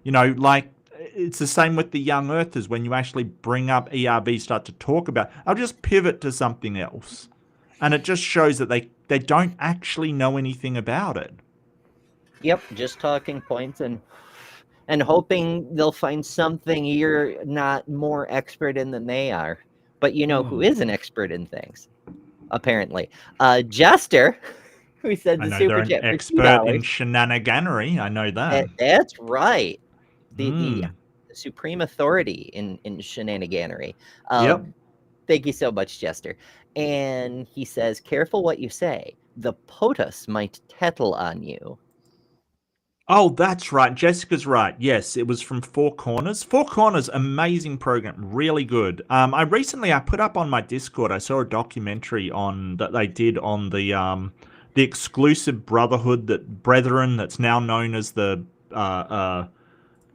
You know, like, it's the same with the young earthers. When you actually bring up ERB, start to talk about, I'll just pivot to something else. And it just shows that they don't actually know anything about it. Yep, just talking points and hoping they'll find something you're not more expert in than they are. But you know who is an expert in things, apparently. Jester, who sends I a know super they're an chat for expert in $2. shenaniganery. I know that. That's right. The Mm. supreme authority in shenaniganery. Yep. Thank you so much, Jester. And he says, careful what you say. The POTUS might tettle on you. Oh, that's right. Jessica's right. Yes, it was from Four Corners. Four Corners, amazing program, really good. I recently put up on my Discord. I saw a documentary on that they did on the exclusive brotherhood brethren that's now known as the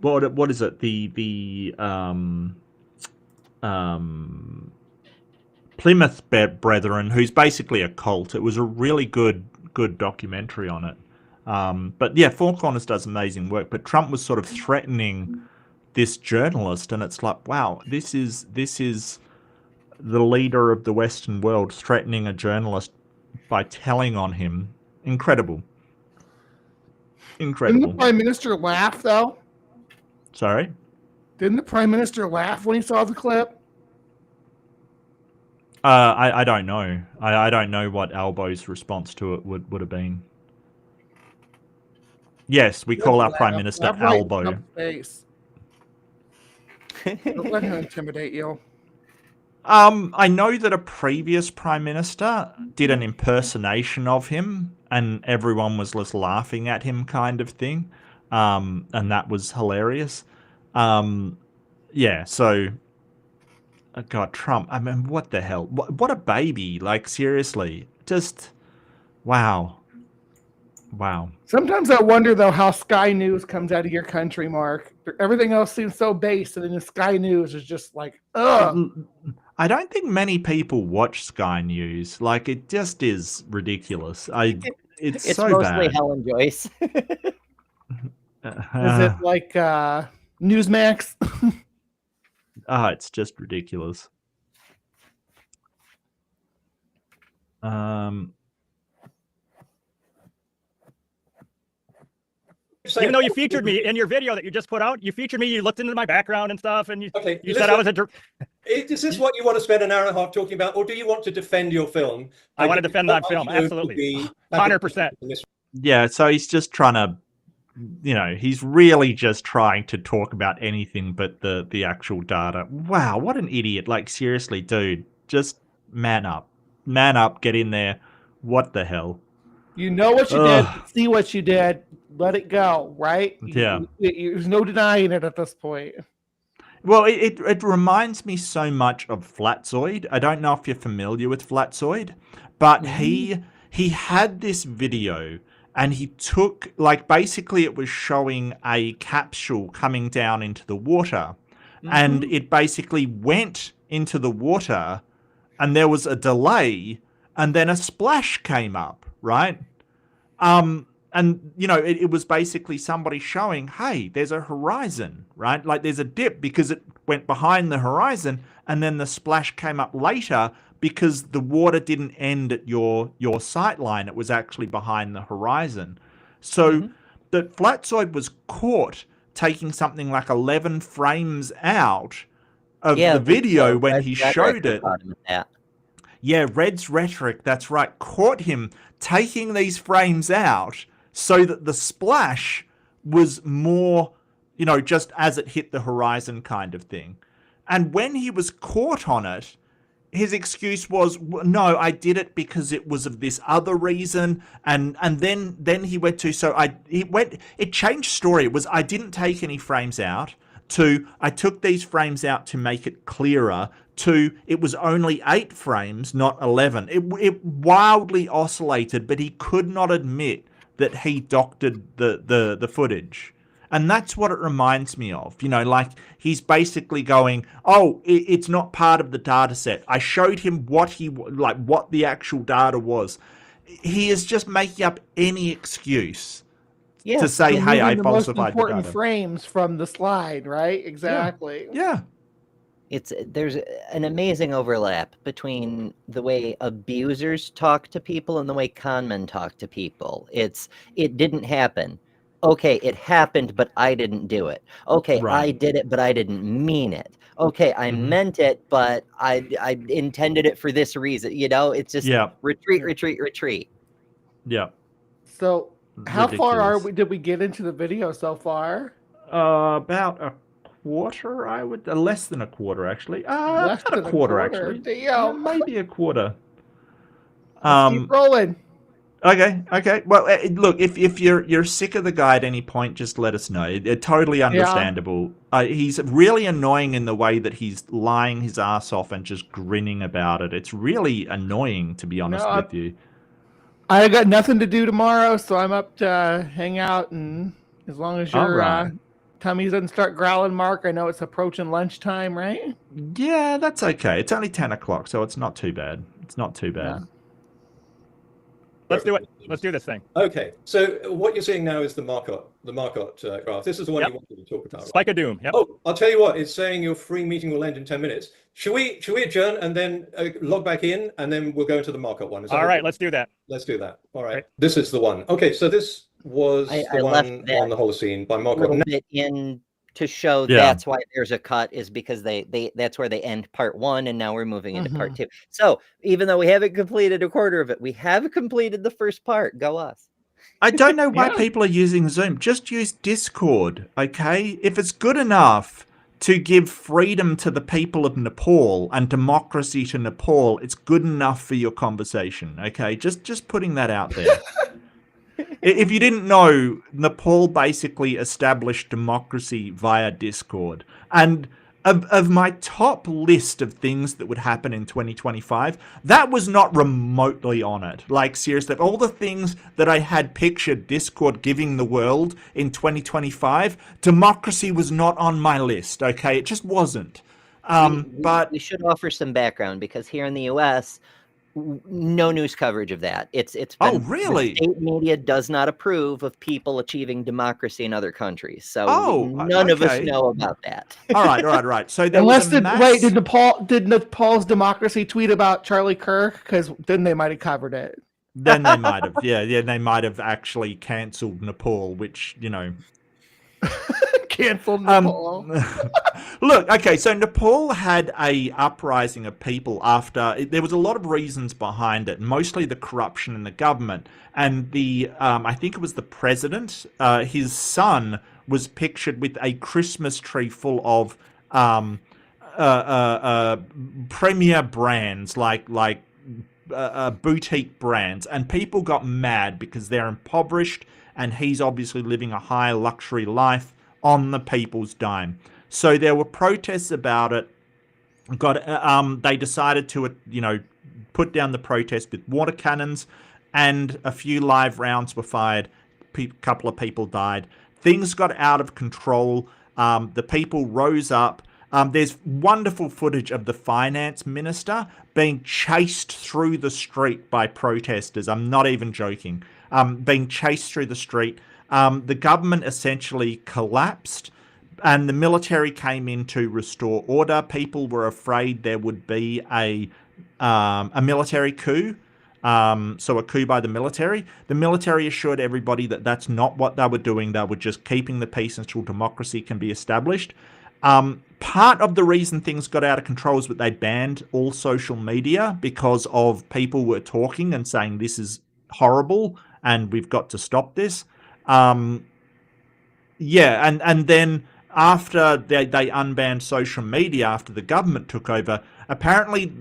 what is it, the Plymouth Brethren, who's basically a cult. It was a really good documentary on it. But yeah, Four Corners does amazing work. But Trump was sort of threatening this journalist, and it's like, wow, this is the leader of the Western world threatening a journalist by telling on him. Incredible. Didn't the Prime Minister laugh, though? Sorry? Didn't the Prime Minister laugh when he saw the clip? I don't know. I don't know what Albo's response to it would have been. Yes, we call our Prime Minister Albo. Don't let him intimidate you. I know that a previous Prime Minister did an impersonation of him, and everyone was just laughing at him, kind of thing. And that was hilarious. Yeah, so... God, Trump, I mean, what the hell? What a baby. Like, seriously. Just, wow. Wow. Sometimes I wonder, though, how Sky News comes out of your country, Mark. Everything else seems so base, and then the Sky News is just like, ugh. I don't think many people watch Sky News. Like, it just is ridiculous. It's so mostly bad. Helen Joyce. Is it like Newsmax? It's just ridiculous. Even though you featured me in your video that you just put out, you featured me, you looked into my background and stuff, and you said I was a... Is this what you want to spend an hour and a half talking about, or do you want to defend your film? I want to defend that film, absolutely. 100%. Yeah, so he's just trying to, he's really just trying to talk about anything but the actual data. Wow, what an idiot. Like, seriously, dude, just man up. Man up, get in there. What the hell? You know what you did, see what you did, let it go, right? Yeah. There's no denying it at this point. Well, it reminds me so much of Flatzoid. I don't know if you're familiar with Flatzoid, but he had this video and he took, like, basically it was showing a capsule coming down into the water, and it basically went into the water and there was a delay and then a splash came up, right? And, it was basically somebody showing, hey, there's a horizon, right? Like, there's a dip because it went behind the horizon, and then the splash came up later because the water didn't end at your sight line. It was actually behind the horizon. So that Flatzoid was caught taking something like 11 frames out of the video when he showed it. Yeah, Red's Rhetoric, that's right, caught him taking these frames out so that the splash was more, just as it hit the horizon kind of thing. And when he was caught on it, his excuse was, no, I did it because it was of this other reason. And then he went to, it changed story. It was, I didn't take any frames out, to, I took these frames out to make it clearer, to, it was only 8 frames, not 11. It wildly oscillated, but he could not admit that he doctored the footage. And that's what it reminds me of. Like, he's basically going, oh, it's not part of the data set. I showed him what the actual data was. He is just making up any excuse to say, hey, I falsified the most important data. Frames from the slide, right? Exactly. Yeah. There's an amazing overlap between the way abusers talk to people and the way conmen talk to people. It didn't happen. Okay, it happened, but I didn't do it. Okay, Right. I did it, but I didn't mean it. Okay, I meant it, but I intended it for this reason. It's just retreat. Yeah. So how far are Ridiculous. we? Did we get into the video so far? About a quarter, I would. Less than a quarter, actually. Less About a than a quarter, quarter. actually. Damn. Yeah, maybe a quarter. Let's keep rolling. Okay. Well, look, if you're sick of the guy at any point, just let us know. Totally understandable. He's really annoying in the way that he's lying his ass off and just grinning about it. It's really annoying, to be honest with you. I got nothing to do tomorrow, so I'm up to hang out, and as long as your tummy doesn't start growling, Mark, I know it's approaching lunchtime, right? Yeah, that's okay. It's only 10 o'clock, so it's not too bad. It's not too bad. Yeah. Let's do it. Let's do this thing. Okay, so what you're seeing now is the Marcotte graph. This is the one you wanted to talk about. Spike of doom. Yep. Oh, I'll tell you what. It's saying your free meeting will end in 10 minutes. Should we adjourn and then log back in, and then we'll go into the Marcotte one? All right, let's do that. Let's do that. All right. This is the one. Okay, so this was the one on the Holocene by Marcotte. A little bit in to show that's why there's a cut, is because they that's where they end part 1, and now we're moving into part 2. So even though we haven't completed a quarter of it, we have completed the first part. Go us. I don't know why people are using Zoom. Just use Discord, okay? If it's good enough to give freedom to the people of Nepal and democracy to Nepal, it's good enough for your conversation, okay? Just putting that out there. If you didn't know, Nepal basically established democracy via Discord. And of my top list of things that would happen in 2025, that was not remotely on it. Like, seriously, all the things that I had pictured Discord giving the world in 2025, democracy was not on my list, okay? It just wasn't. But we should offer some background, because here in the US, no news coverage of that. It's been, really? The state media does not approve of people achieving democracy in other countries, so none of us know about that. All right. So there unless was did Nepal's democracy tweet about Charlie Kirk? Because then they might have covered it. Then they might have, yeah, they might have actually cancelled Nepal, which Canceled Nepal. Look, okay, so Nepal had a uprising of people after there was a lot of reasons behind it, mostly the corruption in the government, and the I think it was the president, his son was pictured with a Christmas tree full of premier brands like boutique brands, and people got mad because they're impoverished and he's obviously living a high luxury life on the people's dime. So there were protests about it. They decided to put down the protest with water cannons, and a few live rounds were fired. A couple of people died. Things got out of control. The people rose up. There's wonderful footage of the finance minister being chased through the street by protesters. I'm not even joking. Being chased through the street. The government essentially collapsed, and the military came in to restore order. People were afraid there would be a military coup, so a coup by the military. The military assured everybody that that's not what they were doing. They were just keeping the peace until democracy can be established. Part of the reason things got out of control is that they banned all social media because of people were talking and saying this is horrible and we've got to stop this. And then after they unbanned social media, after the government took over, apparently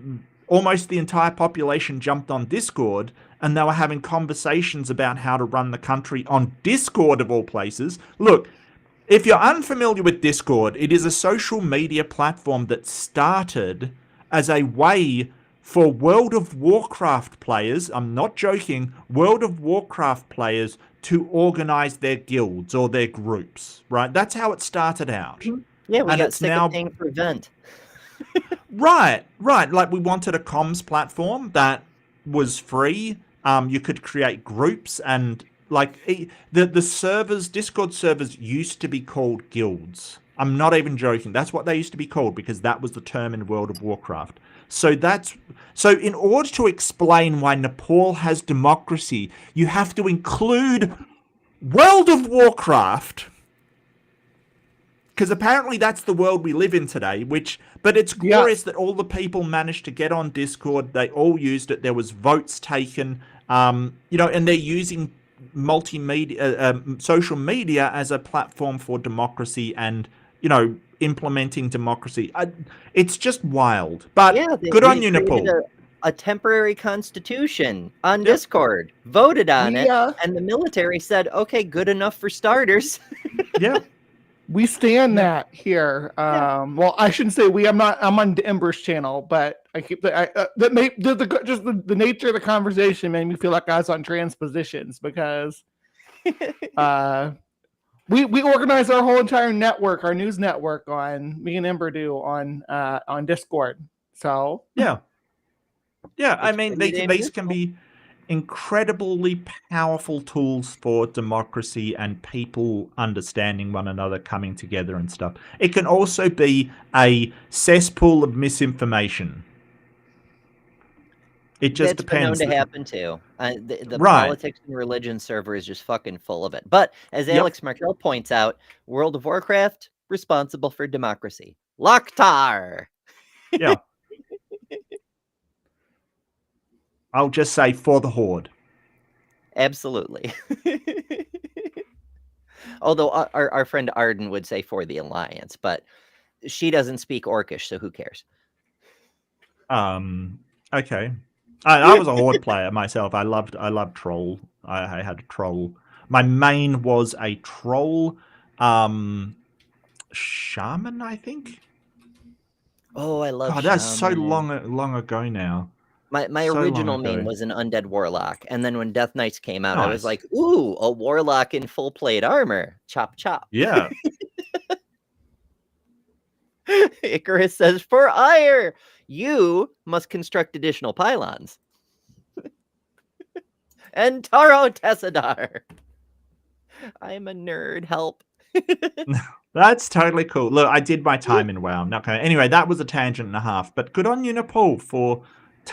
almost the entire population jumped on Discord, and they were having conversations about how to run the country on Discord of all places. Look, if you're unfamiliar with Discord, it is a social media platform that started as a way for World of Warcraft players, I'm not joking, World of Warcraft players to organize their guilds or their groups, right? That's how it started out. Yeah, we got sick of paying for event. Right. Like, we wanted a comms platform that was free. You could create groups, and like the servers, Discord servers used to be called guilds. I'm not even joking. That's what they used to be called, because that was the term in World of Warcraft. So in order to explain why Nepal has democracy, you have to include World of Warcraft, because apparently that's the world we live in today. But it's glorious that all the people managed to get on Discord. They all used it. There was votes taken, and they're using multimedia, social media as a platform for democracy and, implementing democracy. It's just wild. But Yeah, good on you, created Nepal. a temporary constitution on Yep. Discord, voted on We, it, and the military said, okay, good enough for starters. Yeah. We stand that here. Well, I shouldn't say we. I'm on Ember's channel, but I keep the nature of the conversation made me feel like I was on transpositions because we organize our whole entire network, our news network, on me and Ember do on Discord. So Yeah. I It's mean, pretty damn these can useful. be incredibly powerful tools for democracy and people understanding one another, coming together and stuff. It can also be a cesspool of misinformation. It just That's been known depends. to happen too. The Right. politics and religion server is just fucking full of it. But as Yep. Alex Markel points out, World of Warcraft, responsible for democracy. Loktar! Yeah. I'll just say for the Horde. Absolutely. Although our friend Arden would say for the Alliance, but she doesn't speak Orcish, so who cares? Okay. I was a Horde player myself. I loved Troll. I had a Troll. My main was a Troll Shaman, I think. Oh, I love God, that's so Shaman. long ago now. My So long original main ago. was an undead warlock, and then when Death Knights came out, I was Nice. like, ooh, a warlock in full plate armor. Chop chop. Yeah. Icarus says, for ire, you must construct additional pylons. And Taro Tessadar. I'm a nerd, help. That's totally cool. Look, I did my time in WoW. Okay. Anyway, that was a tangent and a half. But good on you, Nepal, for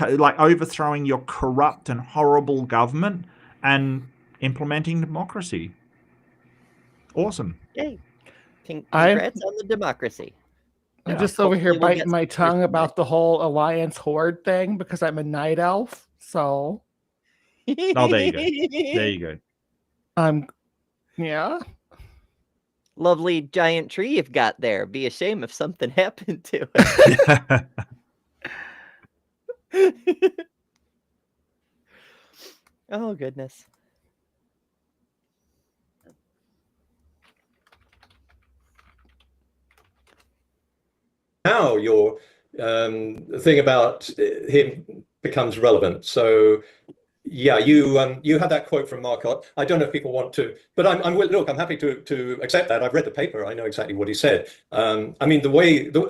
overthrowing your corrupt and horrible government and implementing democracy. Awesome. Yay. Congrats on the democracy. I'm just over here Hopefully we'll biting get my some tongue first about the whole Alliance Horde thing because I'm a night elf. So Oh, there you go. There you go. Yeah. Lovely giant tree you've got there. Be a shame if something happened to it. Oh, goodness. Now your thing about him becomes relevant. So yeah, you had that quote from Mark. I don't know if people want to, but I'm happy to accept that. I've read the paper. I know exactly what he said. I mean,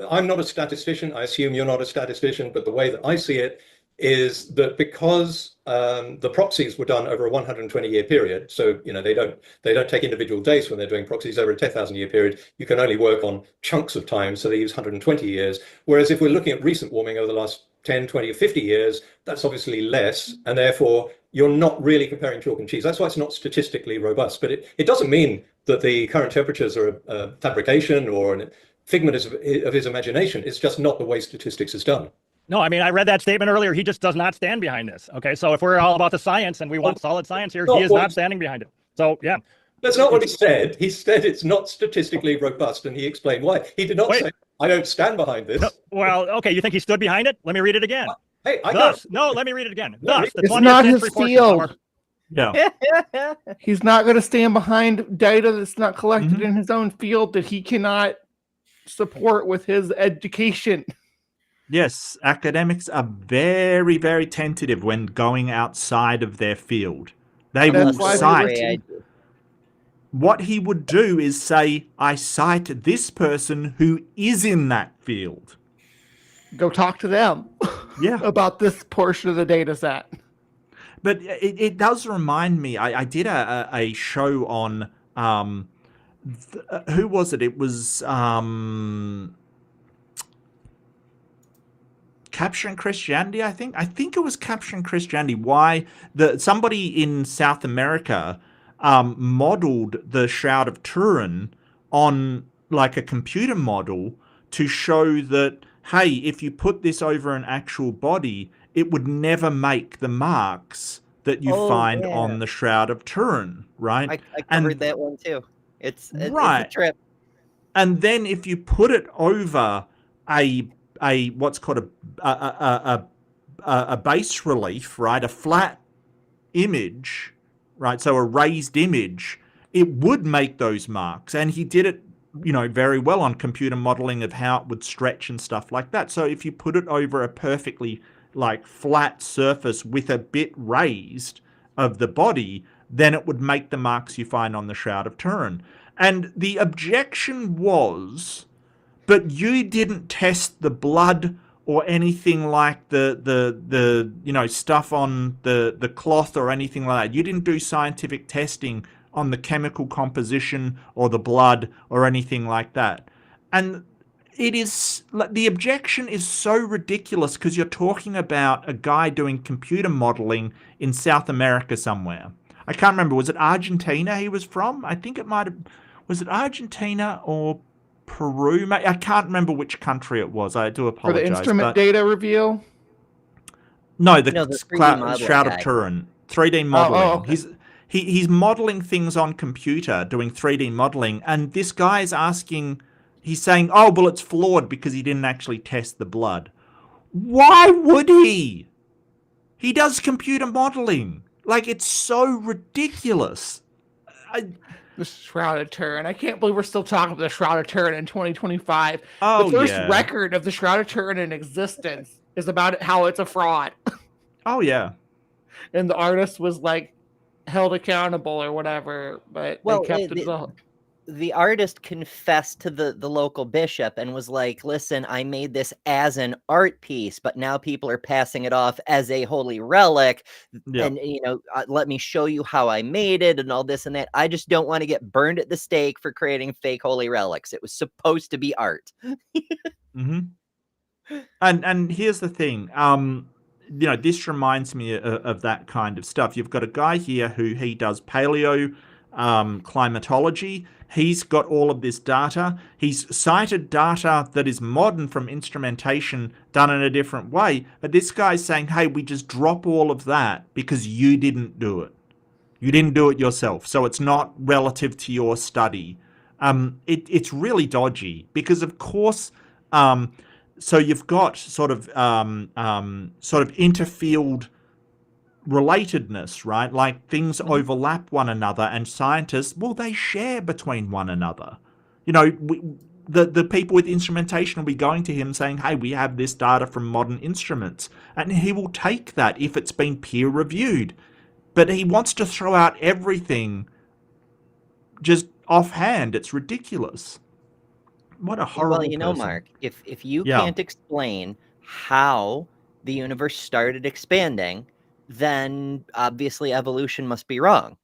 I'm not a statistician. I assume you're not a statistician, but the way that I see it is that because the proxies were done over a 120-year period, so they don't take individual days when they're doing proxies over a 10,000-year period. You can only work on chunks of time, so they use 120 years. Whereas if we're looking at recent warming over the last 10, 20, or 50 years, that's obviously less, and therefore you're not really comparing chalk and cheese. That's why it's not statistically robust. But it doesn't mean that the current temperatures are a fabrication or a figment of his imagination. It's just not the way statistics is done. No, I mean, I read that statement earlier. He just does not stand behind this. Okay, so if we're all about the science and we want solid science here, he is not standing behind it. So, yeah. That's not what he said. He said it's not statistically robust, and he explained why. He did not say, I don't stand behind this. No, well, okay, you think he stood behind it? Let me read it again. Hey, no, let me read it again. Thus, the 20th not his field. Yeah. He's not going to stand behind data that's not collected in his own field that he cannot support with his education. Yes, academics are very, very tentative when going outside of their field. They will cite. What he would do is say, I cite this person who is in that field. Go talk to them about this portion of the data set. But it does remind me, I did a show on, who was it? It was Capturing Christianity, I think. I think it was Capturing Christianity. Why somebody in South America modeled the Shroud of Turin on like a computer model to show that, hey, if you put this over an actual body, it would never make the marks that you Oh, find yeah. on the Shroud of Turin, right? I covered that one too. It's a Right. trip. And then if you put it over a what's called a bas relief, right, a flat image, right, so a raised image, it would make those marks. And he did it, very well on computer modeling of how it would stretch and stuff like that. So if you put it over a perfectly like flat surface with a bit raised of the body, then it would make the marks you find on the Shroud of Turin. And the objection was, but you didn't test the blood or anything like the stuff on the cloth or anything like that. You didn't do scientific testing on the chemical composition or the blood or anything like that. And the objection is so ridiculous because you're talking about a guy doing computer modeling in South America somewhere. I can't remember. Was it Argentina he was from? I think it might have. Was it Argentina or Peru? I can't remember which country it was. I do apologize. For the instrument data reveal? No, the 3D Shroud guy. of Turin. 3D modeling. Oh, okay. He's modeling things on computer, doing 3D modeling, and this guy is asking, he's saying, oh, well, it's flawed because he didn't actually test the blood. Why would he? He does computer modeling. Like, it's so ridiculous. The Shroud of Turin. I can't believe we're still talking about the Shroud of Turin in 2025. Oh, the first yeah. record of the Shroud of Turin in existence is about how it's a fraud. Oh, yeah. And the artist was like held accountable or whatever, but Well, they kept the artist confessed to the local bishop and was like, listen, I made this as an art piece, but now people are passing it off as a holy relic. Yeah. And, let me show you how I made it and all this and that. I just don't want to get burned at the stake for creating fake holy relics. It was supposed to be art. Mm-hmm. And here's the thing. This reminds me of that kind of stuff. You've got a guy here he does paleo climatology. He's got all of this data. He's cited data that is modern from instrumentation done in a different way. But this guy's saying, hey, we just drop all of that because you didn't do it. You didn't do it yourself. So it's not relative to your study. It's really dodgy because, of course, so you've got sort of interfield relatedness, right? Like things overlap one another, and scientists, well, they share between one another. The people with instrumentation will be going to him saying, hey, we have this data from modern instruments, and he will take that if it's been peer reviewed. But he wants to throw out everything just offhand. It's ridiculous. What a horrible person. Mark, if you can't explain how the universe started expanding, then obviously evolution must be wrong.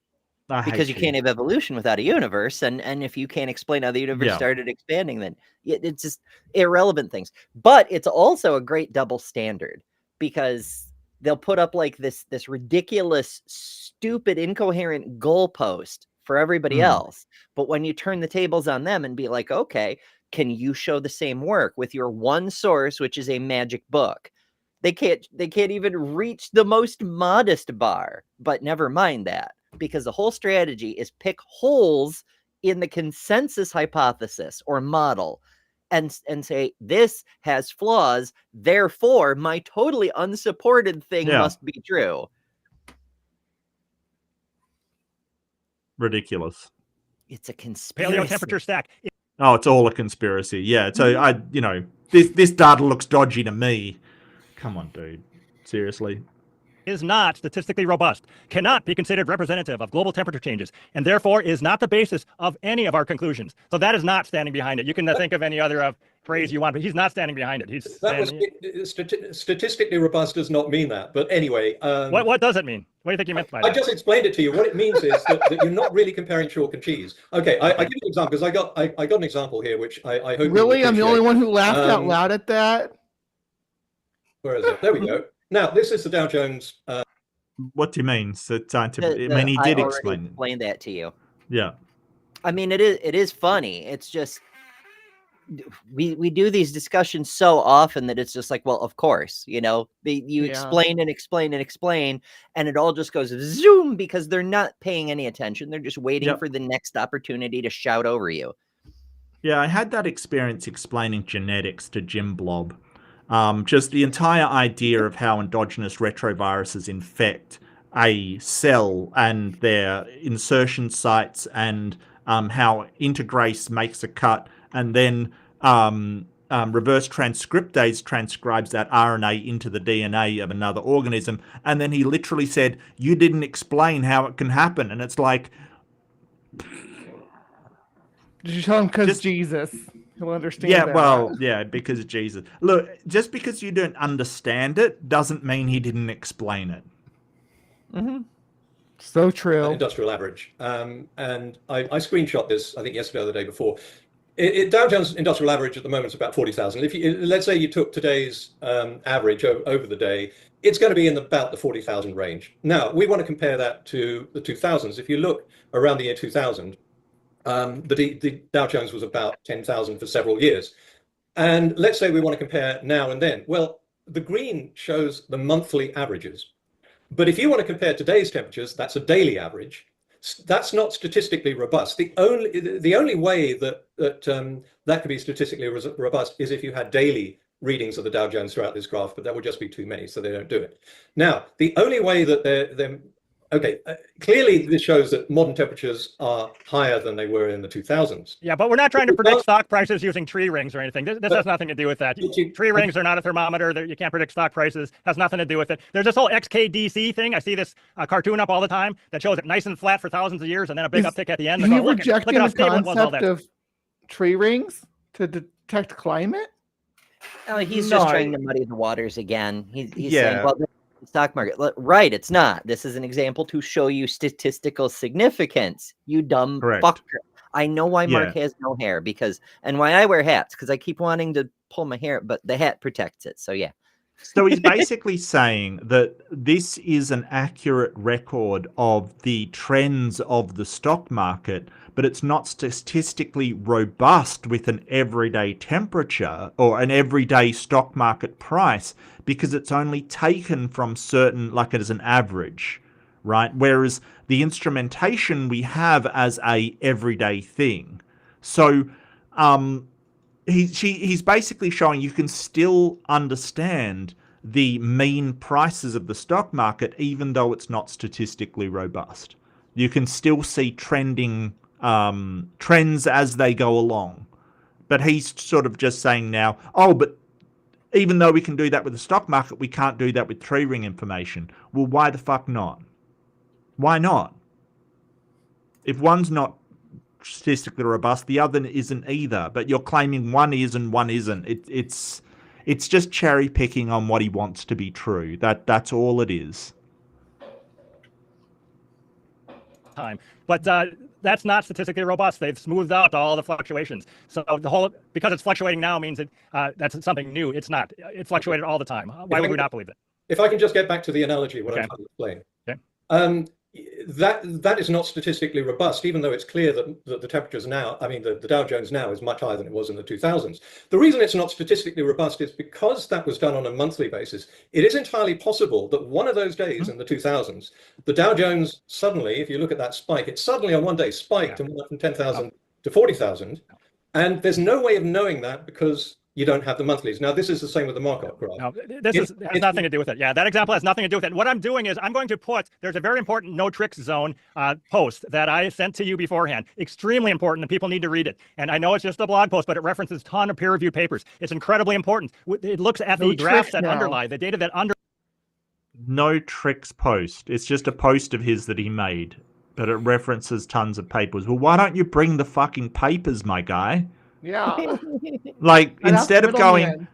Because you can't have evolution without a universe, and if you can't explain how the universe started expanding, then it's just irrelevant things. But it's also a great double standard, because they'll put up like this ridiculous, stupid, incoherent goalpost for everybody else. But when you turn the tables on them and be like, okay, can you show the same work with your one source, which is a magic book? They can't even reach the most modest bar. But never mind that, because the whole strategy is pick holes in the consensus hypothesis or model and say, this has flaws, therefore my totally unsupported thing must be true. Ridiculous. It's a conspiracy. Paleo temperature stack. Oh, it's all a conspiracy. Yeah. So this data looks dodgy to me. Come on, dude. Seriously. Is not statistically robust, cannot be considered representative of global temperature changes, and therefore is not the basis of any of our conclusions. So that is not standing behind it. You can think of any other phrase you want, but he's not standing behind it. Statistically robust does not mean that. But anyway, what does it mean? What do you think you meant by that? I just explained it to you. What it means is that you're not really comparing chalk and cheese. Okay, I give you an example, because I got an example here, which I hope. Really, I'm the only one who laughed out loud at that. Where is it? There we go. Now, this is the Dow Jones. What do you mean? So scientific? I mean, he did explain that to you. Yeah. I mean, it is funny. It's just we do these discussions so often that it's just like, well, of course, you Yeah. explain and explain and explain, and it all just goes zoom because they're not paying any attention. They're just waiting Yep. for the next opportunity to shout over you. Yeah, I had that experience explaining genetics to Jim Blob. Just the entire idea of how endogenous retroviruses infect a cell and their insertion sites, and how integrase makes a cut, and then reverse transcriptase transcribes that RNA into the DNA of another organism. And then he literally said, "You didn't explain how it can happen." And it's like, Did you tell him because Just- Jesus? He'll understand. yeah, that. well, yeah, because of Jesus. Look, just because you don't understand it doesn't mean he didn't explain it. So true. Industrial average. And I screenshot this, I think yesterday or the day before. Dow Jones Industrial Average at the moment is about 40,000. If you, let's say you took today's average over the day, it's going to be in about the 40,000 range. Now, we want to compare that to the 2000s. If you look around the year 2000, the Dow Jones was about 10,000 for several years. And let's say we want to compare now and then. Well, the green shows the monthly averages. But if you want to compare today's temperatures, that's a daily average. That's not statistically robust. The only way that could be statistically robust is if you had daily readings of the Dow Jones throughout this graph, but that would just be too many, so they don't do it. Now, the only way that they're clearly this shows that modern temperatures are higher than they were in the 2000s. Yeah, but we're not trying to predict stock prices using tree rings or anything. This has nothing to do with that. Tree rings are not a thermometer. You can't predict stock prices. Has nothing to do with it. There's this whole XKDC thing. I see this cartoon up all the time that shows it nice and flat for thousands of years and then a big uptick at the end. Is he Look rejecting at how the stable it was all concept that. of tree rings to detect climate? He's No, just trying to muddy the waters again. He's Yeah. saying, well, the stock market, right? It's not. This is an example to show you statistical significance. You dumb Correct. fucker. I know why Mark Yeah. has no hair and why I wear hats, because I keep wanting to pull my hair, but the hat protects it. So yeah. So he's basically saying that this is an accurate record of the trends of the stock market, but it's not statistically robust with an everyday temperature or an everyday stock market price, because it's only taken from certain, like it is an average, right? Whereas the instrumentation we have as a everyday thing. So he's basically showing you can still understand the mean prices of the stock market even though it's not statistically robust. You can still see trending trends as they go along. But he's sort of just saying now, oh, but even though we can do that with the stock market, we can't do that with tree ring information. Well, why the fuck not? Why not? If one's not statistically robust, the other isn't either. But you're claiming one is and one isn't. It's just cherry picking on what he wants to be true. That's all it is. Time. But that's not statistically robust. They've smoothed out all the fluctuations. So because it's fluctuating now means that that's something new. It's not. It fluctuated all the time. Why would we not believe it? If I can just get back to the analogy, what I'm trying to explain. Okay. That is not statistically robust, even though it's clear that the temperatures now, I mean, the Dow Jones now is much higher than it was in the 2000s. The reason it's not statistically robust is because that was done on a monthly basis. It is entirely possible that one of those days in the 2000s, the Dow Jones suddenly, if you look at that spike, it suddenly on one day spiked and went from 10,000 to 40,000. And there's no way of knowing that because you don't have the monthlies. Now, this is the same with the Markov graph. No, has nothing to do with it. Yeah, that example has nothing to do with it. What I'm doing is I'm going to there's a very important no tricks zone post that I sent to you beforehand. Extremely important, and people need to read it. And I know it's just a blog post, but it references a ton of peer-reviewed papers. It's incredibly important. It looks at the graphs that underlie, the data that No tricks post. It's just a post of his that he made, but it references tons of papers. Well, why don't you bring the fucking papers, my guy? Yeah. Like, Right instead of after going,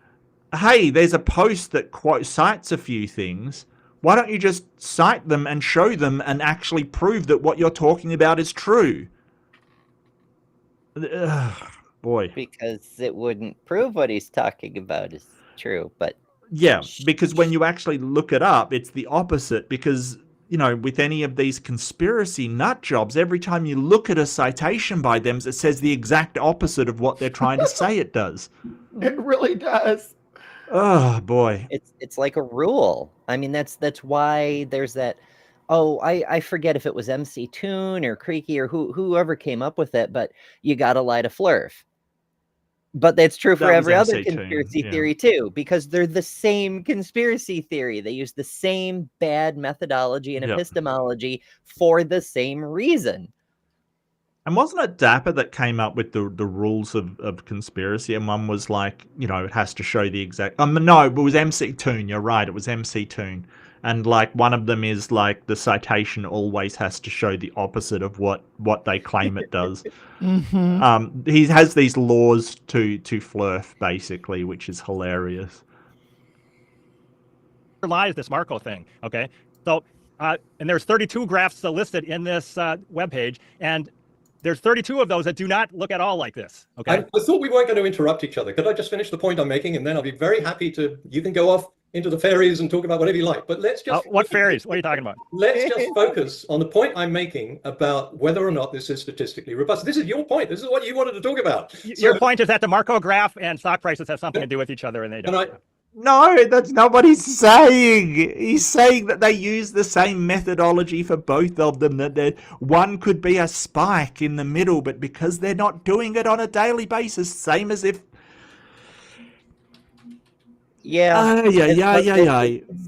hey, there's a post that cites a few things, why don't you just cite them and show them and actually prove that what you're talking about is true? Ugh, boy. Because it wouldn't prove what he's talking about is true, but Yeah, because when you actually look it up, it's the opposite, because you know, with any of these conspiracy nut jobs, every time you look at a citation by them, it says the exact opposite of what they're trying to say it does. It really does. Oh boy. It's like a rule. I mean, that's why there's that. Oh, I forget if it was MC Toon or Creaky or whoever came up with it, but you gotta light a flurf. But that's true for That was every other MC Toon, conspiracy yeah. theory too, because they're the same conspiracy theory. They use the same bad methodology and Yep. epistemology for the same reason. And wasn't it Dapper that came up with the rules of conspiracy? And one was like, you know, it has to show the exact... no, it was MC Toon. You're right. It was MC Toon. And like one of them is like the citation always has to show the opposite of what they claim it does. He has these laws to flirf, basically, which is hilarious. Lies this Marco thing, okay? So, and there's 32 graphs listed in this webpage, and there's 32 of those that do not look at all like this, okay? I thought we weren't going to interrupt each other. Could I just finish the point I'm making, and then I'll be very happy to, you can go off into the fairies and talk about whatever you like, but let's just... what fairies? What are you talking about? Let's just focus on the point I'm making about whether or not this is statistically robust. This is your point. This is what you wanted to talk about. Your point is that the Marco graph and stock prices have something to do with each other, and they don't. No, that's not what he's saying. He's saying that they use the same methodology for both of them, that one could be a spike in the middle, but because they're not doing it on a daily basis, same as if... Yeah. Yeah.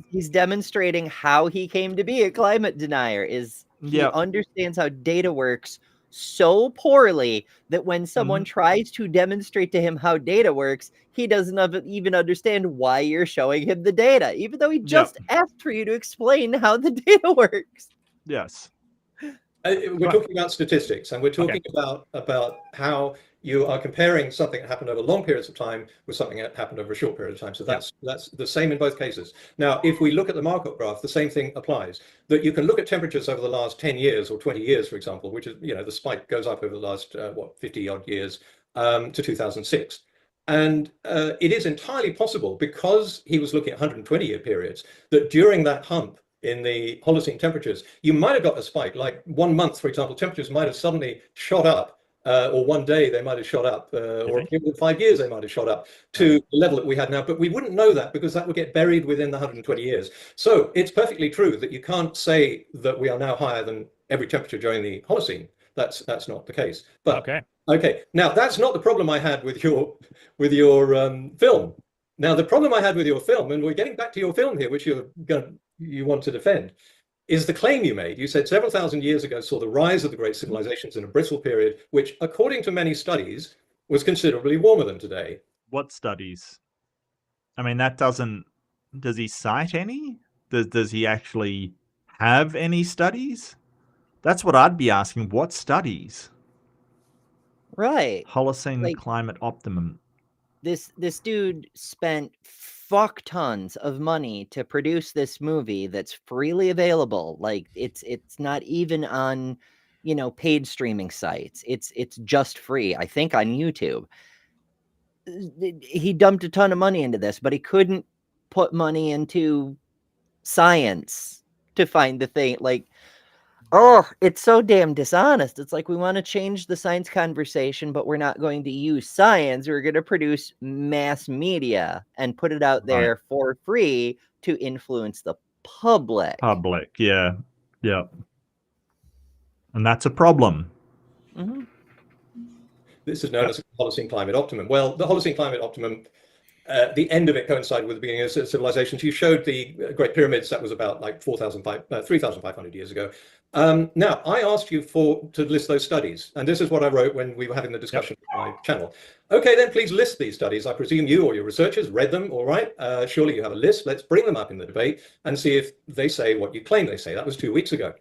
He's demonstrating how he came to be a climate denier. He understands how data works so poorly that when someone tries to demonstrate to him how data works, he doesn't even understand why you're showing him the data, even though he just asked for you to explain how the data works. Yes. We're talking about statistics, and we're talking about how you are comparing something that happened over long periods of time with something that happened over a short period of time. So that's the same in both cases. Now, if we look at the markup graph, the same thing applies. That you can look at temperatures over the last 10 years or 20 years, for example, which is, you know, the spike goes up over the last, 50 odd years to 2006. And it is entirely possible, because he was looking at 120-year periods, that during that hump in the Holocene temperatures, you might have got a spike. Like 1 month, for example, temperatures might have suddenly shot up, or one day they might have shot up, or in 5 years they might have shot up to the level that we had now. But we wouldn't know that, because that would get buried within the 120 years. So it's perfectly true that you can't say that we are now higher than every temperature during the Holocene. That's not the case. But okay. Now that's not the problem I had with your film. Now the problem I had with your film, and we're getting back to your film here, which you want to defend, is the claim you made. You said several thousand years ago saw the rise of the great civilizations in a brittle period, which, according to many studies, was considerably warmer than today. What studies? I mean, that doesn't... Does he cite any? Does he actually have any studies? That's what I'd be asking. What studies? Right. Holocene climate optimum. This dude spent fuck tons of money to produce this movie that's freely available. Like it's not even on, you know, paid streaming sites. It's just free, I think, on YouTube. He dumped a ton of money into this, but he couldn't put money into science to find the thing. Like, oh, it's so damn dishonest. It's like, we want to change the science conversation, but we're not going to use science. We're going to produce mass media and put it out there for free to influence the public. Yeah. And that's a problem. Mm-hmm. This is known as the Holocene climate optimum. Well, the Holocene climate optimum, the end of it coincided with the beginning of civilizations. You showed the Great Pyramids. That was about like 3,500 years ago. Now, I asked you to list those studies, and this is what I wrote when we were having the discussion on my channel. Okay, then please list these studies. I presume you or your researchers read them, all right? Surely you have a list. Let's bring them up in the debate and see if they say what you claim they say. That was 2 weeks ago.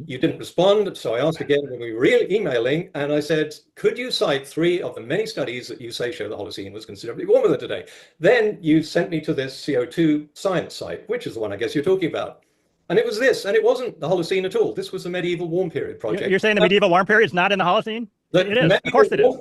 You didn't respond, so I asked again when we were emailing, and I said, could you cite 3 of the many studies that you say show the Holocene was considerably warmer than today? Then you sent me to this CO2 science site, which is the one I guess you're talking about. And it was this, and it wasn't the Holocene at all. This was the medieval warm period project. You're saying the medieval warm period is not in the Holocene? It is. Of course it is.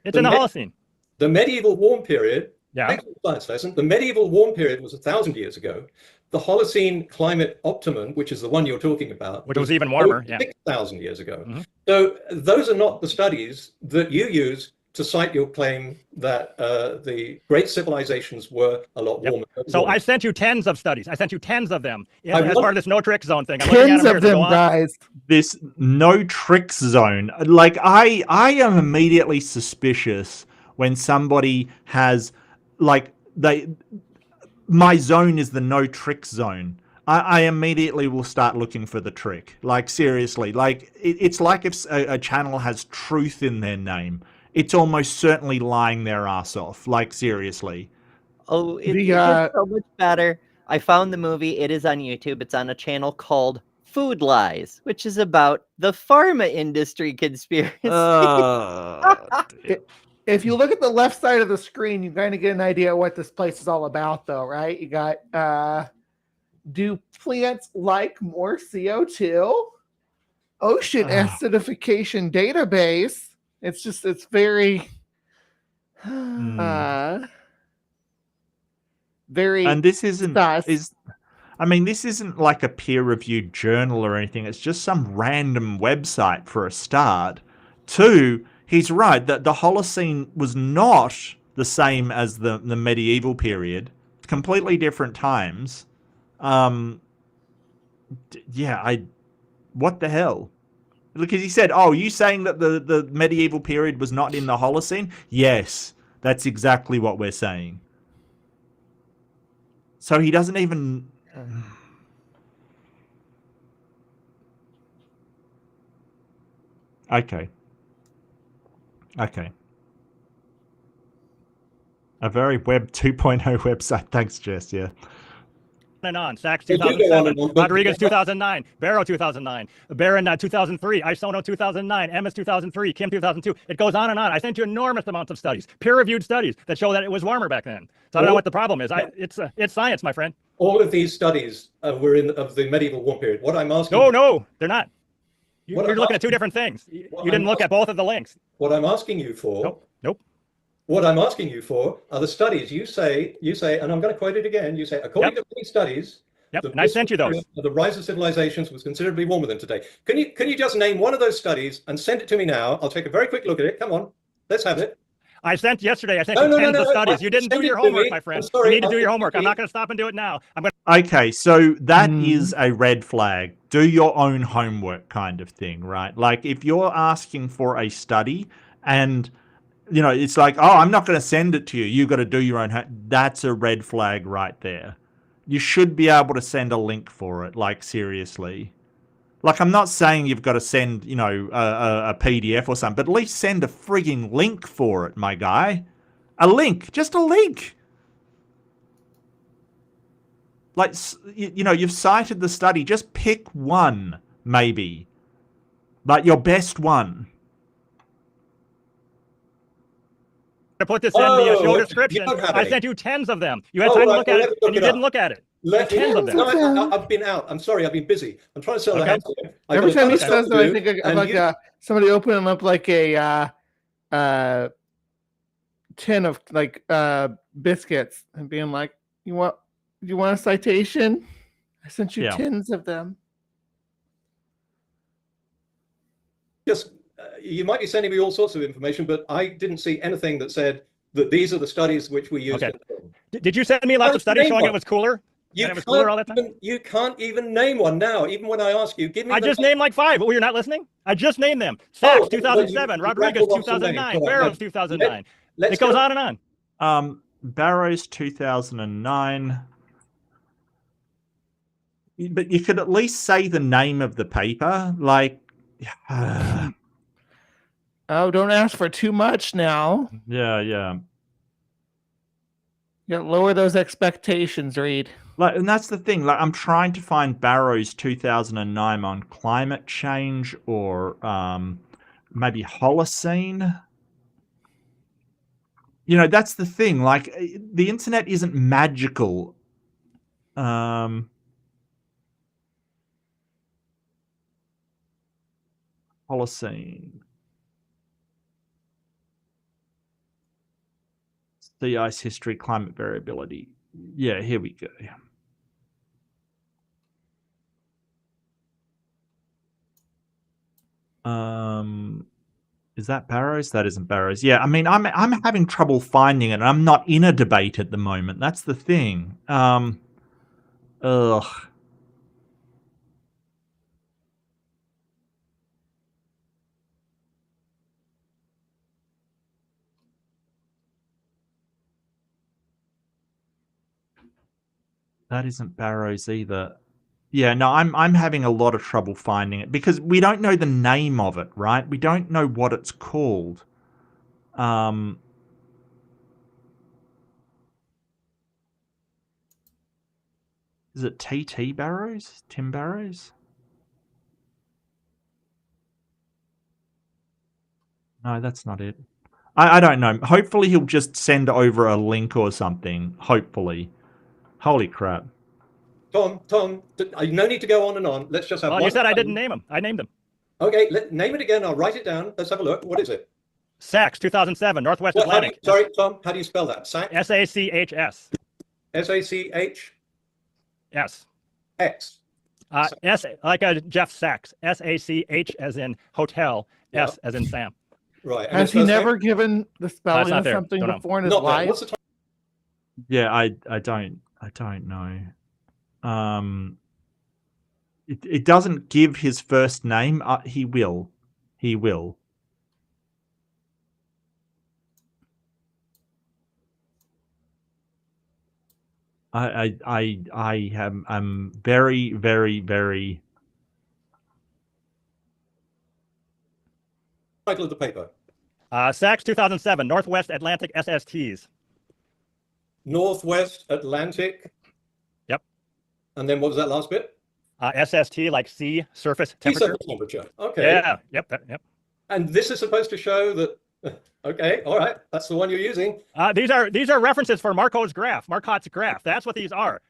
It's in the Holocene. The medieval warm period, excellent science lesson. The medieval warm period was 1,000 years ago. the Holocene climate optimum, which is the one you're talking about, Which was even warmer, yeah. 6,000 years ago. Mhm. So those are not the studies that you use to cite your claim that the great civilizations were a lot warmer. So I sent you tens of studies. I sent you tens of them as want- part of this no trick zone thing. I'm looking at Tens them here. of They go them, on. guys. This no tricks zone. Like I am immediately suspicious when somebody has like my zone is the no trick zone. I immediately will start looking for the trick. Like seriously, like it's like if a channel has truth in their name, it's almost certainly lying their ass off. Like seriously. Oh, it The, gets so much better. I found the movie. It is on YouTube. It's on a channel called Food Lies, which is about the pharma industry conspiracy. If you look at the left side of the screen, you kind of get an idea what this place is all about, though, right? You got do plants like more CO2? Ocean acidification database. It's very very And this isn't sus. this isn't like a peer-reviewed journal or anything. It's just some random website for a start. Two, he's right that the Holocene was not the same as the medieval period. Completely different times. What the hell? Because he said, "Oh, you saying that the medieval period was not in the Holocene?" Yes, that's exactly what we're saying. So he doesn't even. Okay. A very Web 2.0 website. Thanks, Jess. Yeah. And on. Sachs They do go on 2007, and on, but- Rodriguez 2009, Barrow 2009, Barron 2003, Isono 2009, Emmis 2003, Kim 2002. It goes on and on. I sent you enormous amounts of studies, peer-reviewed studies that show that it was warmer back then. So I don't know what the problem is. It's science, my friend. All of these studies were of the medieval warm period. What I'm asking No, they're not. What You're I'm looking at two asking- different things. what You didn't I'm look at both of the links. what I'm asking you for Nope. What I'm asking you for are the studies. You say, and I'm going to quote it again. You say, according to many studies, Yep, the and I sent you those. The rise of civilizations was considerably warmer than today. Can you just name one of those studies and send it to me now? I'll take a very quick look at it. Come on, let's have it. I sent yesterday. I sent No, you no, tens no, of no. studies. You didn't do Send your it to homework, me. my friend. I'm sorry, You need to I'll do your send it homework. to I'm you. not going to stop and do it now. I'm going Okay, so that is a red flag. Do your own homework kind of thing, right? Like if you're asking for a study and it's like, oh, I'm not going to send it to you. You've got to do your own. That's a red flag right there. You should be able to send a link for it. Like seriously. Like I'm not saying you've got to send, a PDF or something, but at least send a frigging link for it, my guy. A link, just a link. Like, you've cited the study. Just pick one, maybe. Like your best one. to put this in the show Oh, description. you don't have I any. sent you tens of them. You had time to look at it, and you didn't look at it. Tens of them. No, I've been out. I'm sorry, I've been busy. I'm trying to sell the house. I've Every got a time ton he of stuff says to that, I do, think of and like you- somebody opening up like a tin of like biscuits and being like, you want a citation? I sent you Yeah. tins of them. just you might be sending me all sorts of information, but I didn't see anything that said that these are the studies which we used. Okay. Did you send me lots of studies showing it was cooler? You And it was cooler all that time? you can't even name one now, even when I ask you. Give me. I just named like 5. Oh, you're not listening? I just named them. Sachs, 2007. Rodriguez, rattled off some names. 2009. All right, Barrows, let's- 2009. let's It goes go. on and on. Barrows 2009. But you could at least say the name of the paper. Like, Oh, don't ask for too much now. yeah. You gotta lower those expectations, Reed. Like, and that's the thing. Like, I'm trying to find Barrows 2009 on climate change or maybe Holocene. That's the thing. Like, the internet isn't magical. Holocene. Sea ice history, climate variability. Yeah, here we go. Is that Barrows? That isn't Barrows. Yeah, I mean, I'm having trouble finding it. I'm not in a debate at the moment. That's the thing. Ugh. That isn't Barrows either. Yeah, no, I'm having a lot of trouble finding it because we don't know the name of it, right? We don't know what it's called. Is it TT Barrows? Tim Barrows? No, that's not it. I don't know. Hopefully he'll just send over a link or something. Hopefully. Holy crap. Tom, no need to go on and on. Let's just have Well, one. you said I didn't name them. I named them. Okay, name it again. I'll write it down. Let's have a look. What is it? SACS 2007, Northwest Well, Atlantic. sorry, Tom, how do you spell that? SACH? SACHS. SACH? Yes. X. S like a Jeff Sachs. SACH as in hotel. Yeah. S as in Sam. Right. And Has his he first never name? given the spelling not of there. something Don't know. before in his Not there. life? What's the time? Yeah, I don't know. It doesn't give his first name. He will. I'm very, very, very. Title of the paper. SACS 2007, Northwest Atlantic SSTs. Northwest Atlantic. Yep. And then what was that last bit? SST like sea surface Sea temperature. surface temperature. Okay. Yeah. Yep. And this is supposed to show that. Okay. All right. That's the one you're using. These are references for Markot's graph. That's what these are.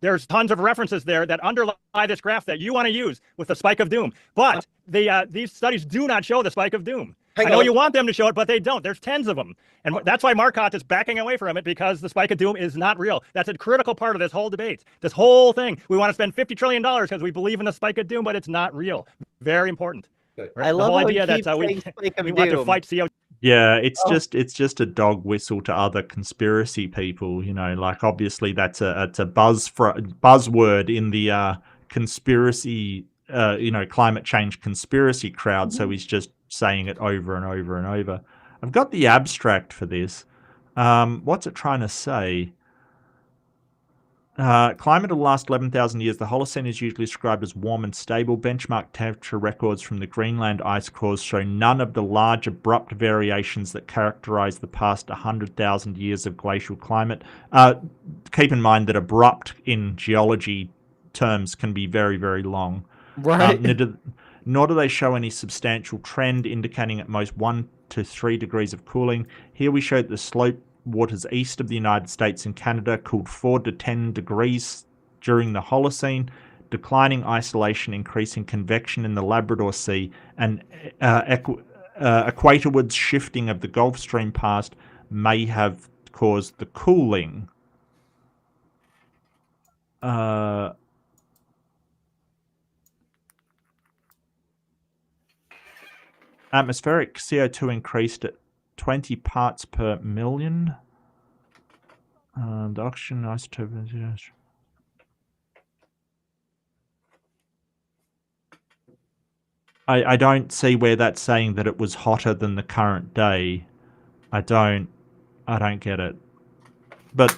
There's tons of references there that underlie this graph that you want to use with the spike of doom. But these studies do not show the spike of doom. I know you want them to show it, but they don't. There's tens of them. And that's why Marcotte is backing away from it, because the spike of doom is not real. That's a critical part of this whole debate. This whole thing. We want to spend $50 trillion because we believe in the spike of doom, but it's not real. Very important. Okay. I love the whole how idea you that keep we saying spike of want to doom. fight CO2. Yeah, it's just a dog whistle to other conspiracy people. You know, like obviously it's a buzzword in the conspiracy, climate change conspiracy crowd. So he's just saying it over and over and over. I've got the abstract for this. What's it trying to say? Climate of the last 11,000 years, the Holocene is usually described as warm and stable. Benchmark temperature records from the Greenland ice cores show none of the large abrupt variations that characterize the past 100,000 years of glacial climate. Keep in mind that abrupt in geology terms can be very, very long. Right. Nor do they show any substantial trend indicating at most 1 to 3 degrees of cooling. Here we show that the slope waters east of the United States and Canada cooled 4 to 10 degrees during the Holocene, declining isolation, increasing convection in the Labrador Sea, and equatorwards shifting of the Gulf Stream past may have caused the cooling. Atmospheric CO2 increased at 20 parts per million. The oxygen isotope. Yes. I don't see where that's saying that it was hotter than the current day. I don't get it. But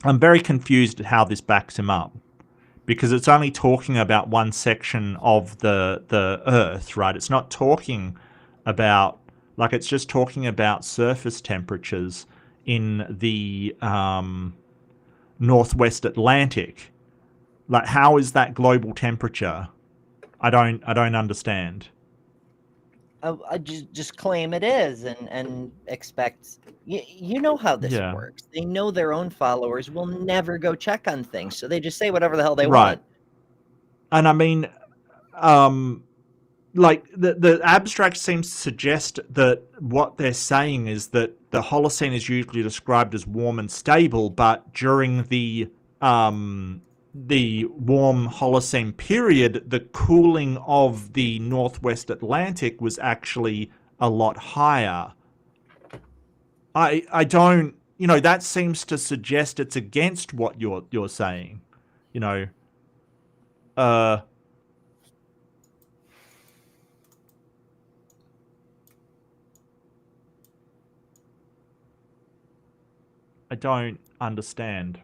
I'm very confused at how this backs him up, because it's only talking about one section of the Earth, right? It's not talking about, like, it's just talking about surface temperatures in the Northwest Atlantic. Like, how is that global temperature? I don't understand. I just claim it is and expect you know how this Yeah. works. They know their own followers will never go check on things, so they just say whatever the hell they Right. want. And I mean, like the abstract seems to suggest that what they're saying is that the Holocene is usually described as warm and stable, but during the the warm Holocene period, the cooling of the Northwest Atlantic was actually a lot higher. I don't, that seems to suggest it's against what you're saying. I don't understand.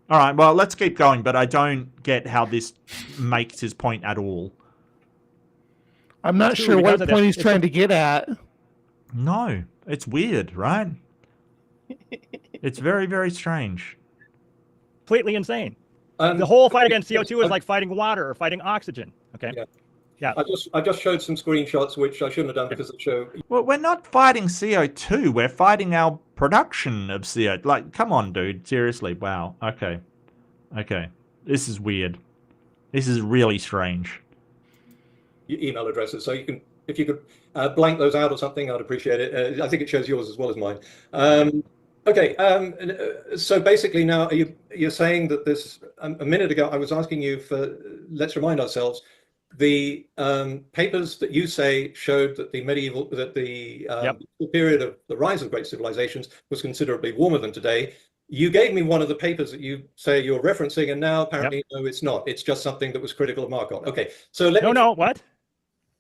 All right, well, let's keep going, but I don't get how this makes his point at all. I'm not sure what point he's trying to get at. No, it's weird, right? It's very, very strange. Completely insane. The whole fight against CO2 is like fighting water or fighting oxygen. Okay. Yeah. I just showed some screenshots, which I shouldn't have done because it showed. Well, we're not fighting CO2. We're fighting our production of CO2. Like, come on, dude. Seriously. Wow. Okay. This is weird. This is really strange. Your email addresses, so you can, if you could blank those out or something, I'd appreciate it. I think it shows yours as well as mine. Okay, so basically now you're saying that this, a minute ago I was asking you for, let's remind ourselves, the papers that you say showed that the period of the rise of great civilizations was considerably warmer than today. You gave me one of the papers that you say you're referencing, and now apparently no, it's not. It's just something that was critical of Markov. Okay, so let me... what?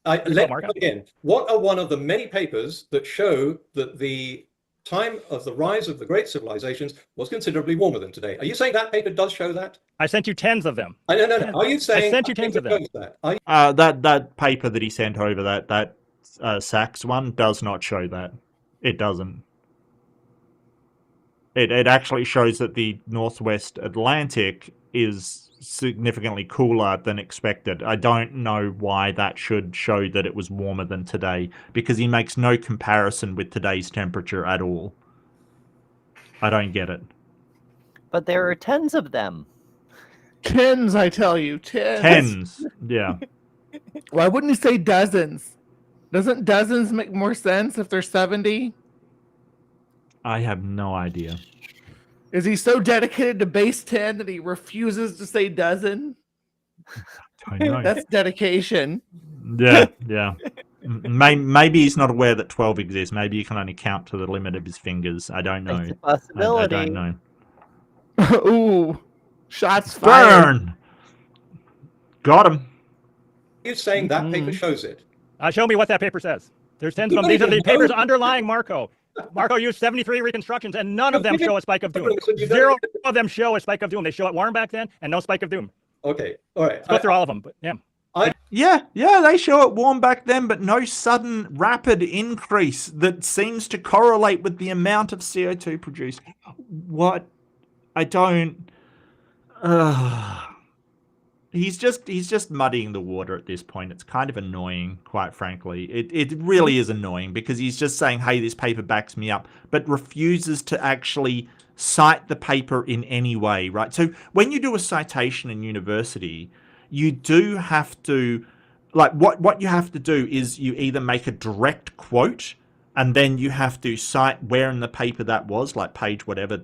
Let me go again. What are one of the many papers that show that the time of the rise of the great civilizations was considerably warmer than today? Are you saying that paper does show that? I sent you tens of them. No. Are you saying I sent you tens of them? That paper that he sent over, that Sachs one, does not show that. It doesn't. It actually shows that the Northwest Atlantic is significantly cooler than expected. I don't know why that should show that it was warmer than today, because he makes no comparison with today's temperature at all. I don't get it. But there are tens of them. Tens, I tell you. Tens, yeah. Why wouldn't he say dozens? Doesn't dozens make more sense if they're 70? I have no idea. Is he so dedicated to base 10 that he refuses to say dozen? I know. That's dedication. Yeah. Maybe he's not aware that 12 exists. Maybe he can only count to the limit of his fingers. I don't know. It's a possibility. I don't know. Ooh, shots fired. Burn! Got him. You're saying that paper shows it? Show me what that paper says. There's tens of them. These are the papers underlying Marco. Marco used 73 reconstructions, and none of them show a spike of doom. 0 of them show a spike of doom. They show it warm back then, and no spike of doom. Okay, all right. Let's go through all of them, but yeah. Yeah, they show it warm back then, but no sudden rapid increase that seems to correlate with the amount of CO2 produced. What? I don't... He's just muddying the water at this point. It's kind of annoying, quite frankly. It really is annoying, because he's just saying, hey, this paper backs me up, but refuses to actually cite the paper in any way, right? So when you do a citation in university, you do have to, like, what you have to do is you either make a direct quote, and then you have to cite where in the paper that was, like page whatever,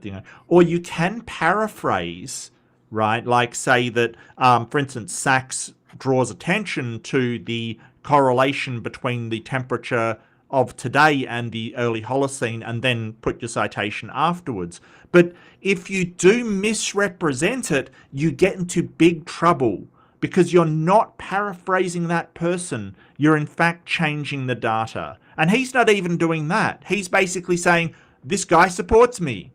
or you can paraphrase, right? Like say that, for instance, Sachs draws attention to the correlation between the temperature of today and the early Holocene, and then put your citation afterwards. But if you do misrepresent it, you get into big trouble, because you're not paraphrasing that person. You're in fact changing the data. And he's not even doing that. He's basically saying, this guy supports me.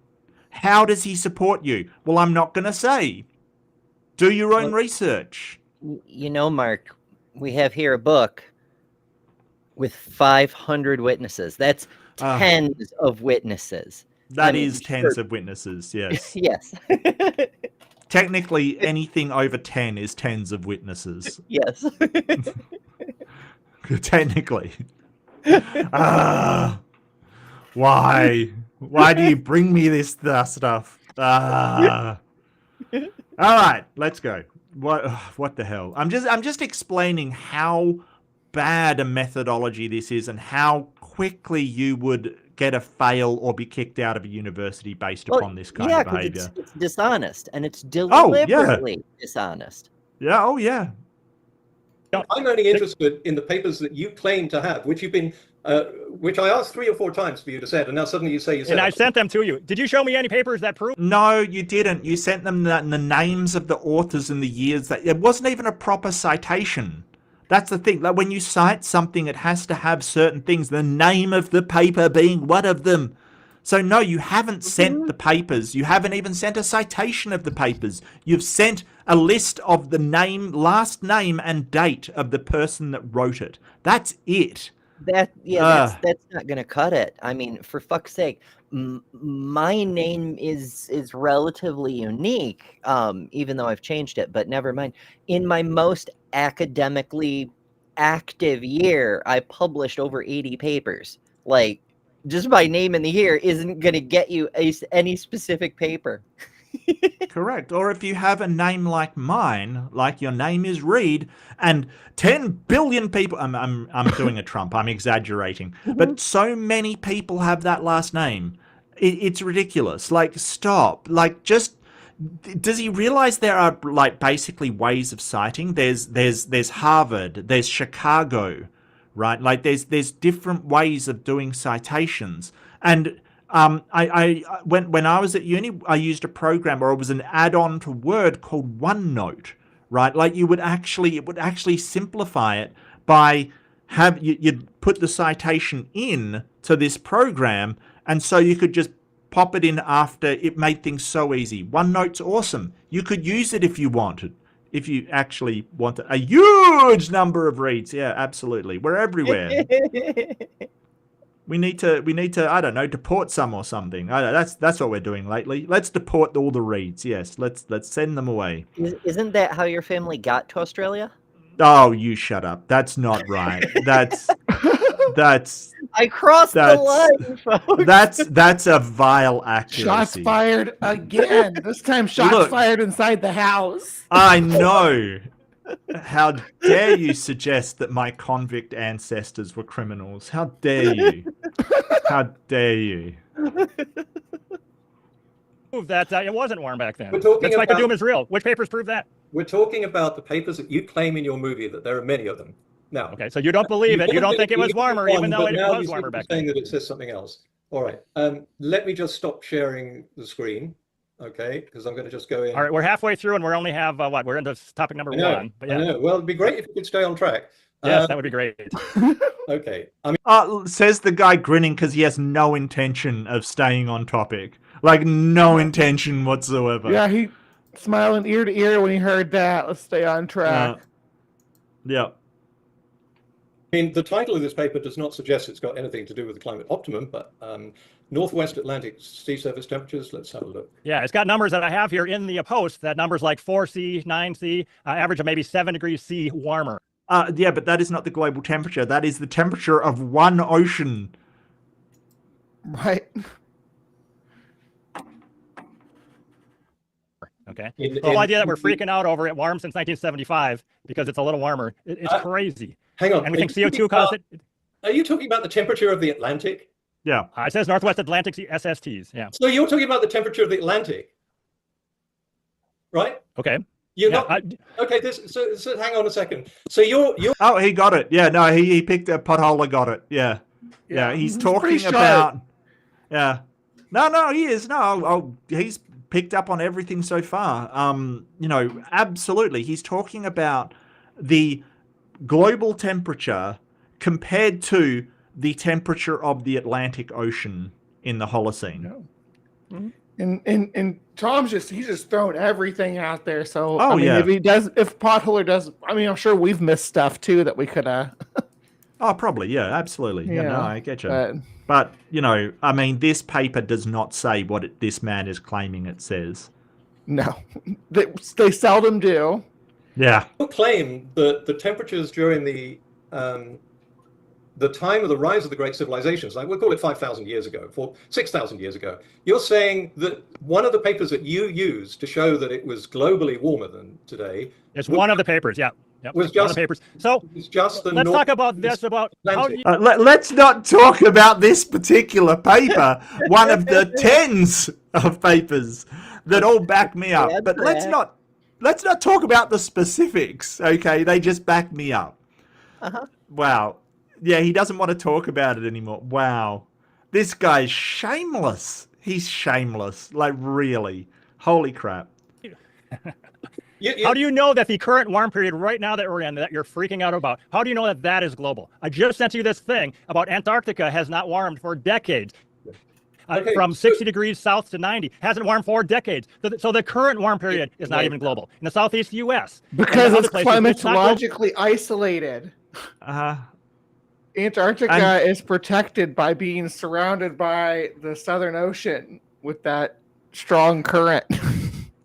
How does he support you? Well, I'm not going to say. Do your own research. You know, Mark, we have here a book with 500 witnesses. That's tens of witnesses. That is tens of witnesses, yes. Yes. Technically, anything over 10 is tens of witnesses. Yes. Technically. Why? Why do you bring me this stuff? All right, let's go. What the hell? I'm just explaining how bad a methodology this is, and how quickly you would get a fail or be kicked out of a university based upon this kind of behavior. It's dishonest, and it's Oh, yeah. deliberately dishonest. Yeah, oh yeah. I'm only interested in the papers that you claim to have, which you've been, which I asked 3 or 4 times for you to send, and now suddenly you say you said. And I sent them to you. Did you show me any papers that prove? No, you didn't. You sent them the names of the authors and the years. That it wasn't even a proper citation. That's the thing. Like when you cite something, it has to have certain things. The name of the paper being one of them. So no, you haven't sent the papers. You haven't even sent a citation of the papers. You've sent a list of the name, last name and date of the person that wrote it. That's it. That's not gonna cut it. I mean, for fuck's sake, my name is relatively unique, even though I've changed it. But never mind. In my most academically active year, I published over 80 papers. Like, just my name in the year isn't gonna get you any specific paper. Correct. Or if you have a name like mine, like your name is Reed, and 10 billion people, I'm doing a Trump, I'm exaggerating, but so many people have that last name. It's ridiculous. Like, stop. Like, just, does he realize there are like basically ways of citing? There's Harvard, there's Chicago, right? Like there's different ways of doing citations. And when I was at uni, I used a program, or it was an add-on to Word called OneNote, right? Like it would actually simplify it by you'd put the citation in to this program, and so you could just pop it in after. It made things so easy. OneNote's awesome. You could use it if you wanted. If you actually wanted a huge number of reads. Yeah, absolutely. We're everywhere. We need to, I don't know, deport some or something. I don't know, that's what we're doing lately. Let's deport all the reads. Yes, let's send them away. Isn't that how your family got to Australia? Oh, you shut up. That's not right. That's I crossed the line, folks. That's a vile accuracy. Shots fired again. This time shots fired inside the house. I know. How dare you suggest that my convict ancestors were criminals? How dare you? How dare you? Prove that it wasn't warm back then. We're talking It's like about- a doom is real. Which papers prove that? We're talking about the papers that you claim in your movie, that there are many of them. Now, Okay, so you don't believe it. You don't think it was warmer, even though it was warmer back saying then. that it says something else. All right. Let me just stop sharing the screen, okay? Because I'm going to just go in. All right, we're halfway through, and we only have what? We're into topic number I know, 1. But yeah, I know. Well, it'd be great if you could stay on track. yes, that would be great. Okay. I mean, Says the guy grinning because he has no intention of staying on topic. Like, no intention whatsoever. Yeah, he smiling ear to ear when he heard that. Let's stay on track. Yeah. the title of this paper does not suggest it's got anything to do with the climate optimum, but Northwest Atlantic sea surface temperatures. Let's have a look. Yeah, it's got numbers that I have here in the post. That numbers like 4C, 9C, average of maybe 7 degrees C warmer. Yeah, but that is not the global temperature. That is the temperature of one ocean. Right. Okay. The whole idea that we're freaking out over it warm since 1975 because it's a little warmer. It's crazy. Hang on. And we think CO2 caused it. Are you talking about the temperature of the Atlantic? Yeah. It says Northwest Atlantic SSTs. Yeah. So you're talking about the temperature of the Atlantic, right? Okay. You're Yeah, not. Okay. So hang on a second. So you're. Oh, he got it. Yeah, no, he picked a Potholer got it. Yeah. Yeah, he's talking pretty about. Yeah. No, he is. No, he's picked up on everything so far. Absolutely. He's talking about the global temperature compared to the temperature of the Atlantic Ocean in the Holocene. And Tom's he's just throwing everything out there. So yeah. if Potholer does, I'm sure we've missed stuff too that we could Oh, probably, yeah, absolutely. Yeah, no, I get you. But this paper does not say what this man is claiming it says. No, they seldom do. Yeah. You claim that the temperatures during the time of the rise of the great civilizations, like we'll call it 5,000 years ago, 6,000 years ago, you're saying that one of the papers that you used to show that it was globally warmer than today. It's one of the papers. Yeah. Yep. was One of just the papers. So it's just the let's North talk about this. About how Atlantic. you, Let's not talk about this particular paper, one of the tens of papers that all back me up. Bad But crap. let's not talk about the specifics, okay? They just back me up. Uh-huh. Wow. Yeah, he doesn't want to talk about it anymore. Wow. This guy's shameless. He's shameless. Like, really. Holy crap. how do you know that the current warm period right now that we're in, that you're freaking out about, how do you know that that is global? I just sent you this thing about Antarctica has not warmed for decades. Okay, From so- 60 degrees south to 90 hasn't warmed for decades. So the current warm period is not even global in the southeast U.S. Because And it's other places, it's not global. climatologically isolated. Uh, Antarctica is protected by being surrounded by the Southern Ocean with that strong current.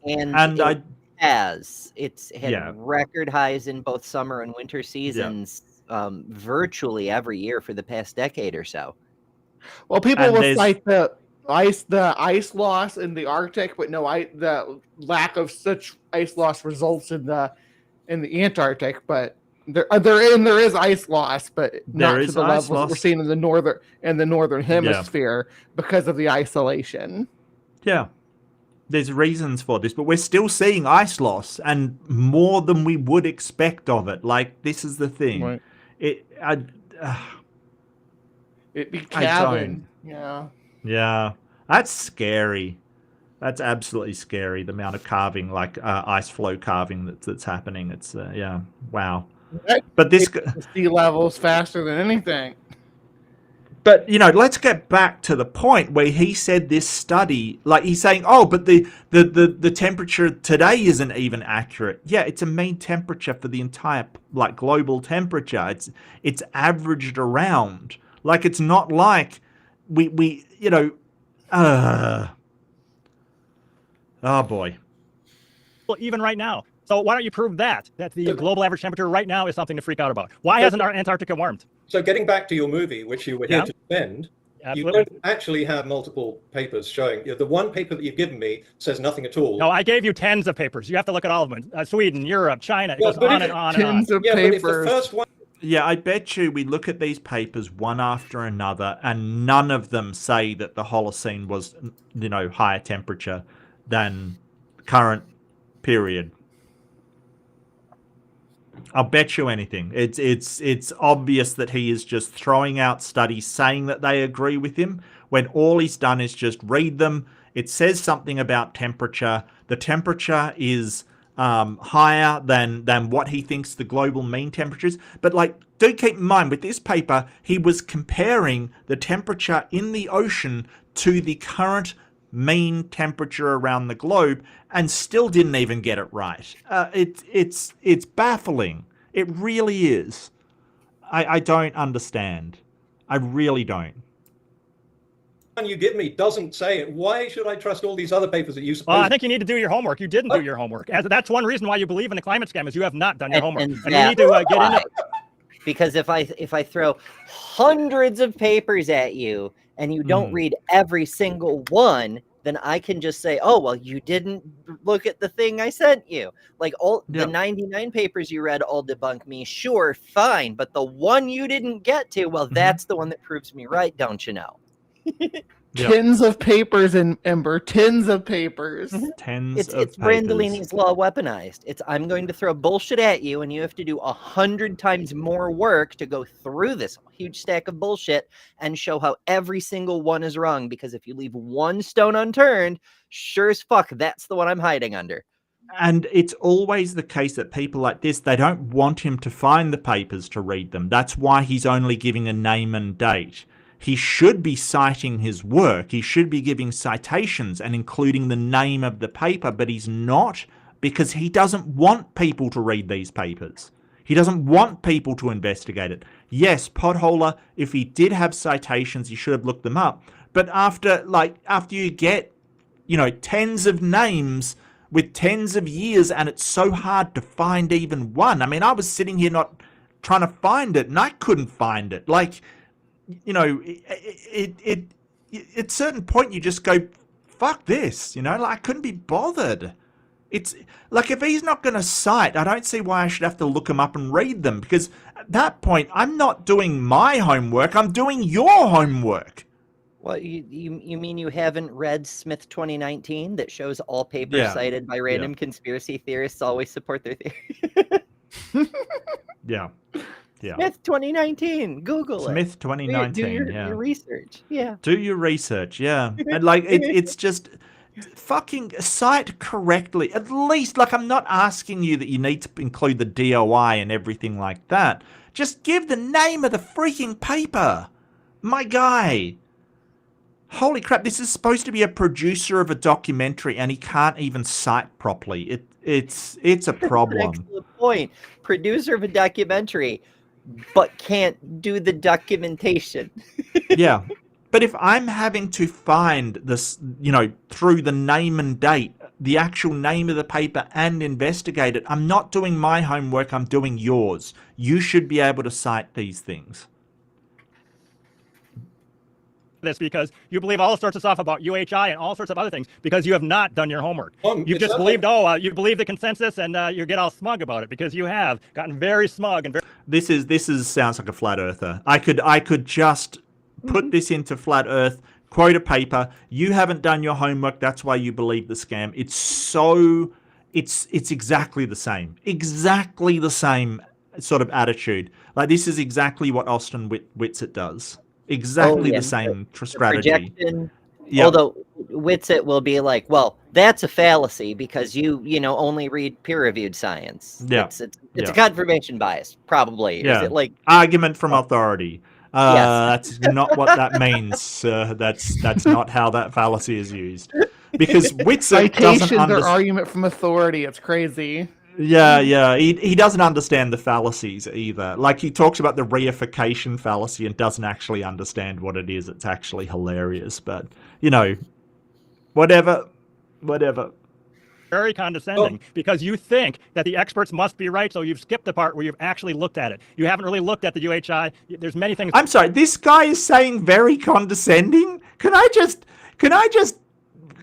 and I It's had Yeah. record highs in both summer and winter seasons virtually every year for the past decade or so. Well, people And will there's- cite the ice loss in the Arctic, but no, the lack of such ice loss results in the Antarctic. But there is ice loss, but not There to is the ice levels we're loss. seeing in the northern hemisphere because of the isolation. Yeah. There's reasons for this, but we're still seeing ice loss and more than we would expect of it. Like, this is the thing. Right. It'd be I cabin. Yeah. Yeah. That's scary. That's absolutely scary. The amount of carving, like ice flow carving that's happening. It's yeah. Wow. Right. But this The sea levels faster than anything. But, let's get back to the point where he said this study, like he's saying, oh, but the temperature today isn't even accurate. Yeah, it's a mean temperature for the entire, like, global temperature. It's averaged around. Like, it's not like we oh boy. Well, even right now. So why don't you prove that the global average temperature right now is something to freak out about? Why hasn't our Antarctica warmed? So getting back to your movie, which you were here Yeah. to defend, Absolutely. you don't actually have multiple papers showing. The one paper that you've given me says nothing at all. No, I gave you tens of papers. You have to look at all of them. Sweden, Europe, China. It Well, goes but on if and on and on. Tens of yeah, but if the papers. first one Yeah, I bet you we look at these papers one after another, and none of them say that the Holocene was, higher temperature than current period. I'll bet you anything. It's obvious that he is just throwing out studies saying that they agree with him, when all he's done is just read them. It says something about temperature. The temperature is higher than what he thinks the global mean temperature is. But, like, do keep in mind, with this paper, he was comparing the temperature in the ocean to the current mean temperature around the globe, and still didn't even get it right. It's baffling. It really is. I don't understand. I really don't. you give me doesn't say it, why should I trust all these other papers that you suppose? Well, I think you need to do your homework. You didn't do your homework. That's one reason why you believe in the climate scam, is you have not done your homework. And you need to get into. Because if I throw hundreds of papers at you and you don't read every single one, then I can just say, oh, well, you didn't look at the thing I sent you. Like, the 99 papers you read all debunk me. Sure, fine. But the one you didn't get to, well, that's the one that proves me right, don't you know? Tins of papers in Ember. Tins of papers. Tens of It's Brandolini's law weaponized. I'm going to throw bullshit at you, and you have to do 100 times more work to go through this huge stack of bullshit and show how every single one is wrong. Because if you leave one stone unturned, sure as fuck, that's the one I'm hiding under. And it's always the case that people like this, they don't want him to find the papers to read them. That's why he's only giving a name and date. He should be citing his work. He should be giving citations and including the name of the paper, but he's not, because he doesn't want people to read these papers. He doesn't want people to investigate it. Yes, Potholer, if he did have citations, he should have looked them up. But after you get, tens of names with tens of years, and it's so hard to find even one. I mean, I was sitting here not trying to find it, and I couldn't find it. Like, at a certain point you just go, fuck this, like, I couldn't be bothered. It's like, if he's not going to cite, I don't see why I should have to look them up and read them, because at that point, I'm not doing my homework, I'm doing your homework. Well, you mean you haven't read Smith 2019 that shows all papers Yeah. cited by random conspiracy theorists always support their theory? Yeah. Yeah. Smith 2019, Google it. Smith 2019, Do your research. Yeah. Do your research, yeah. And like, it's just fucking cite correctly. At least, like, I'm not asking you that you need to include the DOI and everything like that. Just give the name of the freaking paper. My guy. Holy crap, this is supposed to be a producer of a documentary and he can't even cite properly. It's a problem. Excellent point. Producer of a documentary, but can't do the documentation. Yeah. But if I'm having to find this, you know, through the name and date, the actual name of the paper and investigate it, I'm not doing my homework, I'm doing yours. You should be able to cite these things. This because you believe all sorts of stuff about UHI and all sorts of other things because you have not done your homework. You've just believed, you believe the consensus and you get all smug about it because you have gotten very smug and very. This is sounds like a flat earther. I could just put this into flat earth, quote a paper. You haven't done your homework. That's why you believe the scam. It's exactly the same. Exactly the same sort of attitude. Like, this is exactly what Austin Whitsitt does. Exactly the same strategy. Projection, although Whitsitt will be like, well, that's a fallacy because you only read peer-reviewed science. Yeah. It's a confirmation bias, probably. Yeah. Is it like argument from authority? Yes. That's not what that means. That's not how that fallacy is used. Because Whitsitt doesn't citations or argument from authority. It's crazy. Yeah. He doesn't understand the fallacies either. Like, he talks about the reification fallacy and doesn't actually understand what it is. It's actually hilarious. But, whatever. Very condescending because you think that the experts must be right, so you've skipped the part where you've actually looked at it. You haven't really looked at the UHI. There's many things. I'm sorry, this guy is saying very condescending? Can I just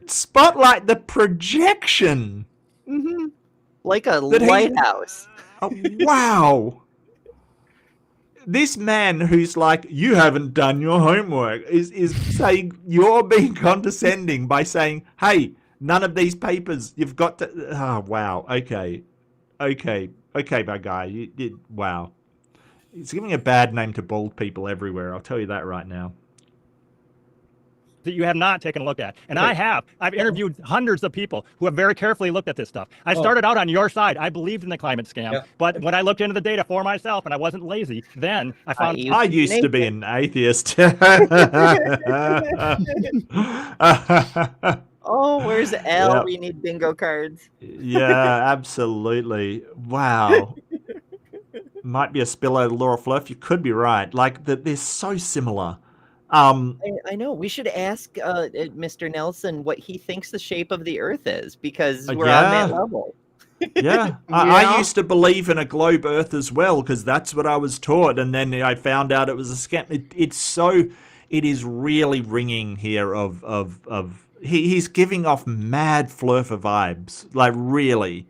spotlight the projection? Mm-hmm. Like a lighthouse. Oh, wow. This man who's like, you haven't done your homework, is saying you're being condescending by saying, hey, none of these papers, you've got to... Oh, wow. Okay, my guy. Wow. It's giving a bad name to bald people everywhere. I'll tell you that right now. That you have not taken a look at. And I have. I've interviewed hundreds of people who have very carefully looked at this stuff. I started out on your side. I believed in the climate scam. But when I looked into the data for myself and I wasn't lazy, then I found... I used to be an atheist. Oh, where's Al? Yep. We need bingo cards. Yeah, absolutely. Wow. Might be a spillover Laura Fluff. You could be right. Like, they're so similar. I know. We should ask Mr. Nelson what he thinks the shape of the Earth is, because we're on that level. Yeah. I used to believe in a globe Earth as well, because that's what I was taught, and then I found out it was a scam. It is really ringing here of he's giving off mad Flurfer vibes. Like, really,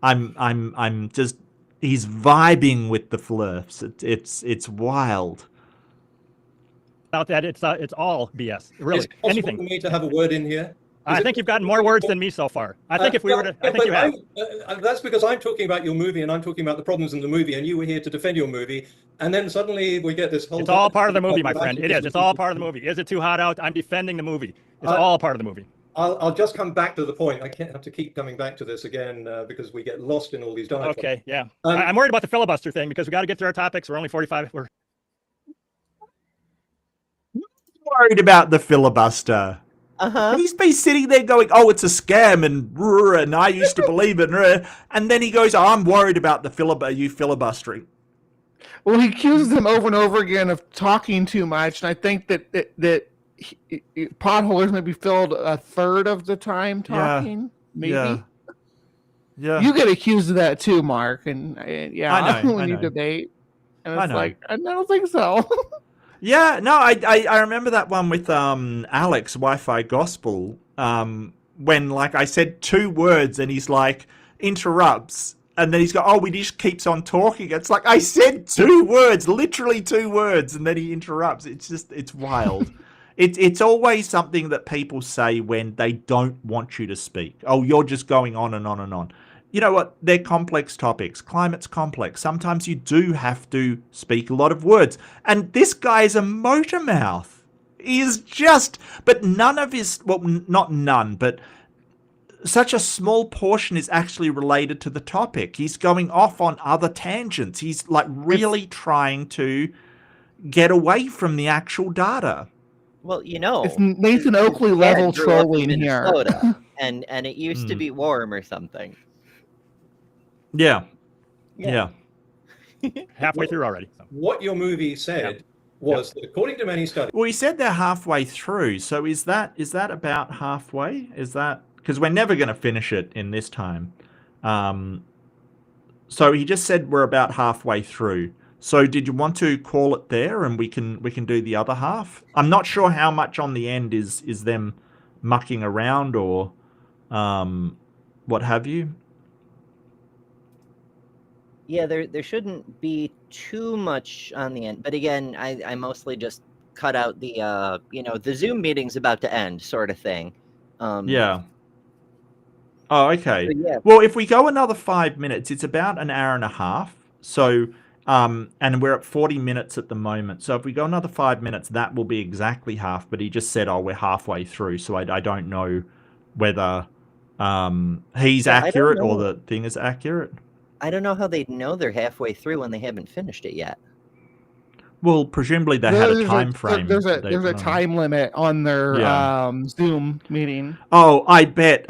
I'm just, he's vibing with the Flurfs. It's wild. About that, it's all BS. Really, is it possible anything. for me to have a word in here? I think you've gotten more words than me so far. I think if we were to, I think you have. That's because I'm talking about your movie and I'm talking about the problems in the movie, and you were here to defend your movie, and then suddenly we get this whole. It's all part of the movie, my friend. It is. It's all part of the movie. Is it too hot out? I'm defending the movie. It's all part of the movie. I'll just come back to the point. I can't have to keep coming back to this again because we get lost in all these diatribes. Okay, yeah. I'm worried about the filibuster thing because we got to get through our topics. We're only 45. We're worried about the filibuster. He's been sitting there going, oh, it's a scam, and I used to believe it, and then he goes, oh, I'm worried about the filibustering. Well, he accuses him over and over again of talking too much, and I think that potholers maybe filled a third of the time talking, maybe. Yeah. You get accused of that too, Mark, and I know, when you debate, and it's like, I don't think so. Yeah, no, I remember that one with Alex, Wi-Fi Gospel, when like I said 2 words and he's like interrupts. And then he's got, oh, he just keeps on talking. It's like, I said 2 words, literally 2 words, and then he interrupts. It's wild. It's always something that people say when they don't want you to speak. Oh, you're just going on and on and on. You know what? They're complex topics. Climate's complex. Sometimes you do have to speak a lot of words. And this guy is a motor mouth. He is just, but none of his, well, not none, but such a small portion is actually related to the topic. He's going off on other tangents. He's like really trying to get away from the actual data. Well, you know, It's Nathan his Oakley dad level grew up in trolling here. Minnesota, and it used to be warm or something. Yeah. Yeah. Halfway through already. So. What your movie said was that according to many studies, Well, he said they're halfway through. So is that about halfway? Is that, because we're never going to finish it in this time. So he just said we're about halfway through. So did you want to call it there and we can do the other half? I'm not sure how much on the end is them mucking around or what have you. Yeah, there shouldn't be too much on the end. But again, I mostly just cut out the the Zoom meeting's about to end sort of thing. Yeah. Oh, okay. So yeah. Well, if we go another 5 minutes, it's about an hour and a half. So, and we're at 40 minutes at the moment. So if we go another 5 minutes, that will be exactly half. But he just said, oh, we're halfway through. So I don't know whether he's accurate or the thing is accurate. I don't know how they know they're halfway through when they haven't finished it yet. Well, presumably they had a time frame. There's a time limit on their Zoom meeting. Oh, I bet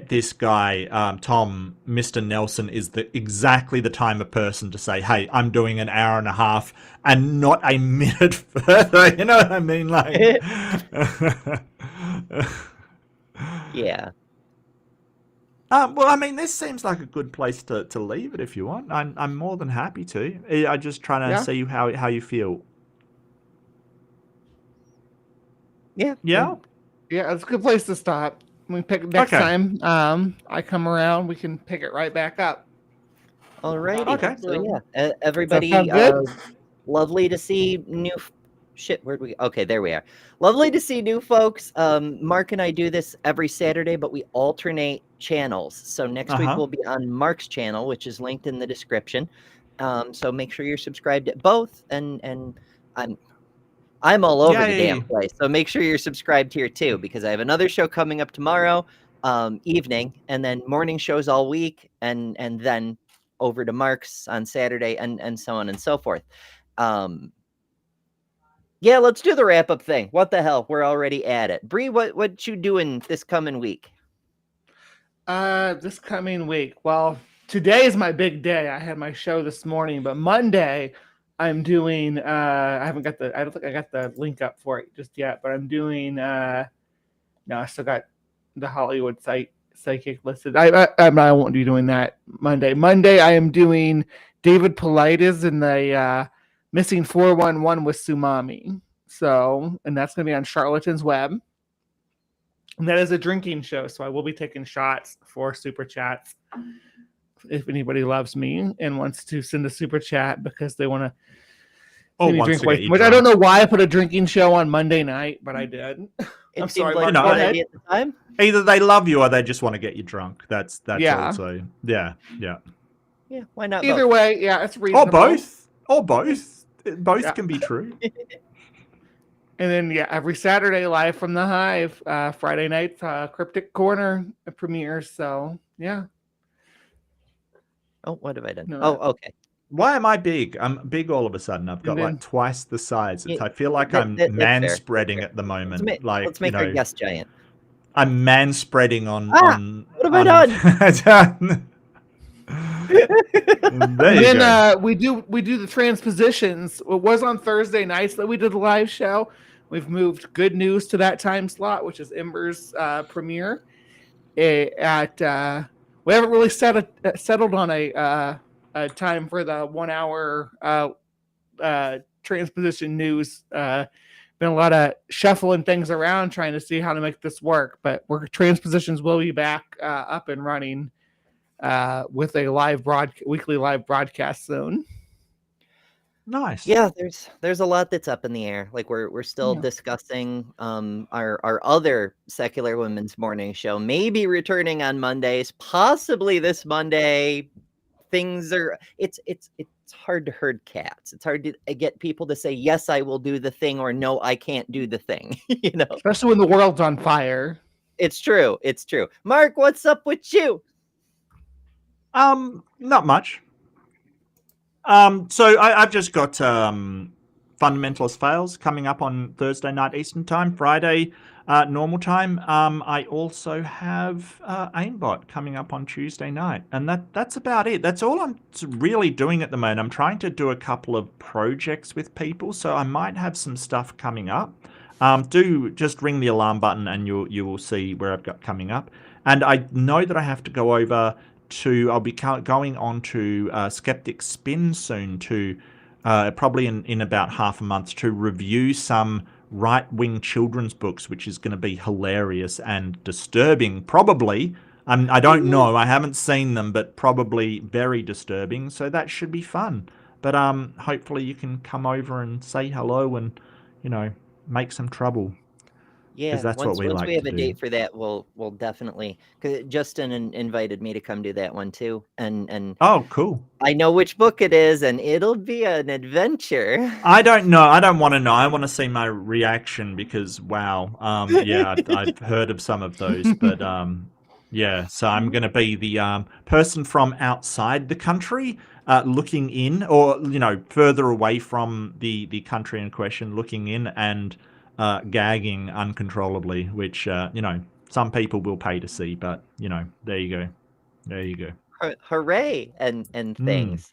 this guy, Tom, Mr. Nelson, is exactly the type of person to say, hey, I'm doing an hour and a half and not a minute further. You know what I mean? Like, yeah. Well, I mean, this seems like a good place to leave it if you want. I'm more than happy to. I'm just trying to see how you feel. Yeah. Yeah? Yeah, it's a good place to stop. We pick next time. I come around, we can pick it right back up. All right. Okay. So yeah, everybody, good? lovely to see new shit. Where'd we? Okay, there we are. Lovely to see new folks. Mark and I do this every Saturday, but we alternate channels. So next week we'll be on Mark's channel, which is linked in the description. So make sure you're subscribed at both, and I'm all over the damn place. So make sure you're subscribed here too, because I have another show coming up tomorrow evening, and then morning shows all week, and then over to Mark's on Saturday, and so on and so forth. Yeah, let's do the wrap up thing. What the hell? We're already at it. Bree, what you doing this coming week? This coming week. Well, today is my big day. I had my show this morning, but Monday I'm doing I don't think I got the link up for it just yet, but I'm doing no, I still got the Hollywood psychic listed. I won't be doing that Monday. Monday I am doing David Paulides in the Missing 411 with Tsunami. So, and that's going to be on Charlatan's Web. And that is a drinking show, so I will be taking shots for super chats. If anybody loves me and wants to send a super chat because they want to drink way too much. I don't know why I put a drinking show on Monday night, but I did. I'm sorry, like Mark, a good idea at the time. Either they love you or they just want to get you drunk. That's Yeah. also yeah. Yeah, why not? Either both? way, yeah, it's reasonable. Or both. Both can be true. And then, yeah, every Saturday live from the Hive. Friday nights, Cryptic Corner premieres. So, yeah. Oh, what have I done? No. Oh, okay. Why am I big? I'm big all of a sudden. I've got like twice the size. I feel like I'm man-spreading at the moment. Let's make our guest giant. I'm man-spreading on. What have I done? We do the transpositions. It was on Thursday nights that we did the live show. We've moved Good News to that time slot, which is Ember's premiere. We haven't really settled on a time for the 1 hour transposition news, but been a lot of shuffling things around trying to see how to make this work. But Transpositions will be back up and running with a weekly live broadcast soon. Nice. Yeah, there's a lot that's up in the air. Like we're still discussing our other secular women's morning show, maybe returning on Mondays, possibly this Monday. Things are it's hard to herd cats. It's hard to get people to say yes, I will do the thing, or no, I can't do the thing. You know, Especially when the world's on fire. it's true. It's true. Mark, what's up with you? Not much. So I've just got Fundamentalist Fails coming up on Thursday night Eastern Time, Friday normal time. I also have Aimbot coming up on Tuesday night, and that's about it. That's all I'm really doing at the moment. I'm trying to do a couple of projects with people, so I might have some stuff coming up. Do just ring the alarm button, and you will see where I've got coming up. And I know that I have to go over to. I'll be going on to Skeptic Spin soon to probably in about half a month to review some right-wing children's books, which is going to be hilarious and disturbing, probably. I don't know. I haven't seen them, but probably very disturbing. So that should be fun. But hopefully you can come over and say hello and, make some trouble. Yeah, that's once what we like we have to a do. date for that, we'll definitely. Because Justin invited me to come do that one too, and Oh, cool. I know which book it is, and it'll be an adventure. I don't know. I don't want to know. I want to see my reaction because, wow. Yeah, I've heard of some of those, but yeah. So I'm going to be the person from outside the country looking in, or further away from the country in question, looking in and gagging uncontrollably, which some people will pay to see, but there you go. Hooray and things.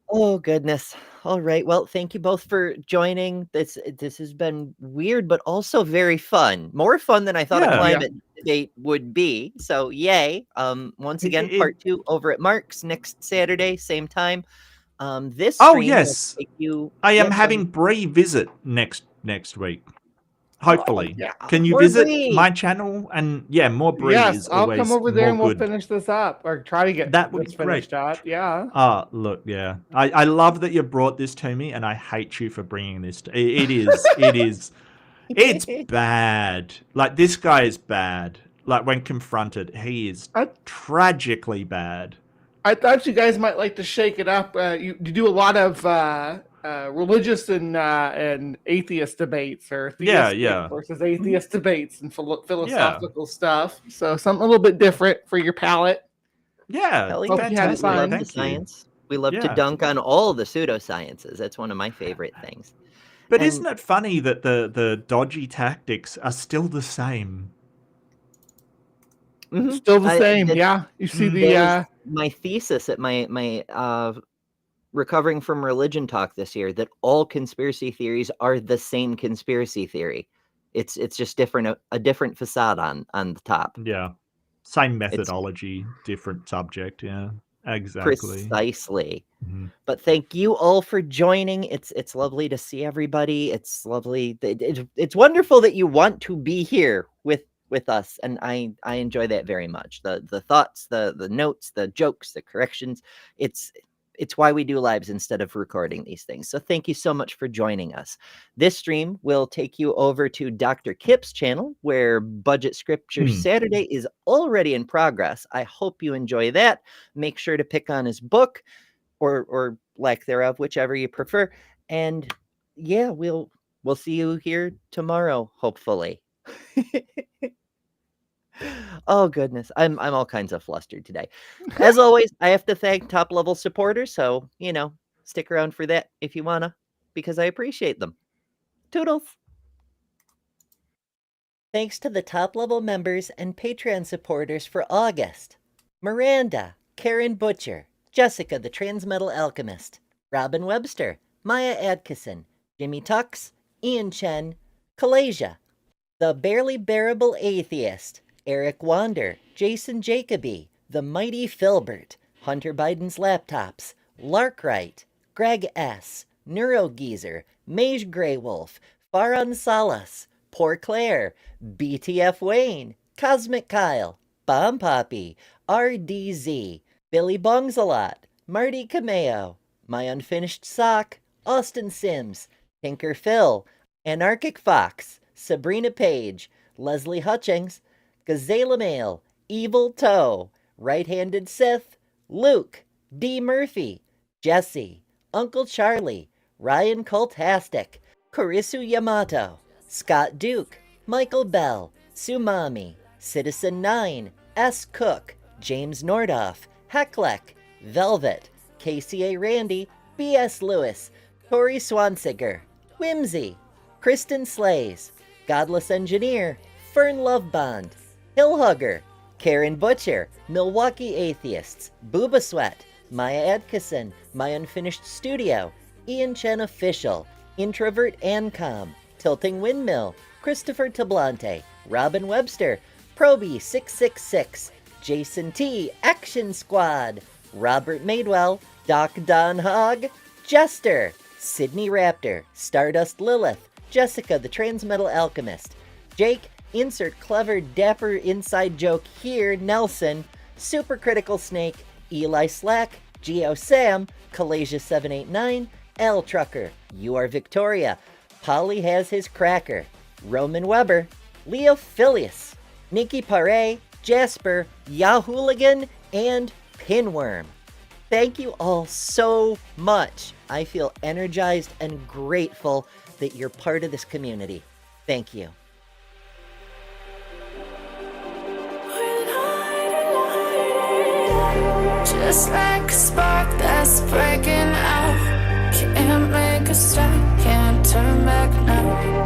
Oh goodness. All right. Well, thank you both for joining. This has been weird, but also very fun. More fun than I thought a Yeah. climate debate would be. So yay. Once again, part 2 over at Mark's next Saturday, same time. This Oh, stream will yes. take you. I am Yep, having Bree visit next week. Hopefully. yeah. Can you More visit Bree. my channel? And yeah, more Bree Yes, is I'll always come over there more and we'll good. finish this up, or try to get That would this be great. finished up. Yeah. Look, yeah. I love that you brought this to me, and I hate you for bringing this to it's bad. Like, this guy is bad. Like, when confronted, he is tragically bad. I thought you guys might like to shake it up. You do a lot of religious and atheist debates, or theistic versus atheist debates, and philosophical stuff. So something a little bit different for your palate. Yeah, Hell Hope yeah. you had We fun. love the Thank you. science. We love to Yeah. dunk on all the pseudosciences. That's one of my favorite things. But And- isn't it funny that the dodgy tactics are still the same? Mhm. Still the same. That- Yeah. You see that was my thesis at my recovering from religion talk this year, that all conspiracy theories are the same conspiracy theory. It's just different, a different facade on the top. Yeah. Same methodology, different subject. Yeah, exactly. Precisely. Mhm. But thank you all for joining. It's lovely to see everybody. It's lovely. It's wonderful that you want to be here with us, and I enjoy that very much. The thoughts, the notes, the jokes, the corrections. It's why we do lives instead of recording these things. So thank you so much for joining us. This stream will take you over to Dr. Kip's channel, where Budget Scripture Saturday is already in progress. I hope you enjoy that. Make sure to pick on his book, or lack thereof, whichever you prefer. And yeah, we'll see you here tomorrow, hopefully. Oh goodness, I'm all kinds of flustered today. As always, I have to thank top level supporters, so stick around for that if you wanna, because I appreciate them. Toodles. Thanks to the top level members and Patreon supporters for August: Miranda, Karen Butcher, Jessica the Transmetal Alchemist, Robin Webster, Maya Adkison, Jimmy Tux, Ian Chen, Kalasia, The Barely Bearable Atheist, Eric Wander, Jason Jacoby, The Mighty Filbert, Hunter Biden's Laptops, Larkwright, Greg S., Neurogeezer, Mage Greywolf, Baron Salas, Poor Claire, BTF Wayne, Cosmic Kyle, Bomb Poppy, RDZ, Billy Bongsalot, Marty Cameo, My Unfinished Sock, Austin Sims, Tinker Phil, Anarchic Fox, Sabrina Page, Leslie Hutchings, Gazela Mail, Evil Toe, Right-Handed Sith, Luke, D. Murphy, Jesse, Uncle Charlie, Ryan Coltastic, Kurisu Yamato, Scott Duke, Michael Bell, Sumami, Citizen 9, S. Cook, James Nordoff, Hecklek, Velvet, KCA Randy, B.S. Lewis, Tori Swansiger, Whimsy, Kristen Slays, Godless Engineer, Fern Lovebond, Hillhugger, Karen Butcher, Milwaukee Atheists, Booba Sweat, Maya Atkisson, My Unfinished Studio, Ian Chen Official, Introvert Ancom, Tilting Windmill, Christopher Tablante, Robin Webster, Proby666, Jason T, Action Squad, Robert Madewell, Doc Don Hogg, Jester, Sydney Raptor, Stardust Lilith, Jessica the Transmetal Alchemist, Jake, insert clever dapper inside joke here, Nelson, Supercritical Snake, Eli Slack, Geo Sam, Kalasia789, L Trucker, You Are Victoria, Polly Has His Cracker, Roman Weber, Leo Filius, Nikki Pare, Jasper, Yahooligan, and Pinworm. Thank you all so much. I feel energized and grateful that you're part of this community. Thank you. Just like a spark that's breaking out. Can't make a stop, can't turn back now.